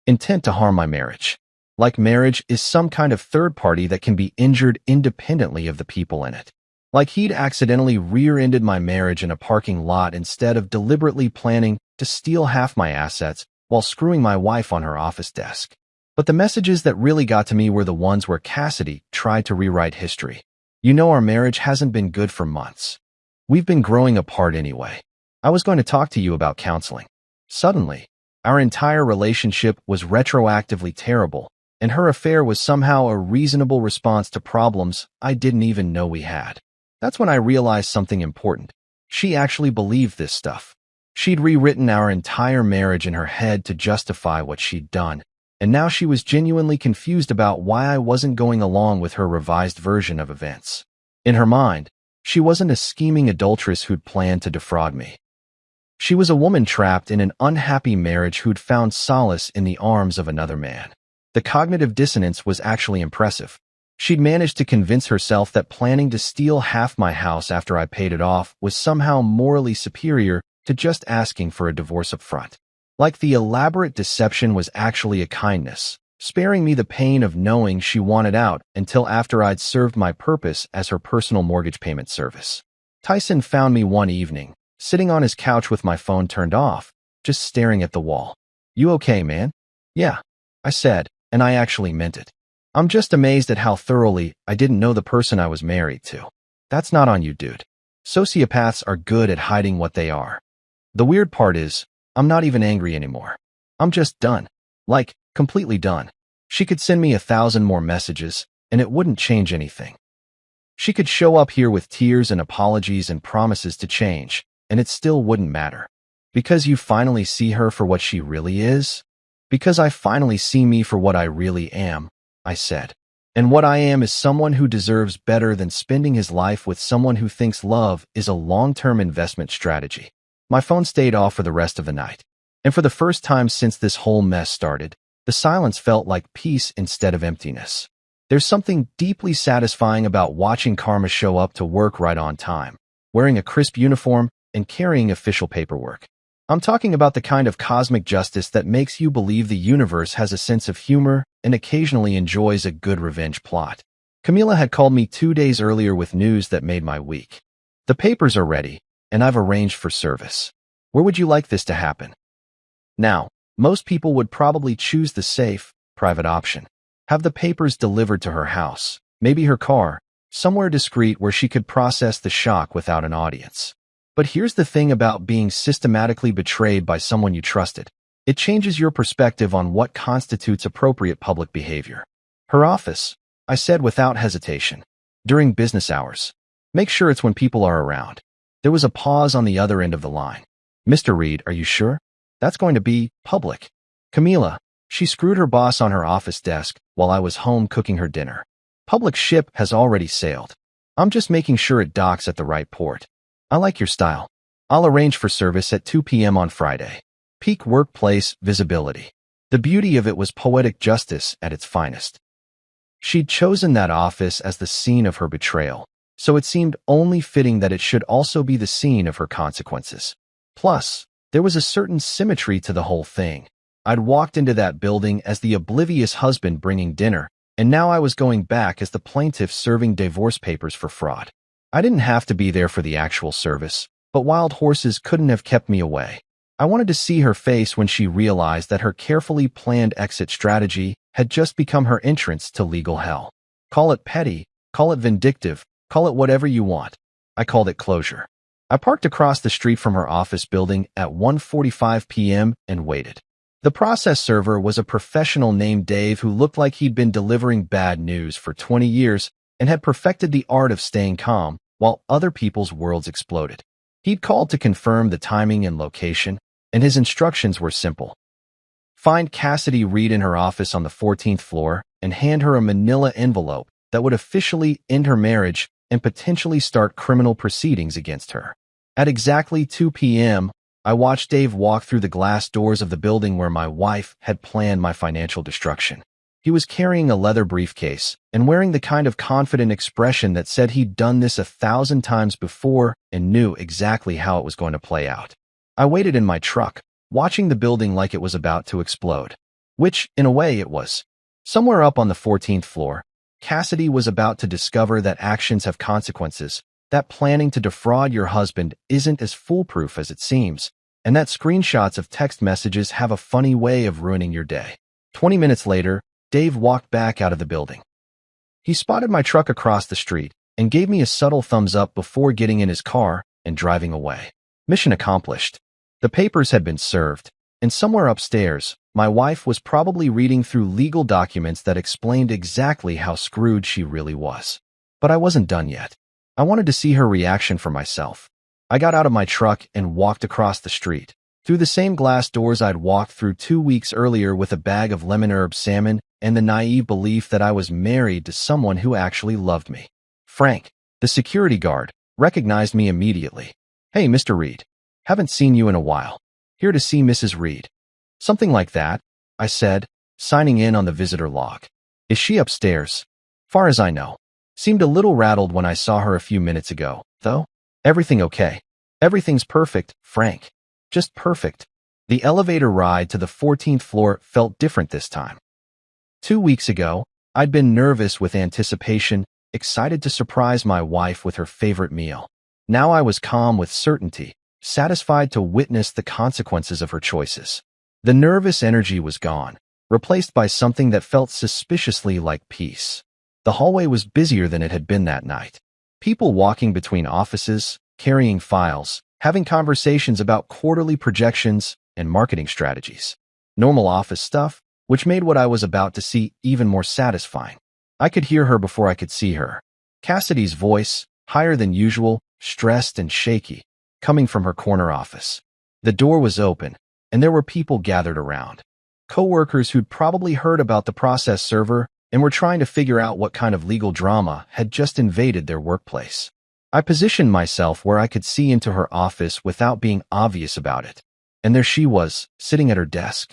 intent to harm my marriage. Like marriage is some kind of third party that can be injured independently of the people in it. Like he'd accidentally rear-ended my marriage in a parking lot instead of deliberately planning to steal half my assets while screwing my wife on her office desk. But the messages that really got to me were the ones where Cassidy tried to rewrite history. You know, our marriage hasn't been good for months. We've been growing apart anyway. I was going to talk to you about counseling. Suddenly, our entire relationship was retroactively terrible, and her affair was somehow a reasonable response to problems I didn't even know we had. That's when I realized something important. She actually believed this stuff. She'd rewritten our entire marriage in her head to justify what she'd done, and now she was genuinely confused about why I wasn't going along with her revised version of events. In her mind, she wasn't a scheming adulteress who'd planned to defraud me. She was a woman trapped in an unhappy marriage who'd found solace in the arms of another man. The cognitive dissonance was actually impressive. She'd managed to convince herself that planning to steal half my house after I paid it off was somehow morally superior to just asking for a divorce up front. Like the elaborate deception was actually a kindness, sparing me the pain of knowing she wanted out until after I'd served my purpose as her personal mortgage payment service. Tyson found me one evening, sitting on his couch with my phone turned off, just staring at the wall. You okay, man? Yeah, I said, and I actually meant it. I'm just amazed at how thoroughly I didn't know the person I was married to. That's not on you, dude. Sociopaths are good at hiding what they are. The weird part is, I'm not even angry anymore. I'm just done. Like, completely done. She could send me 1,000 more messages, and it wouldn't change anything. She could show up here with tears and apologies and promises to change, and it still wouldn't matter. Because you finally see her for what she really is? Because I finally see me for what I really am, I said. And what I am is someone who deserves better than spending his life with someone who thinks love is a long-term investment strategy. My phone stayed off for the rest of the night. And for the first time since this whole mess started, the silence felt like peace instead of emptiness. There's something deeply satisfying about watching Karma show up to work right on time, wearing a crisp uniform and carrying official paperwork. I'm talking about the kind of cosmic justice that makes you believe the universe has a sense of humor and occasionally enjoys a good revenge plot. Camila had called me 2 days earlier with news that made my week. The papers are ready, and I've arranged for service. Where would you like this to happen? Now, most people would probably choose the safe, private option. Have the papers delivered to her house, maybe her car, somewhere discreet where she could process the shock without an audience. But here's the thing about being systematically betrayed by someone you trusted. It changes your perspective on what constitutes appropriate public behavior. Her office, I said without hesitation. During business hours. Make sure it's when people are around. There was a pause on the other end of the line. Mr. Reed, are you sure? That's going to be public. Camila, she screwed her boss on her office desk while I was home cooking her dinner. Public ship has already sailed. I'm just making sure it docks at the right port. I like your style. I'll arrange for service at 2 p.m. on Friday. Peak workplace visibility. The beauty of it was poetic justice at its finest. She'd chosen that office as the scene of her betrayal, so it seemed only fitting that it should also be the scene of her consequences. Plus, there was a certain symmetry to the whole thing. I'd walked into that building as the oblivious husband bringing dinner, and now I was going back as the plaintiff serving divorce papers for fraud. I didn't have to be there for the actual service, but wild horses couldn't have kept me away. I wanted to see her face when she realized that her carefully planned exit strategy had just become her entrance to legal hell. Call it petty, call it vindictive, call it whatever you want. I called it closure. I parked across the street from her office building at 1:45 p.m. and waited. The process server was a professional named Dave who looked like he'd been delivering bad news for 20 years and had perfected the art of staying calm while other people's worlds exploded. He'd called to confirm the timing and location, and his instructions were simple. Find Cassidy Reed in her office on the 14th floor and hand her a manila envelope that would officially end her marriage and potentially start criminal proceedings against her. At exactly 2 p.m., I watched Dave walk through the glass doors of the building where my wife had planned my financial destruction. He was carrying a leather briefcase and wearing the kind of confident expression that said he'd done this 1,000 times before and knew exactly how it was going to play out. I waited in my truck, watching the building like it was about to explode. Which, in a way, it was. Somewhere up on the 14th floor, Cassidy was about to discover that actions have consequences, that planning to defraud your husband isn't as foolproof as it seems, and that screenshots of text messages have a funny way of ruining your day. 20 minutes later, Dave walked back out of the building. He spotted my truck across the street and gave me a subtle thumbs up before getting in his car and driving away. Mission accomplished. The papers had been served, and somewhere upstairs, my wife was probably reading through legal documents that explained exactly how screwed she really was. But I wasn't done yet. I wanted to see her reaction for myself. I got out of my truck and walked across the street, through the same glass doors I'd walked through 2 weeks earlier with a bag of lemon herb salmon and the naive belief that I was married to someone who actually loved me. Frank, the security guard, recognized me immediately. Hey, Mr. Reed. Haven't seen you in a while. Here to see Mrs. Reed. Something like that, I said, signing in on the visitor log. Is she upstairs? Far as I know. Seemed a little rattled when I saw her a few minutes ago, though. Everything okay? Everything's perfect, Frank. Just perfect. The elevator ride to the 14th floor felt different this time. 2 weeks ago, I'd been nervous with anticipation, excited to surprise my wife with her favorite meal. Now I was calm with certainty, satisfied to witness the consequences of her choices. The nervous energy was gone, replaced by something that felt suspiciously like peace. The hallway was busier than it had been that night. People walking between offices, carrying files, having conversations about quarterly projections and marketing strategies. Normal office stuff, which made what I was about to see even more satisfying. I could hear her before I could see her. Cassidy's voice, higher than usual, stressed and shaky, coming from her corner office. The door was open, and there were people gathered around. Co-workers who'd probably heard about the process server and were trying to figure out what kind of legal drama had just invaded their workplace. I positioned myself where I could see into her office without being obvious about it. and there she was, sitting at her desk.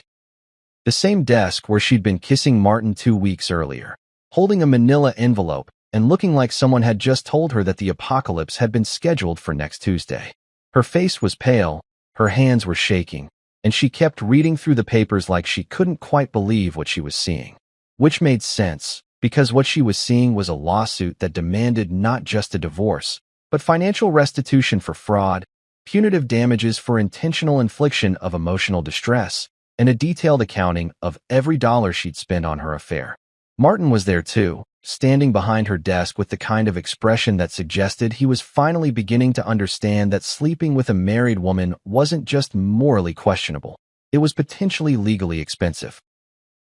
The same desk where she'd been kissing Martin 2 weeks earlier, holding a manila envelope and looking like someone had just told her that the apocalypse had been scheduled for next Tuesday. Her face was pale, her hands were shaking, and she kept reading through the papers like she couldn't quite believe what she was seeing. Which made sense, because what she was seeing was a lawsuit that demanded not just a divorce, but financial restitution for fraud, punitive damages for intentional infliction of emotional distress, and a detailed accounting of every dollar she'd spent on her affair. Martin was there too, standing behind her desk with the kind of expression that suggested he was finally beginning to understand that sleeping with a married woman wasn't just morally questionable, it was potentially legally expensive.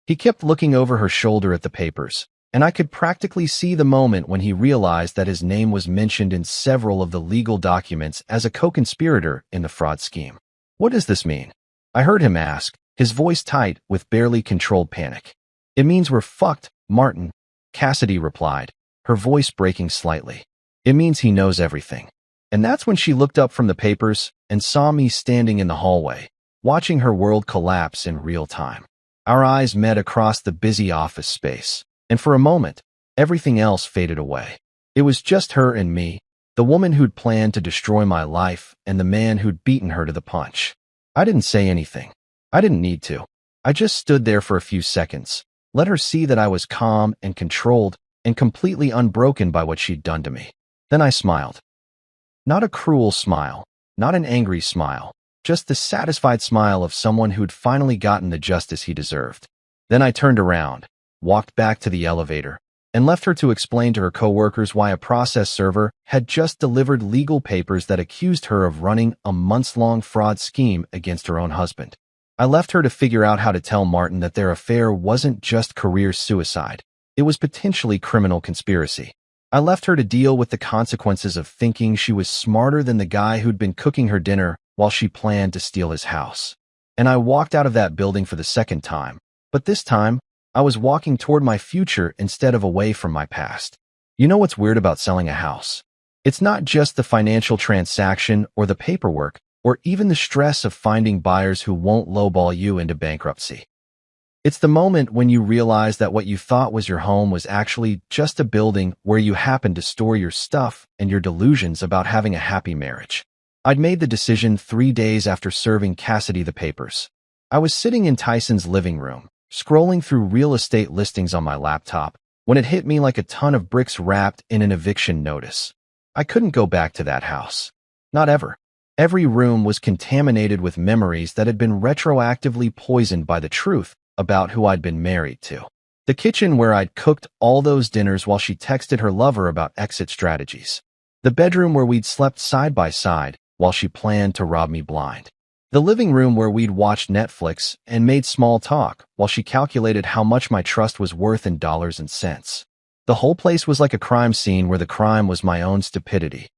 He kept looking over her shoulder at the papers, and I could practically see the moment when he realized that his name was mentioned in several of the legal documents as a co-conspirator in the fraud scheme. "What does this mean?" I heard him ask, his voice tight with barely controlled panic. "It means we're fucked, Martin," Cassidy replied, her voice breaking slightly. "It means he knows everything." And that's when she looked up from the papers and saw me standing in the hallway, watching her world collapse in real time. Our eyes met across the busy office space, and for a moment, everything else faded away. It was just her and me, the woman who'd planned to destroy my life and the man who'd beaten her to the punch. I didn't say anything. I didn't need to. I just stood there for a few seconds, let her see that I was calm and controlled and completely unbroken by what she'd done to me. Then I smiled. Not a cruel smile, not an angry smile, just the satisfied smile of someone who'd finally gotten the justice he deserved. Then I turned around, walked back to the elevator, and left her to explain to her coworkers why a process server had just delivered legal papers that accused her of running a months-long fraud scheme against her own husband. I left her to figure out how to tell Martin that their affair wasn't just career suicide, it was potentially criminal conspiracy. I left her to deal with the consequences of thinking she was smarter than the guy who'd been cooking her dinner while she planned to steal his house. And I walked out of that building for the second time, but this time, I was walking toward my future instead of away from my past. You know what's weird about selling a house? It's not just the financial transaction or the paperwork, or even the stress of finding buyers who won't lowball you into bankruptcy. It's the moment when you realize that what you thought was your home was actually just a building where you happen to store your stuff and your delusions about having a happy marriage. I'd made the decision 3 days after serving Cassidy the papers. I was sitting in Tyson's living room, scrolling through real estate listings on my laptop, when it hit me like a ton of bricks wrapped in an eviction notice. I couldn't go back to that house. Not ever. Every room was contaminated with memories that had been retroactively poisoned by the truth about who I'd been married to. The kitchen where I'd cooked all those dinners while she texted her lover about exit strategies. The bedroom where we'd slept side by side while she planned to rob me blind. The living room where we'd watched Netflix and made small talk while she calculated how much my trust was worth in dollars and cents. The whole place was like a crime scene where the crime was my own stupidity.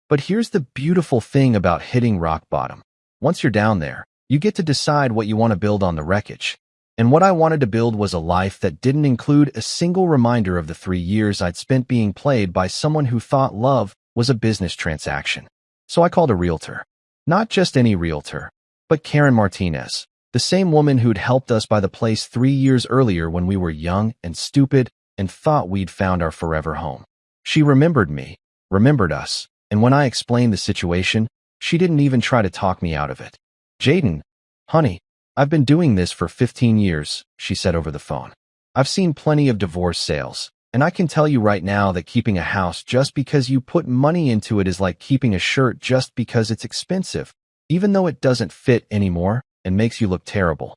But here's the beautiful thing about hitting rock bottom. Once you're down there, you get to decide what you want to build on the wreckage. And what I wanted to build was a life that didn't include a single reminder of the 3 years I'd spent being played by someone who thought love was a business transaction. So I called a realtor. Not just any realtor, but Karen Martinez, the same woman who'd helped us buy the place 3 years earlier when we were young and stupid and thought we'd found our forever home. She remembered me, remembered us, and when I explained the situation, she didn't even try to talk me out of it. "Jaden, honey, I've been doing this for 15 years, she said over the phone. "I've seen plenty of divorce sales, and I can tell you right now that keeping a house just because you put money into it is like keeping a shirt just because it's expensive, even though it doesn't fit anymore and makes you look terrible.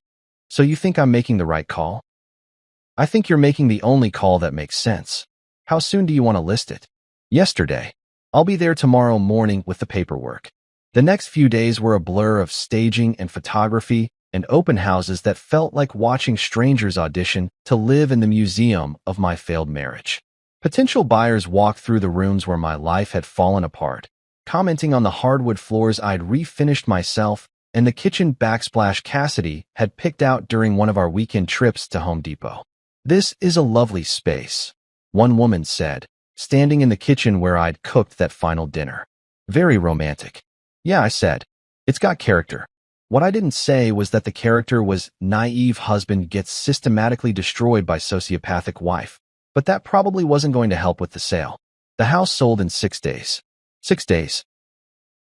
So you think I'm making the right call?" "I think you're making the only call that makes sense. How soon do you want to list it?" "Yesterday. I'll be there tomorrow morning with the paperwork." The next few days were a blur of staging and photography and open houses that felt like watching strangers audition to live in the museum of my failed marriage. Potential buyers walked through the rooms where my life had fallen apart, commenting on the hardwood floors I'd refinished myself and the kitchen backsplash Cassidy had picked out during one of our weekend trips to Home Depot. "This is a lovely space," one woman said, standing in the kitchen where I'd cooked that final dinner. "Very romantic." "Yeah," I said. "It's got character." What I didn't say was that the character was naive husband gets systematically destroyed by sociopathic wife, but that probably wasn't going to help with the sale. The house sold in 6 days. 6 days.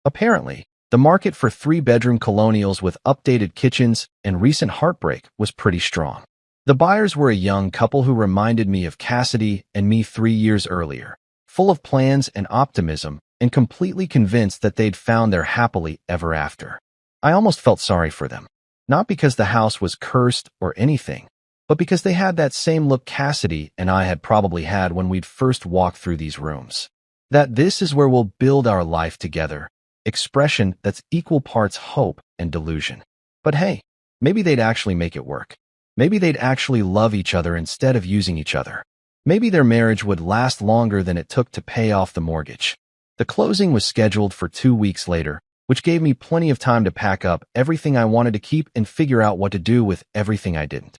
Apparently, the market for 3-bedroom colonials with updated kitchens and recent heartbreak was pretty strong. The buyers were a young couple who reminded me of Cassidy and me 3 years earlier, full of plans and optimism and completely convinced that they'd found their happily ever after. I almost felt sorry for them, not because the house was cursed or anything, but because they had that same look Cassidy and I had probably had when we'd first walked through these rooms. That this is where we'll build our life together, expression that's equal parts hope and delusion. But hey, maybe they'd actually make it work. Maybe they'd actually love each other instead of using each other. Maybe their marriage would last longer than it took to pay off the mortgage. The closing was scheduled for 2 weeks later, which gave me plenty of time to pack up everything I wanted to keep and figure out what to do with everything I didn't.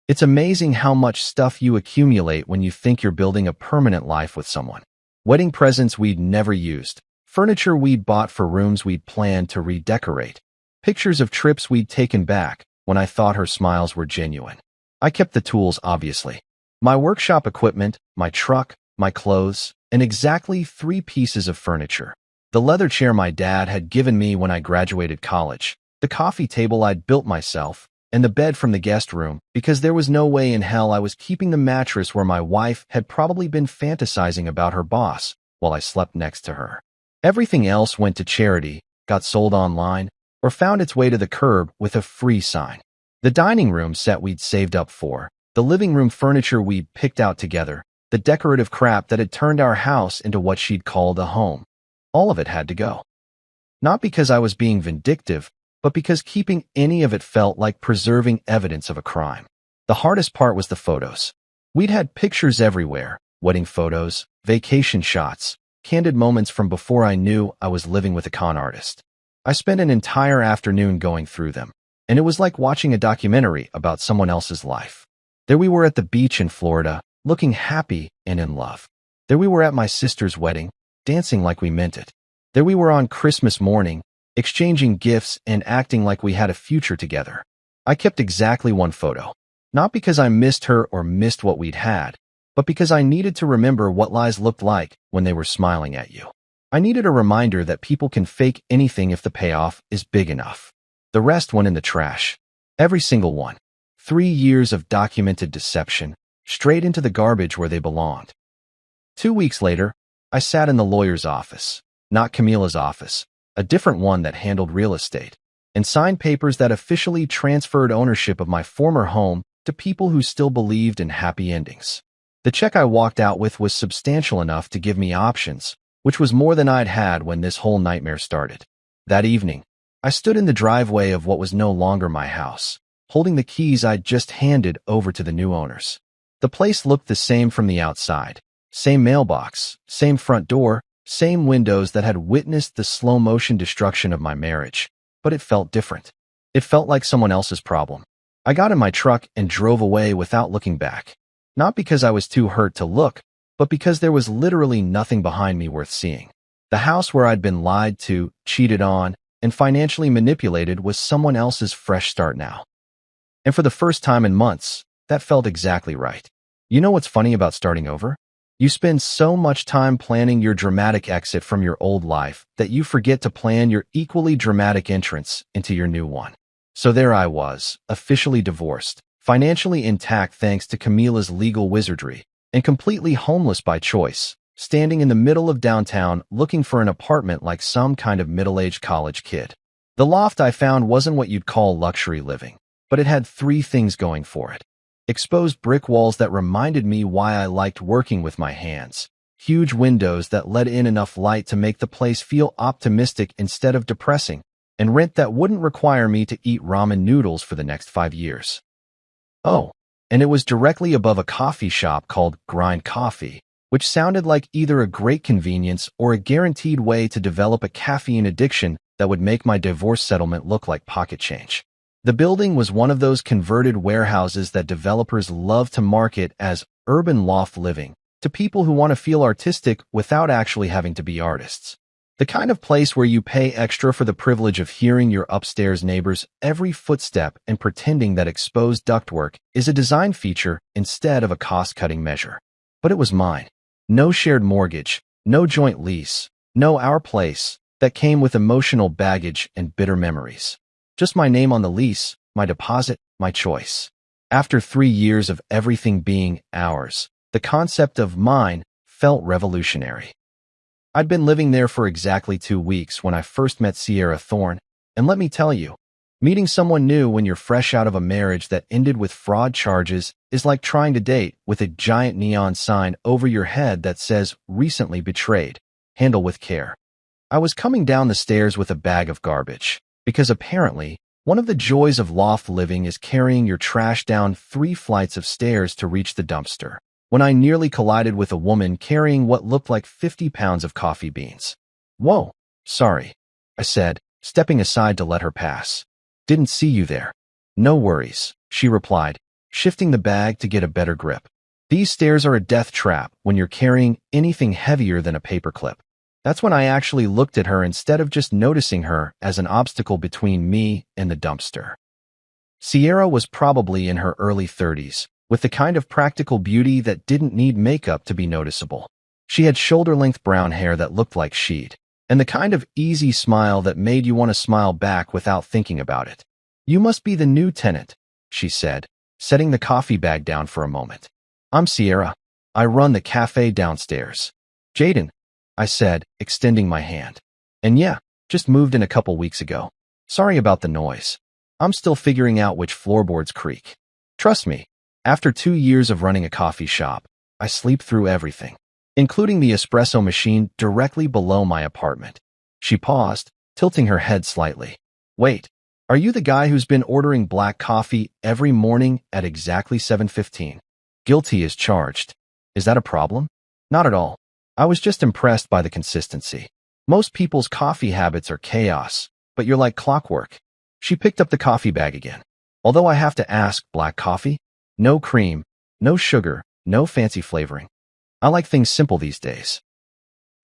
It's amazing how much stuff you accumulate when you think you're building a permanent life with someone. Wedding presents we'd never used, furniture we'd bought for rooms we'd planned to redecorate, pictures of trips we'd taken back when I thought her smiles were genuine. I kept the tools, obviously. My workshop equipment, my truck, my clothes, and exactly 3 pieces of furniture. The leather chair my dad had given me when I graduated college, the coffee table I'd built myself, and the bed from the guest room, because there was no way in hell I was keeping the mattress where my wife had probably been fantasizing about her boss while I slept next to her. Everything else went to charity, got sold online, or found its way to the curb with a free sign. The dining room set we'd saved up for, the living room furniture we'd picked out together, the decorative crap that had turned our house into what she'd called a home. All of it had to go. Not because I was being vindictive, but because keeping any of it felt like preserving evidence of a crime. The hardest part was the photos. We'd had pictures everywhere, wedding photos, vacation shots, candid moments from before I knew I was living with a con artist. I spent an entire afternoon going through them, and it was like watching a documentary about someone else's life. There we were at the beach in Florida, looking happy and in love. There we were at my sister's wedding, dancing like we meant it. There we were on Christmas morning, exchanging gifts and acting like we had a future together. I kept exactly 1 photo, not because I missed her or missed what we'd had, but because I needed to remember what lies looked like when they were smiling at you. I needed a reminder that people can fake anything if the payoff is big enough. The rest went in the trash. Every single one. 3 years of documented deception, straight into the garbage where they belonged. 2 weeks later, I sat in the lawyer's office, not Camila's office, a different one that handled real estate, and signed papers that officially transferred ownership of my former home to people who still believed in happy endings. The check I walked out with was substantial enough to give me options, which was more than I'd had when this whole nightmare started. That evening, I stood in the driveway of what was no longer my house, holding the keys I'd just handed over to the new owners. The place looked the same from the outside. Same mailbox, same front door, same windows that had witnessed the slow-motion destruction of my marriage. But it felt different. It felt like someone else's problem. I got in my truck and drove away without looking back. Not because I was too hurt to look, but because there was literally nothing behind me worth seeing. The house where I'd been lied to, cheated on, and financially manipulated was someone else's fresh start now. And for the first time in months, that felt exactly right. You know what's funny about starting over? You spend so much time planning your dramatic exit from your old life that you forget to plan your equally dramatic entrance into your new one. So there I was, officially divorced, financially intact thanks to Camila's legal wizardry, and completely homeless by choice, standing in the middle of downtown looking for an apartment like some kind of middle-aged college kid. The loft I found wasn't what you'd call luxury living, but it had 3 things going for it. Exposed brick walls that reminded me why I liked working with my hands, huge windows that let in enough light to make the place feel optimistic instead of depressing, and rent that wouldn't require me to eat ramen noodles for the next 5 years. Oh, and it was directly above a coffee shop called Grind Coffee, which sounded like either a great convenience or a guaranteed way to develop a caffeine addiction that would make my divorce settlement look like pocket change. The building was one of those converted warehouses that developers love to market as urban loft living to people who want to feel artistic without actually having to be artists. The kind of place where you pay extra for the privilege of hearing your upstairs neighbor's every footstep and pretending that exposed ductwork is a design feature instead of a cost-cutting measure. But it was mine. No shared mortgage, no joint lease, no our place, that came with emotional baggage and bitter memories. Just my name on the lease, my deposit, my choice. After 3 years of everything being ours, the concept of mine felt revolutionary. I'd been living there for exactly 2 weeks when I first met Sierra Thorne, and let me tell you, meeting someone new when you're fresh out of a marriage that ended with fraud charges is like trying to date with a giant neon sign over your head that says, "Recently betrayed. Handle with care." I was coming down the stairs with a bag of garbage, because apparently, one of the joys of loft living is carrying your trash down 3 flights of stairs to reach the dumpster, when I nearly collided with a woman carrying what looked like 50 pounds of coffee beans. "Whoa, sorry," I said, stepping aside to let her pass. "Didn't see you there." "No worries," she replied, shifting the bag to get a better grip. These stairs are a death trap when you're carrying anything heavier than a paperclip. That's when I actually looked at her instead of just noticing her as an obstacle between me and the dumpster. Sierra was probably in her early 30s, with the kind of practical beauty that didn't need makeup to be noticeable. She had shoulder-length brown hair that looked like she'd, and the kind of easy smile that made you want to smile back without thinking about it. "You must be the new tenant," she said, setting the coffee bag down for a moment. "I'm Sierra. I run the cafe downstairs." "Jaden," I said, extending my hand. "And yeah, just moved in a couple weeks ago. Sorry about the noise. I'm still figuring out which floorboards creak. Trust me, after 2 years of running a coffee shop, I sleep through everything, including the espresso machine directly below my apartment." She paused, tilting her head slightly. "Wait, are you the guy who's been ordering black coffee every morning at exactly 7:15? Guilty as charged. Is that a problem?" "Not at all. I was just impressed by the consistency. Most people's coffee habits are chaos, but you're like clockwork." She picked up the coffee bag again. "Although I have to ask, black coffee? No cream, no sugar, no fancy flavoring. I like things simple these days."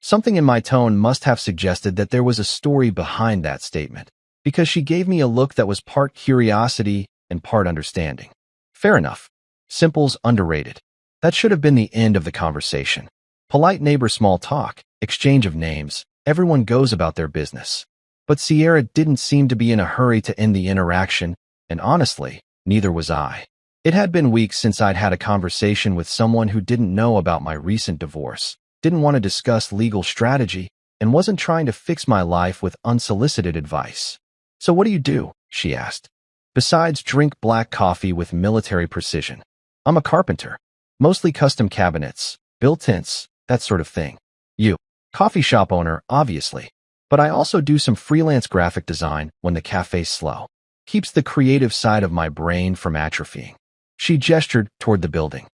Something in my tone must have suggested that there was a story behind that statement, because she gave me a look that was part curiosity and part understanding. Fair enough. Simple's underrated. That should have been the end of the conversation. Polite neighbor small talk, exchange of names, everyone goes about their business. But Sierra didn't seem to be in a hurry to end the interaction, and honestly, neither was I. It had been weeks since I'd had a conversation with someone who didn't know about my recent divorce, didn't want to discuss legal strategy, and wasn't trying to fix my life with unsolicited advice. "So what do you do?" she asked. "Besides drink black coffee with military precision." "I'm a carpenter. Mostly custom cabinets, built-ins, that sort of thing." "You. Coffee shop owner, obviously. But I also do some freelance graphic design when the cafe's slow. Keeps the creative side of my brain from atrophying." She gestured toward the building.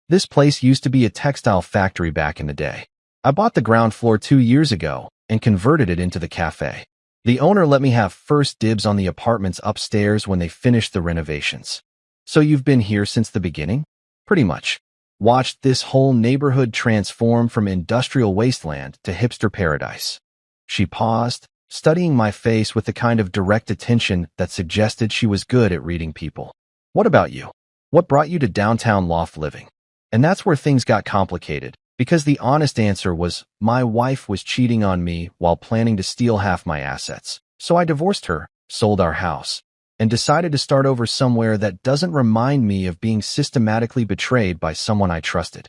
"This place used to be a textile factory back in the day. I bought the ground floor 2 years ago and converted it into the cafe. The owner let me have first dibs on the apartments upstairs when they finished the renovations." "So you've been here since the beginning?" "Pretty much. Watched this whole neighborhood transform from industrial wasteland to hipster paradise." She paused, studying my face with the kind of direct attention that suggested she was good at reading people. "What about you? What brought you to downtown loft living?" And that's where things got complicated, because the honest answer was my wife was cheating on me while planning to steal half my assets. So I divorced her, sold our house, and decided to start over somewhere that doesn't remind me of being systematically betrayed by someone I trusted.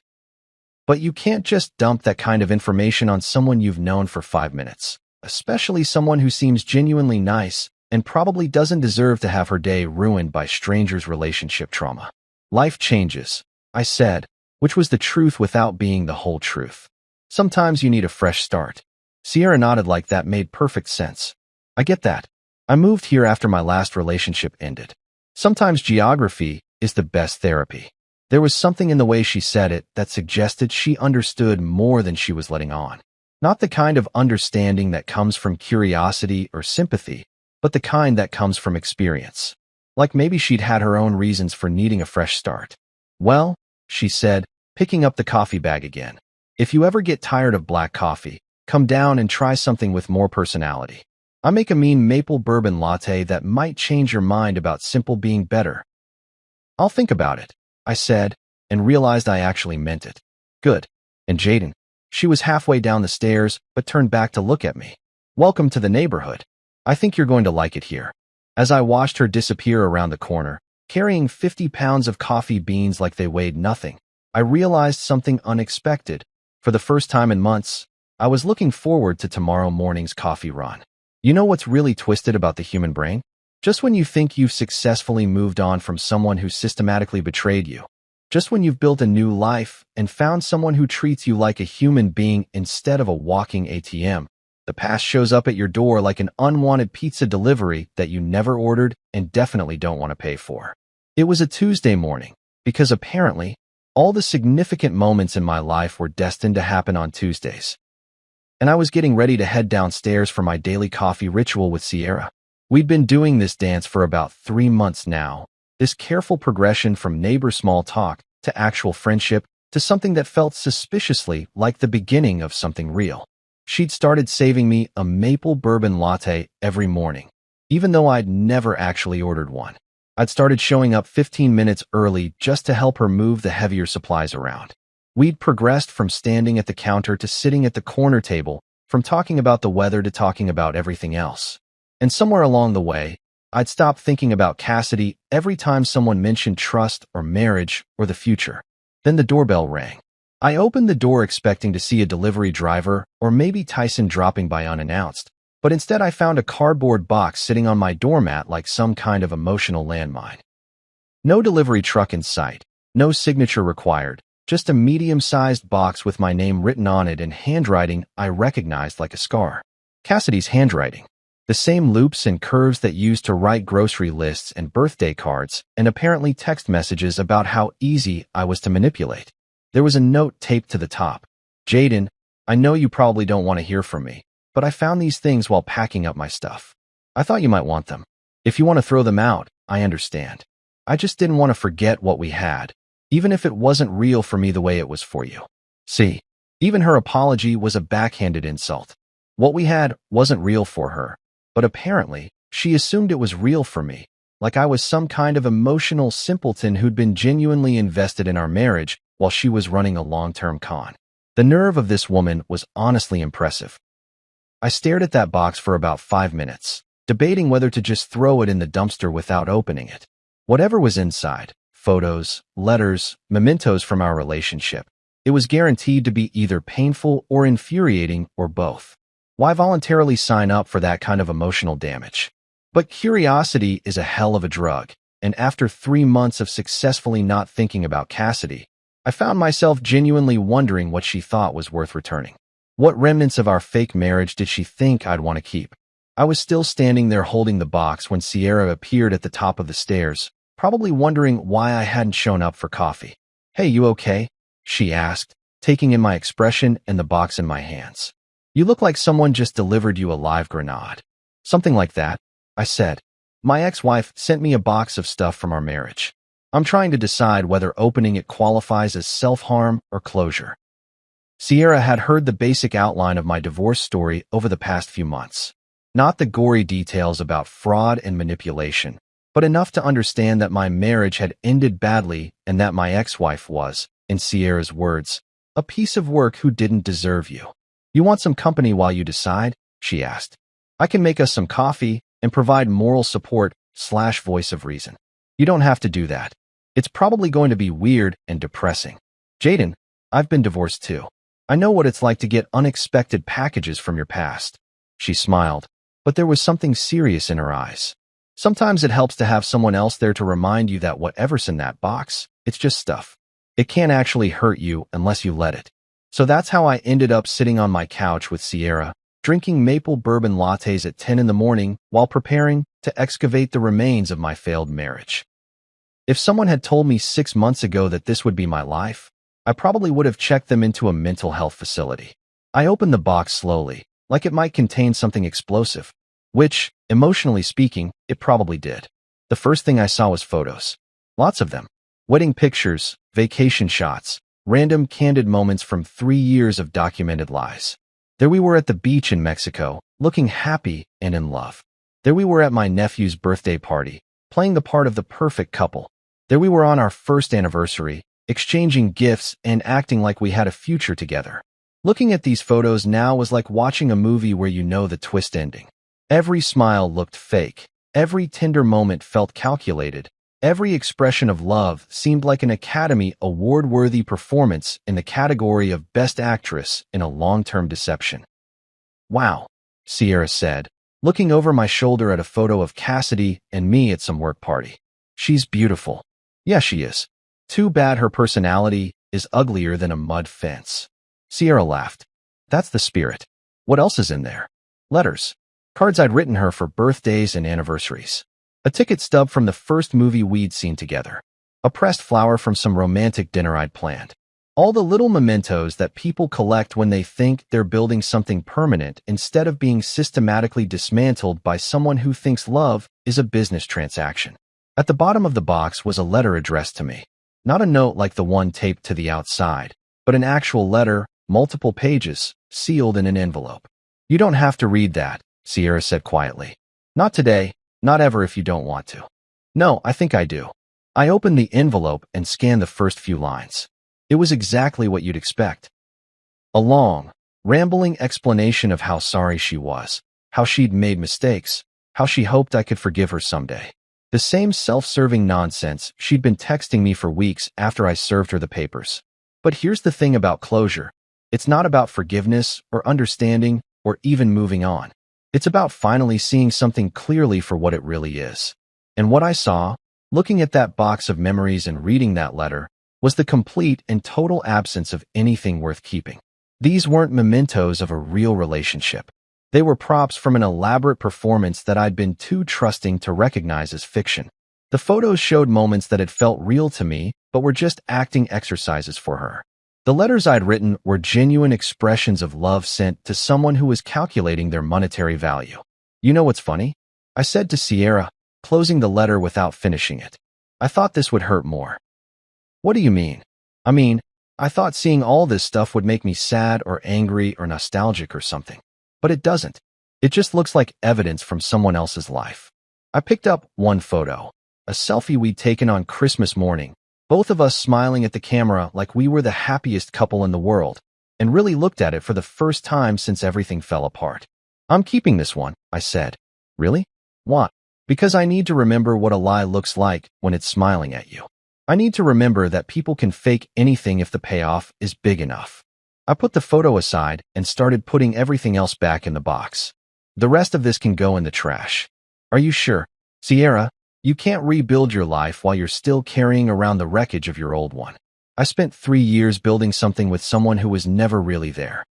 But you can't just dump that kind of information on someone you've known for 5 minutes, especially someone who seems genuinely nice and probably doesn't deserve to have her day ruined by strangers' relationship trauma. "Life changes," I said, which was the truth without being the whole truth. "Sometimes you need a fresh start." Sierra nodded like that made perfect sense. "I get that. I moved here after my last relationship ended. Sometimes geography is the best therapy." There was something in the way she said it that suggested she understood more than she was letting on. Not the kind of understanding that comes from curiosity or sympathy, but the kind that comes from experience. Like maybe she'd had her own reasons for needing a fresh start. "Well," she said, picking up the coffee bag again, "if you ever get tired of black coffee, Come down and try something with more personality. I make a mean maple bourbon latte that might change your mind about simple being better. I'll think about it, I said, and realized I actually meant it. Good. And Jaden? She was halfway down the stairs, but turned back to look at me. Welcome to the neighborhood. I think you're going to like it here. As I watched her disappear around the corner, carrying 50 pounds of coffee beans like they weighed nothing, I realized something unexpected. For the first time in months, I was looking forward to tomorrow morning's coffee run. You know what's really twisted about the human brain? Just when you think you've successfully moved on from someone who systematically betrayed you, just when you've built a new life and found someone who treats you like a human being instead of a walking ATM, the past shows up at your door like an unwanted pizza delivery that you never ordered and definitely don't want to pay for. It was a Tuesday morning, because apparently, all the significant moments in my life were destined to happen on Tuesdays. And I was getting ready to head downstairs for my daily coffee ritual with Sierra. We'd been doing this dance for about 3 months now, this careful progression from neighbor small talk to actual friendship to something that felt suspiciously like the beginning of something real. She'd started saving me a maple bourbon latte every morning, even though I'd never actually ordered one. I'd started showing up 15 minutes early just to help her move the heavier supplies around. We'd progressed from standing at the counter to sitting at the corner table, from talking about the weather to talking about everything else. And somewhere along the way, I'd stopped thinking about Cassidy every time someone mentioned trust or marriage or the future. Then the doorbell rang. I opened the door expecting to see a delivery driver or maybe Tyson dropping by unannounced, but instead I found a cardboard box sitting on my doormat like some kind of emotional landmine. No delivery truck in sight, no signature required, just a medium-sized box with my name written on it in handwriting I recognized like a scar. Cassidy's handwriting. The same loops and curves that used to write grocery lists and birthday cards, and apparently text messages about how easy I was to manipulate. There was a note taped to the top. Jaden, I know you probably don't want to hear from me, but I found these things while packing up my stuff. I thought you might want them. If you want to throw them out, I understand. I just didn't want to forget what we had, even if it wasn't real for me the way it was for you. See, even her apology was a backhanded insult. What we had wasn't real for her. But apparently, she assumed it was real for me, like I was some kind of emotional simpleton who'd been genuinely invested in our marriage while she was running a long-term con. The nerve of this woman was honestly impressive. I stared at that box for about 5 minutes, debating whether to just throw it in the dumpster without opening it. Whatever was inside, photos, letters, mementos from our relationship, it was guaranteed to be either painful or infuriating or both. Why voluntarily sign up for that kind of emotional damage? But curiosity is a hell of a drug, and after 3 months of successfully not thinking about Cassidy, I found myself genuinely wondering what she thought was worth returning. What remnants of our fake marriage did she think I'd want to keep? I was still standing there holding the box when Sierra appeared at the top of the stairs, probably wondering why I hadn't shown up for coffee. Hey, you okay? She asked, taking in my expression and the box in my hands. You look like someone just delivered you a live grenade. Something like that, I said. My ex-wife sent me a box of stuff from our marriage. I'm trying to decide whether opening it qualifies as self-harm or closure. Sierra had heard the basic outline of my divorce story over the past few months. Not the gory details about fraud and manipulation, but enough to understand that my marriage had ended badly and that my ex-wife was, in Sierra's words, a piece of work who didn't deserve you. You want some company while you decide? She asked. I can make us some coffee and provide moral support / voice of reason. You don't have to do that. It's probably going to be weird and depressing. Jaden, I've been divorced too. I know what it's like to get unexpected packages from your past. She smiled, but there was something serious in her eyes. Sometimes it helps to have someone else there to remind you that whatever's in that box, it's just stuff. It can't actually hurt you unless you let it. So that's how I ended up sitting on my couch with Sierra, drinking maple bourbon lattes at 10 in the morning while preparing to excavate the remains of my failed marriage. If someone had told me 6 months ago that this would be my life, I probably would have checked them into a mental health facility. I opened the box slowly, like it might contain something explosive, which, emotionally speaking, it probably did. The first thing I saw was photos. Lots of them. Wedding pictures, vacation shots, random candid moments from 3 years of documented lies. There we were at the beach in Mexico, looking happy and in love. There we were at my nephew's birthday party, playing the part of the perfect couple. There we were on our first anniversary, exchanging gifts and acting like we had a future together. Looking at these photos now was like watching a movie where you know the twist ending. Every smile looked fake. Every tender moment felt calculated. Every expression of love seemed like an Academy Award-worthy performance in the category of Best Actress in a long-term deception. "Wow," Sierra said, looking over my shoulder at a photo of Cassidy and me at some work party. "She's beautiful." "Yeah, she is. Too bad her personality is uglier than a mud fence." Sierra laughed. "That's the spirit. What else is in there?" "Letters. Cards I'd written her for birthdays and anniversaries. A ticket stub from the first movie we'd seen together. A pressed flower from some romantic dinner I'd planned. All the little mementos that people collect when they think they're building something permanent instead of being systematically dismantled by someone who thinks love is a business transaction. At the bottom of the box was a letter addressed to me. Not a note like the one taped to the outside, but an actual letter, multiple pages, sealed in an envelope. "You don't have to read that," Sierra said quietly. "Not today, not ever if you don't want to." "No, I think I do." I opened the envelope and scanned the first few lines. It was exactly what you'd expect. A long, rambling explanation of how sorry she was, how she'd made mistakes, how she hoped I could forgive her someday. The same self-serving nonsense she'd been texting me for weeks after I served her the papers. But here's the thing about closure. It's not about forgiveness or understanding or even moving on. It's about finally seeing something clearly for what it really is. And what I saw, looking at that box of memories and reading that letter, was the complete and total absence of anything worth keeping. These weren't mementos of a real relationship. They were props from an elaborate performance that I'd been too trusting to recognize as fiction. The photos showed moments that had felt real to me, but were just acting exercises for her. The letters I'd written were genuine expressions of love sent to someone who was calculating their monetary value. "You know what's funny?" I said to Sierra, closing the letter without finishing it. "I thought this would hurt more." "What do you mean?" I thought seeing all this stuff would make me sad or angry or nostalgic or something. But it doesn't. It just looks like evidence from someone else's life." I picked up one photo, a selfie we'd taken on Christmas morning, both of us smiling at the camera like we were the happiest couple in the world, and really looked at it for the first time since everything fell apart. "I'm keeping this one," I said. "Really? Why?" "Because I need to remember what a lie looks like when it's smiling at you. I need to remember that people can fake anything if the payoff is big enough." I put the photo aside and started putting everything else back in the box. "The rest of this can go in the trash." "Are you sure?" "Sierra, you can't rebuild your life while you're still carrying around the wreckage of your old one. I spent 3 years building something with someone who was never really there.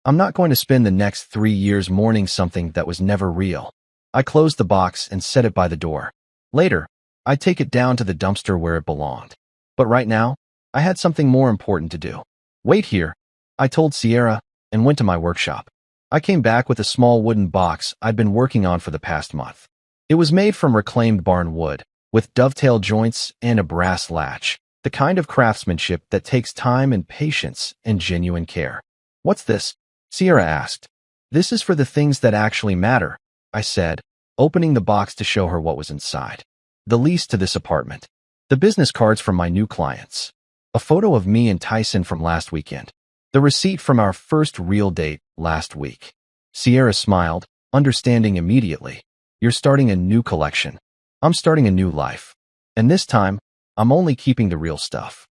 I'm not going to spend the next 3 years mourning something that was never real." I closed the box and set it by the door. Later, I'd take it down to the dumpster where it belonged. But right now, I had something more important to do. "Wait here," I told Sierra, and went to my workshop. I came back with a small wooden box I'd been working on for the past month. It was made from reclaimed barn wood, with dovetail joints and a brass latch, the kind of craftsmanship that takes time and patience and genuine care. "What's this?" Sierra asked. "This is for the things that actually matter," I said, opening the box to show her what was inside. The lease to this apartment. The business cards from my new clients. A photo of me and Tyson from last weekend. The receipt from our first real date last week. Sierra smiled, understanding immediately. "You're starting a new collection. I'm starting a new life. And this time, I'm only keeping the real stuff."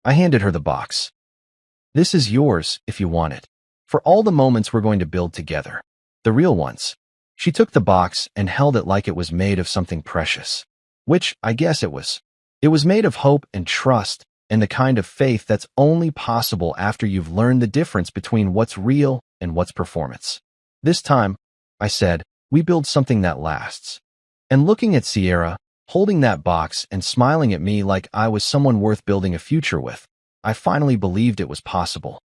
I handed her the box. "This is yours if you want it. For all the moments we're going to build together. The real ones." She took the box and held it like it was made of something precious. Which, I guess it was. It was made of hope and trust, and the kind of faith that's only possible after you've learned the difference between what's real and what's performance. "This time," I said, "we build something that lasts." And looking at Sierra, holding that box and smiling at me like I was someone worth building a future with, I finally believed it was possible.